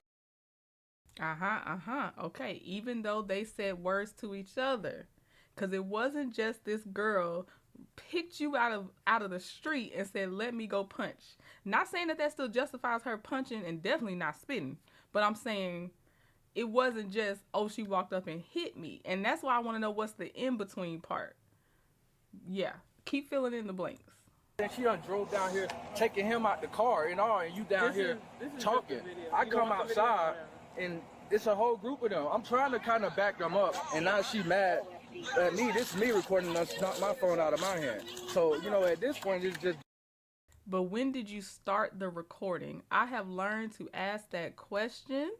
I'm saying? Okay, even though they said words to each other, because it wasn't just this girl picked you out of the street and said, let me go punch. Not saying that still justifies her punching, and definitely not spitting, but I'm saying it wasn't just, oh, she walked up and hit me. And that's why I want to know what's the in-between part. Yeah, keep filling in the blanks. And she done drove down here, taking him out the car and all, and you down here talking. I come outside, and it's a whole group of them. I'm trying to kind of back them up, and now she mad at me, this is me recording, that's not my phone out of my hand. So, you know, at this point, it's just. But when did you start the recording? I have learned to ask that question.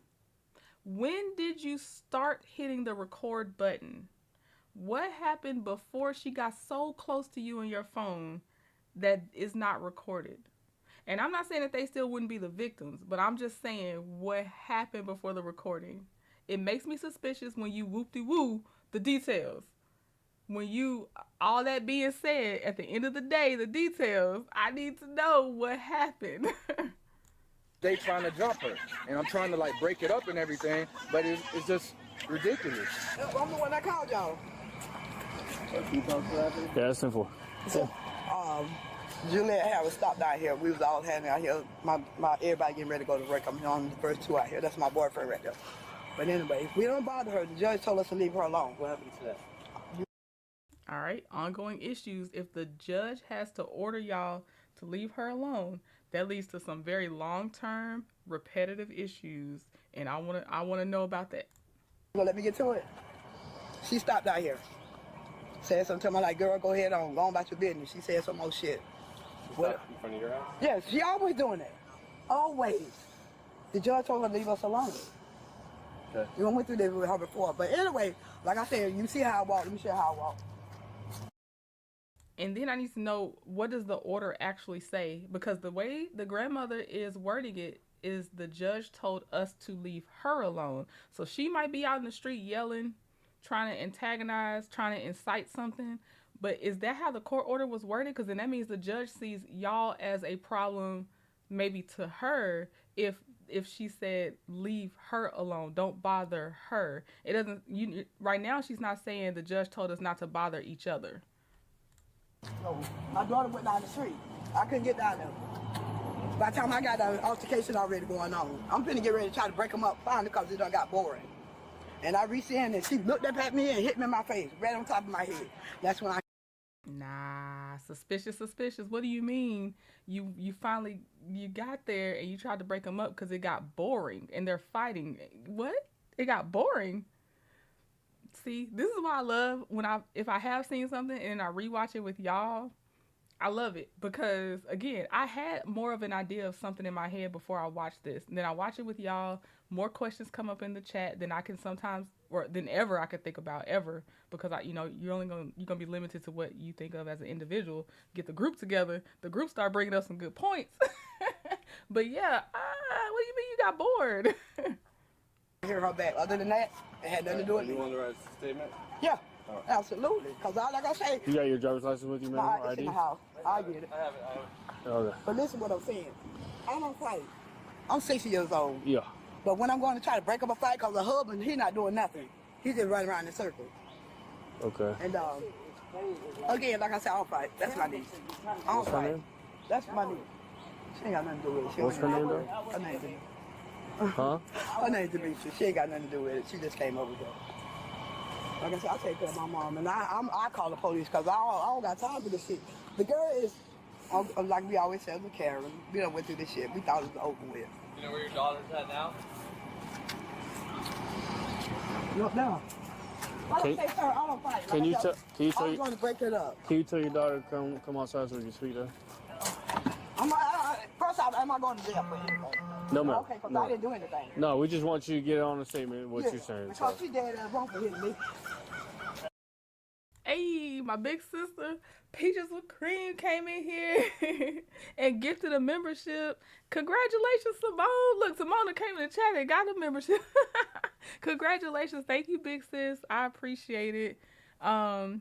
When did you start hitting the record button? What happened before she got so close to you and your phone that is not recorded? And I'm not saying that they still wouldn't be the victims, but I'm just saying what happened before the recording. It makes me suspicious when you whoop-de-woo the details. When you, all that being said, at the end of the day, the details, I need to know what happened. They trying to jump her, and I'm trying to like break it up and everything, but it's just ridiculous. I'm the one that called y'all. Yeah, that's simple. Juliet Harris stopped out here. We was all hanging out here. My everybody getting ready to go to work. I'm on the first two out here. That's my boyfriend right there. But anyway, we don't bother her. The judge told us to leave her alone. What happened to that? All right, ongoing issues. If the judge has to order y'all to leave her alone, that leads to some very long-term, repetitive issues, and I wanna know about that. Well, let me get to it. She stopped out here. Said something to me like, "Girl, go ahead on about your business." She said some more shit. What? In front of your house? Yes, she always doing that. Always. The judge told her to leave us alone. Okay. We went through this with her before. But anyway, like I said, you see how I walk. Let me show you how I walk. And then I need to know, what does the order actually say? Because the way the grandmother is wording it is the judge told us to leave her alone. So she might be out in the street yelling, trying to antagonize, trying to incite something. But is that how the court order was worded? Because then that means the judge sees y'all as a problem, maybe to her, if she said leave her alone, don't bother her. It doesn't. Right now she's not saying the judge told us not to bother each other. So my daughter went down the street. I couldn't get down there. By the time I got down, the altercation already going on. I'm finna get ready to try to break them up finally because it done got boring. And I reached in and she looked up at me and hit me in my face, right on top of my head. That's when I. Nah, suspicious. What do you mean? You finally got there and you tried to break them up because it got boring and they're fighting. What? It got boring. See, this is why I love if I have seen something and I rewatch it with y'all. I love it because, again, I had more of an idea of something in my head before I watched this. And then I watch it with y'all. More questions come up in the chat than I can sometimes, or than ever I could think about ever, because you're gonna be limited to what you think of as an individual. Get the group together. The group start bringing up some good points. But yeah, what do you mean you got bored? Hear her back. Other than that, it had nothing to do with me. You want to write a statement? Yeah, absolutely. Because like I say, You got your driver's license with you, man? nah, it's in the house. I get it. I have it. Okay. But listen what I'm saying. I don't fight. I'm 60 years old. Yeah. But when I'm going to try to break up a fight, because the husband, he's not doing nothing. He's just running around in circles. Okay. And again, like I said, I don't fight. That's my niece. I don't What's her fight. name? That's my niece. She ain't got nothing to do with it. What's her name, though? Her name Demetri. Huh? Her name's Demetri. She ain't got nothing to do with it. She just came over here. Like I said, I take care of my mom, and I call the police because I don't got time for this shit. The girl is, like we always say, a Karen. We done went through this shit. We thought it was over with. You know where your daughter's at now? Look now. Like I say, sir, I don't fight. Can you tell? I was going to break it up. Can you tell your daughter to come outside so we can speak to her? First off, am I going to jail for anything? No, ma'am. Okay, because No. I didn't do anything. No, we just want you to get it on a statement what you're saying. Because she dead ass wrong for hitting me. Hey, my big sister, Peaches with Cream, came in here and gifted a membership. Congratulations, Simone. Look, Simona came in the chat and got a membership. Congratulations. Thank you, big sis. I appreciate it. I don't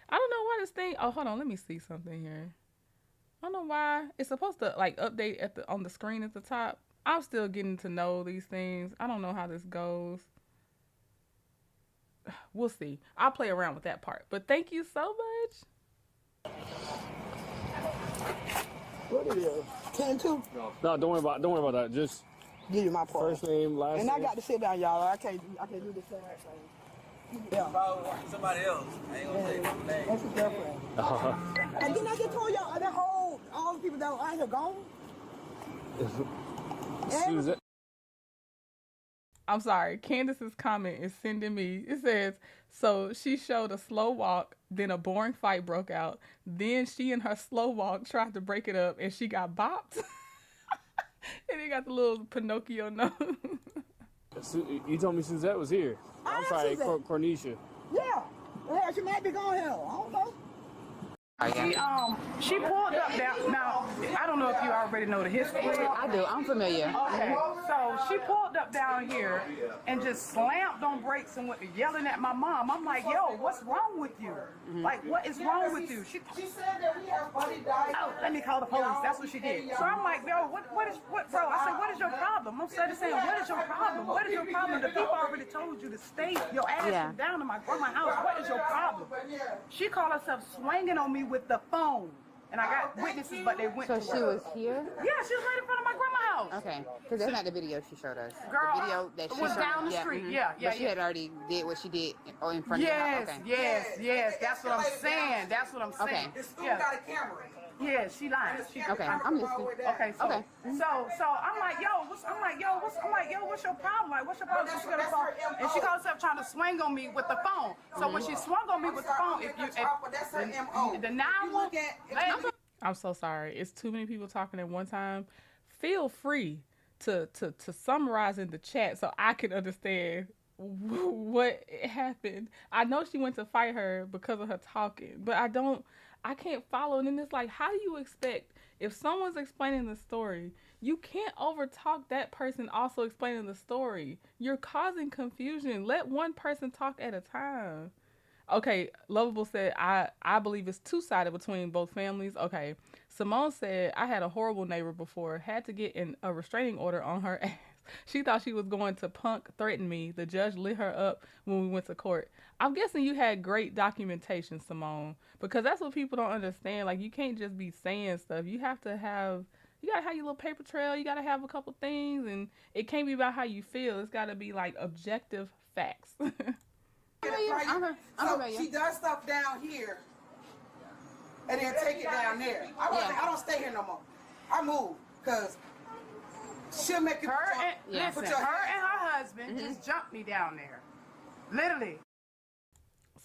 know why this thing. Oh, hold on. Let me see something here. I don't know why. It's supposed to like update on the screen at the top. I'm still getting to know these things. I don't know how this goes. We'll see. I'll play around with that part. But thank you so much. What it is? 10-2? No, don't worry about that. Just give you my part. First name, last name. And I got to sit down, y'all. I can't do this last thing. Yeah. Somebody else. I ain't gonna say no name. That's his girlfriend. And then I just told y'all that all the people that were out here gone. Susan. I'm sorry. Candace's comment is sending me. It says, so she showed a slow walk, then a boring fight broke out. Then she and her slow walk tried to break it up, and she got bopped. And they got the little Pinocchio nose. You told me Suzette was here. I'm sorry, Cornisha. Yeah. She might be going here. I don't know. She pulled up down. Now, I don't know if you already know the history. I do. I'm familiar. Okay. So she pulled up down here and just slammed on brakes and went yelling at my mom. I'm like, yo, what's wrong with you? Like, what is wrong with you? She said that we have buddy died. Oh, let me call the police. That's what she did. So I'm like, yo, what, bro? I said, what is your problem? I'm saying, what is your problem? What is your problem? The people already told you to stay your ass down to my grandma's house. What is your problem? She called herself swinging on me with the phone. And I got witnesses, but they went to her. So she was here? Yeah, she was right in front of my grandma's house. Okay, because that's not the video she showed us. Girl, the video that she was showed, down the street. Yeah, But she had already did what she did in front of her. Okay. Yes. That's what I'm saying. That's what I'm saying. Okay. The school got a camera. Yeah, she lying. Okay, I'm listening. Okay, so I'm like, yo, what's your problem? Like, what's your problem? She got a phone, and she called herself trying to swing on me with the phone. So when she swung on me with the phone, the 911. I'm so sorry. It's too many people talking at one time. Feel free to summarize in the chat so I can understand what happened. I know she went to fight her because of her talking, but I can't follow. And then it's like, how do you expect, if someone's explaining the story, you can't overtalk that person also explaining the story. You're causing confusion. Let one person talk at a time. Okay, Lovable said, I believe it's two-sided between both families. Okay, Simone said, I had a horrible neighbor before, had to get a restraining order on her ass. She thought she was going to threaten me. The judge lit her up when we went to court. I'm guessing you had great documentation, Simone, because that's what people don't understand. Like, you can't just be saying stuff. You gotta have your little paper trail. You gotta have a couple things, and it can't be about how you feel. It's gotta be like objective facts. She does stuff down here and then take it down there. I don't stay here no more. I move because she'll make you her and her husband just jumped me down there. Literally.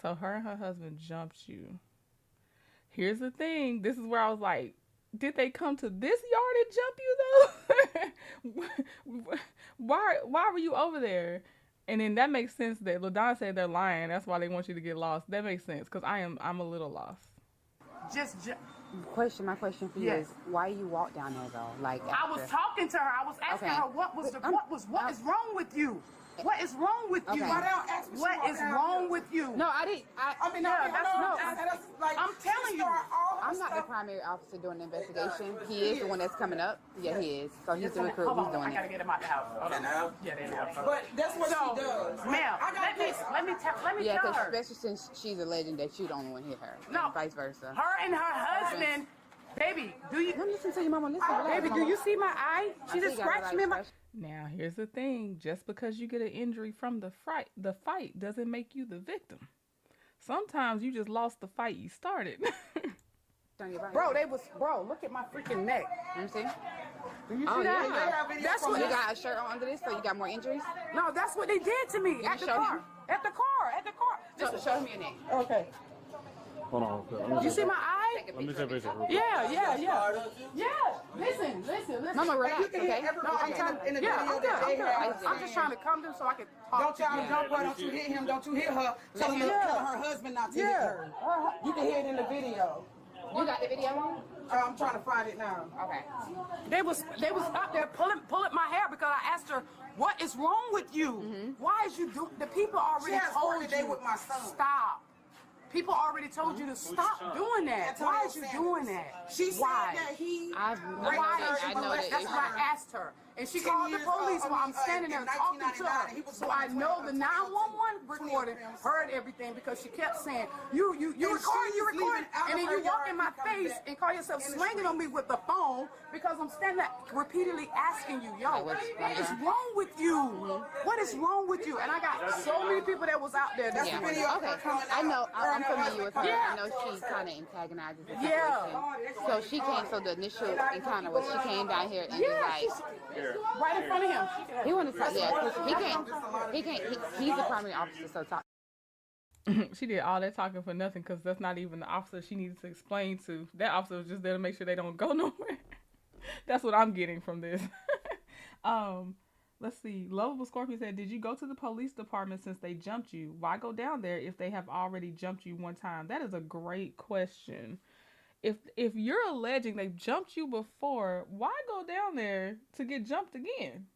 So her and her husband jumped you. Here's the thing. This is where I was like, did they come to this yard and jump you though? Why were you over there? And then that makes sense that LaDon said they're lying. That's why they want you to get lost. That makes sense because I'm a little lost. My question for you is, why you walk down there though? Like, I was talking to her. I was asking her what is wrong with you? What is wrong with you? What is wrong with you? No, I didn't. I'm telling you. I'm not the primary officer doing the investigation. He is the one that's coming up. Yeah, he is. So he's the recruit. He's doing it. I gotta get him out the house. Okay, now? Yeah, they have. But that's what she does. Ma'am, let me tell her. Especially since she's a legend that you don't want to hit her. No. And vice versa. Her and her husband. Baby, do you... Let me listen to your mama. Listen, baby, do you see my eye? She just scratched me in my... Now, here's the thing. Just because you get an injury from the fight doesn't make you the victim. Sometimes you just lost the fight you started. Bro, look at my freaking neck. You see? Do you see that? That's what you got a shirt on under this, so you got more injuries? No, that's what they did to me at the car. At the car. Show me your neck. Okay. Hold on. You see my eye? Let me take a picture. Yeah. Listen. Mama, relax, okay? No, I'm trying in the video that they have. I'm just trying to calm them so I can talk to you. Don't you hit him, don't you hit her. Tell her husband not to hit her. You can hear it in the video. You got the video? I'm trying to find it now. Okay. They was out there pulling my hair because I asked her, what is wrong with you? Why is you do? The people already told you. With my son. Stop. People already told you to stop doing that. Why is you doing that? She said that he... I know that. That's what I asked her. And she called the police while I'm standing there talking to her. So I know the 911 recording heard everything because she kept saying, you record, and then you walk in my face and call yourself swinging on me with the phone because I'm standing there repeatedly asking you, yo, what is wrong with you? What is wrong with you? And I got so many people that was out there. That's the video. Okay, I know. I'm familiar with her. I know she kind of antagonizes the situation. So she came. So the initial encounter was she came down here and was like, Right in front of him. He want to talk. Yeah, he can't. He's the primary officer, so talk. She did all that talking for nothing because that's not even the officer she needed to explain to. That officer was just there to make sure they don't go nowhere. That's what I'm getting from this. Let's see. Lovable Scorpion said, did you go to the police department since they jumped you? Why go down there if they have already jumped you one time? That is a great question. If you're alleging they jumped you before, why go down there to get jumped again?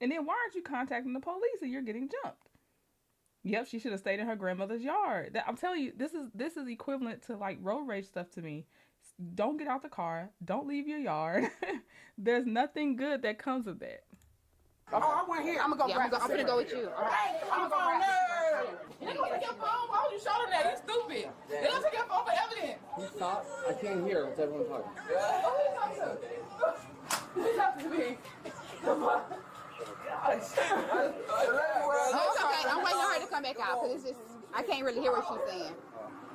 And then why aren't you contacting the police and you're getting jumped? Yep, she should have stayed in her grandmother's yard. I'm telling you, this is equivalent to like road rage stuff to me. Don't get out the car. Don't leave your yard. There's nothing good that comes of that. Oh, I went here. I'm gonna go. I'm gonna go with you. Hey, I'm gonna go. You ain't gonna take your phone. Why would you show them that? You stupid. They don't take your phone for evidence. You stop. I can't hear what's everyone talking. Who's talking to me? It's okay. I'm waiting on her to come back out because it's just I can't really hear what she's saying.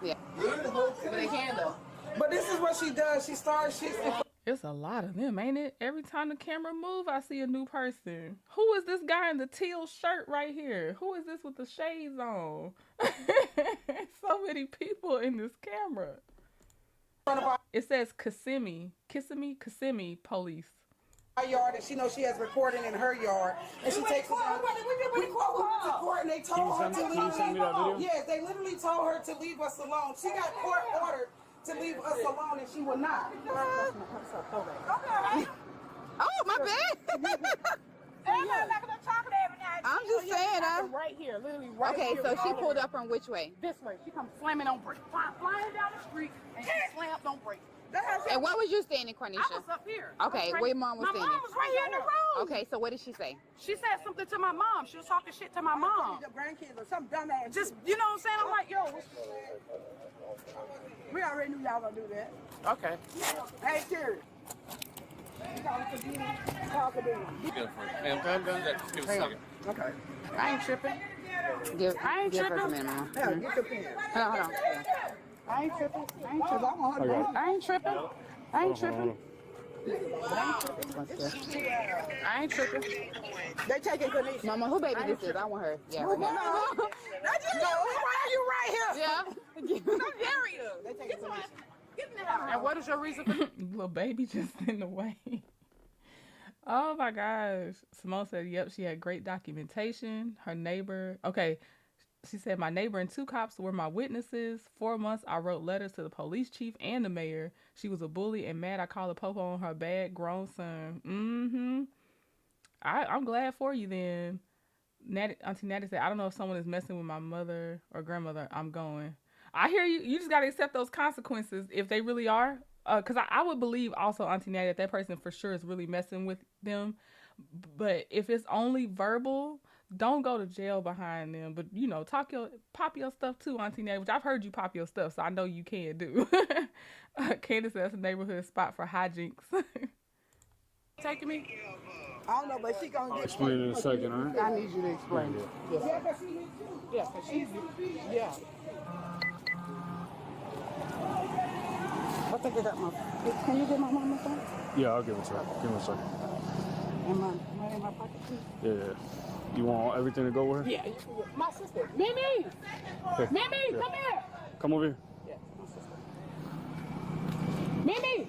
Yeah. But they can though. But this is what she does. She starts. It's a lot of them, ain't it? Every time the camera move, I see a new person. Who is this guy in the teal shirt right here? Who is this with the shades on? So many people in this camera. It says Kissimmee police. Her yard, and she knows she has recording in her yard, and she takes it down. We to court, and they told her to leave. Yes, they literally told her to leave us alone. She got court ordered to leave us alone, and she would not. Oh, my bad. I'm just saying. Right here, literally right here. Okay, so she pulled up from which way? This way. She comes slamming on brake, flying down the street, and she slammed on brake. And where was you standing, Cornisha? I was up here. Okay, where mom was standing? My mom was right here in the road. Okay, so what did she say? She said something to my mom. She was talking shit to my mom. The grandkids or some dumbass. Just, you know what I'm saying? I'm like, yo. We already knew y'all gonna do that. Okay. Hey, Terry. Okay. I ain't tripping. I ain't tripping. Hold on. I ain't tripping. I ain't tripping. I ain't tripping. I ain't tripping. They taking Kanisha. Mama, who baby this is? I want her. Yeah. Right now. Why are you right here? Yeah. Don't dare you. They taking Kanisha. Get in the house. And what is your reason for Little baby just in the way. Oh my gosh. Simone said, yep, she had great documentation. Her neighbor. Okay. She said, my neighbor and 2 cops were my witnesses. 4 months, I wrote letters to the police chief and the mayor. She was a bully and mad I called a popo on her bad grown son. I'm glad for you then. Auntie Natty said, I don't know if someone is messing with my mother or grandmother. I'm going. I hear you. You just got to accept those consequences if they really are. Because I would believe also, Auntie Natty, that person for sure is really messing with them. But if it's only verbal, don't go to jail behind them. But, you know, pop your stuff too, Auntie Natty, which I've heard you pop your stuff, so I know you can do. Candace says, that's a neighborhood spot for hijinks. taking me? I don't know, but she gonna get. Explain in a second, all right? I need you to explain it. Yes. Yeah, but she did too. Yeah, because she's. Yeah. I think I got my. Can you get my mom a phone? Yeah, I'll give it to her. Give me a second. And my in my pocket too. Yeah. You want everything to go with her? Yeah. My sister. Mimi! Hey. Mimi, Yeah. come here! Come over here. Yeah, my sister. Mimi!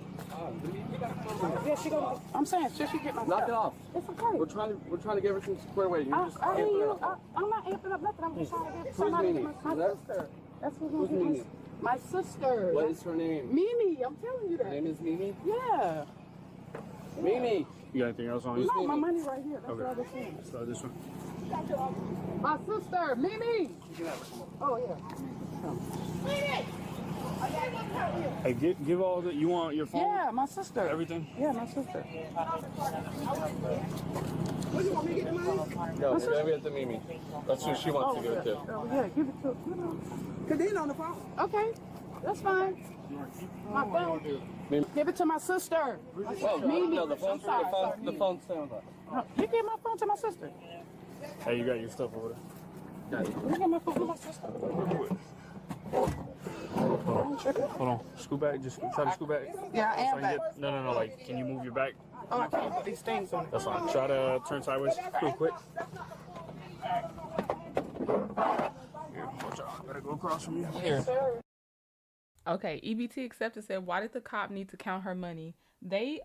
Yeah, she gonna. I'm saying, should she get my Knock stuff? it off. It's okay. We're trying to get everything squared away. You just I hear amp it you. up. I'm not amping up nothing. I'm just trying to get Who's somebody to Mimi? get my Is that- sister. That's who's Who's gonna Mimi? get my sister. What is her name? Mimi, I'm telling you that. Her name is Mimi? Yeah. Mimi! You got anything else on you? No, my money right here. That's Okay. what I was saying. Start this one. My sister, Mimi. Oh, yeah. Mimi! Hey, give all the. You want your phone? Yeah, my sister. Everything? Yeah, my sister. What do you want me to get the money? No, give it to Mimi. That's who she wants to give it to. Oh, yeah, give it to Kadeen on the phone. Okay, that's fine. My phone. Give it to my sister. Mimi. No, the phone's sorry. The phone's stay on that. No, you give my phone to my sister. Hey, you got your stuff over there. You give my phone to my sister. Hold on. Scoot back. Just try to scoot back. Yeah, I am back. No. Like, can you move your back? Oh, I can't put these things on. That's fine. Try to turn sideways real quick. Here, watch out. Gotta go across from you. Here. Okay, EBT accepted said, why did the cop need to count her money?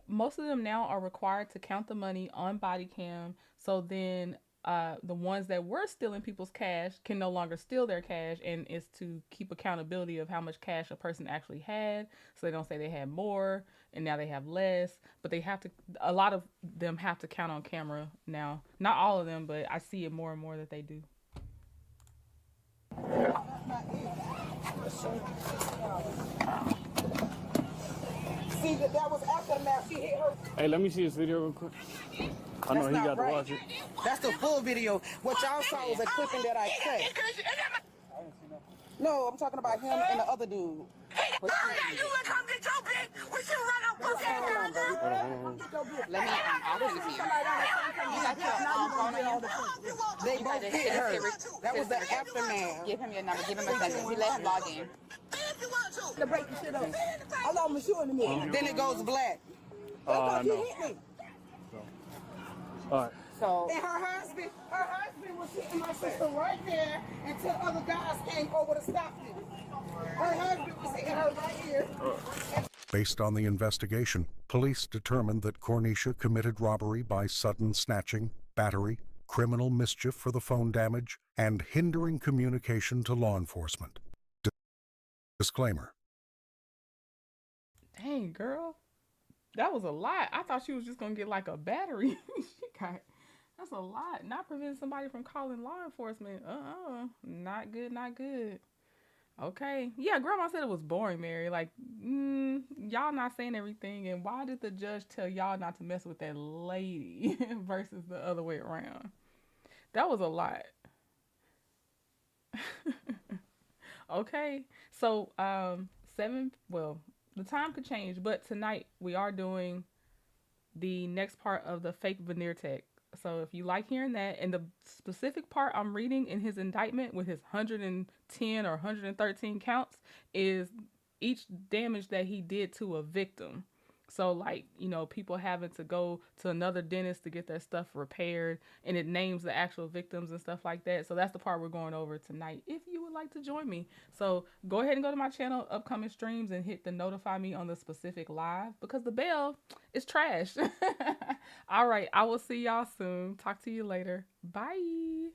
Most of them now are required to count the money on body cam. So then the ones that were stealing people's cash can no longer steal their cash, and it's to keep accountability of how much cash a person actually had. So they don't say they had more and now they have less, but a lot of them have to count on camera now. Not all of them, but I see it more and more that they do. See, that was after the match. She hit her. Hey, let me see this video real quick. I know he got to watch it. That's the full video. What y'all saw was a clipping that I cut. No, I'm talking about him and the other dude. You would come get your bitch. We should run out for Let me offer you. You got your phone on you? They both hit her. That was the aftermath. Give him your number. Give him a second. We let him log in. To break the shit up. I love him shooting me. Then it goes black. No. He hit me. All right. So. And her husband was hitting my sister right there until other guys came over to stop it. Her husband was hitting her right here. Based on the investigation, police determined that Cornisha committed robbery by sudden snatching, battery, criminal mischief for the phone damage, and hindering communication to law enforcement. Disclaimer. Dang, girl. That was a lot. I thought she was just going to get like a battery. That's a lot. Not preventing somebody from calling law enforcement. Not good, not good. Okay. Yeah, grandma said it was boring, Mary. Like, y'all not saying everything. And why did the judge tell y'all not to mess with that lady versus the other way around? That was a lot. Okay. So, the time could change, but tonight we are doing the next part of the fake veneer tech. So if you like hearing that, and the specific part I'm reading in his indictment with his 110 or 113 counts is each damage that he did to a victim. So like, people having to go to another dentist to get their stuff repaired, and it names the actual victims and stuff like that. So that's the part we're going over tonight, if you would like to join me. So go ahead and go to my channel, upcoming streams, and hit the notify me on the specific live, because the bell is trash. All right, I will see y'all soon. Talk to you later. Bye.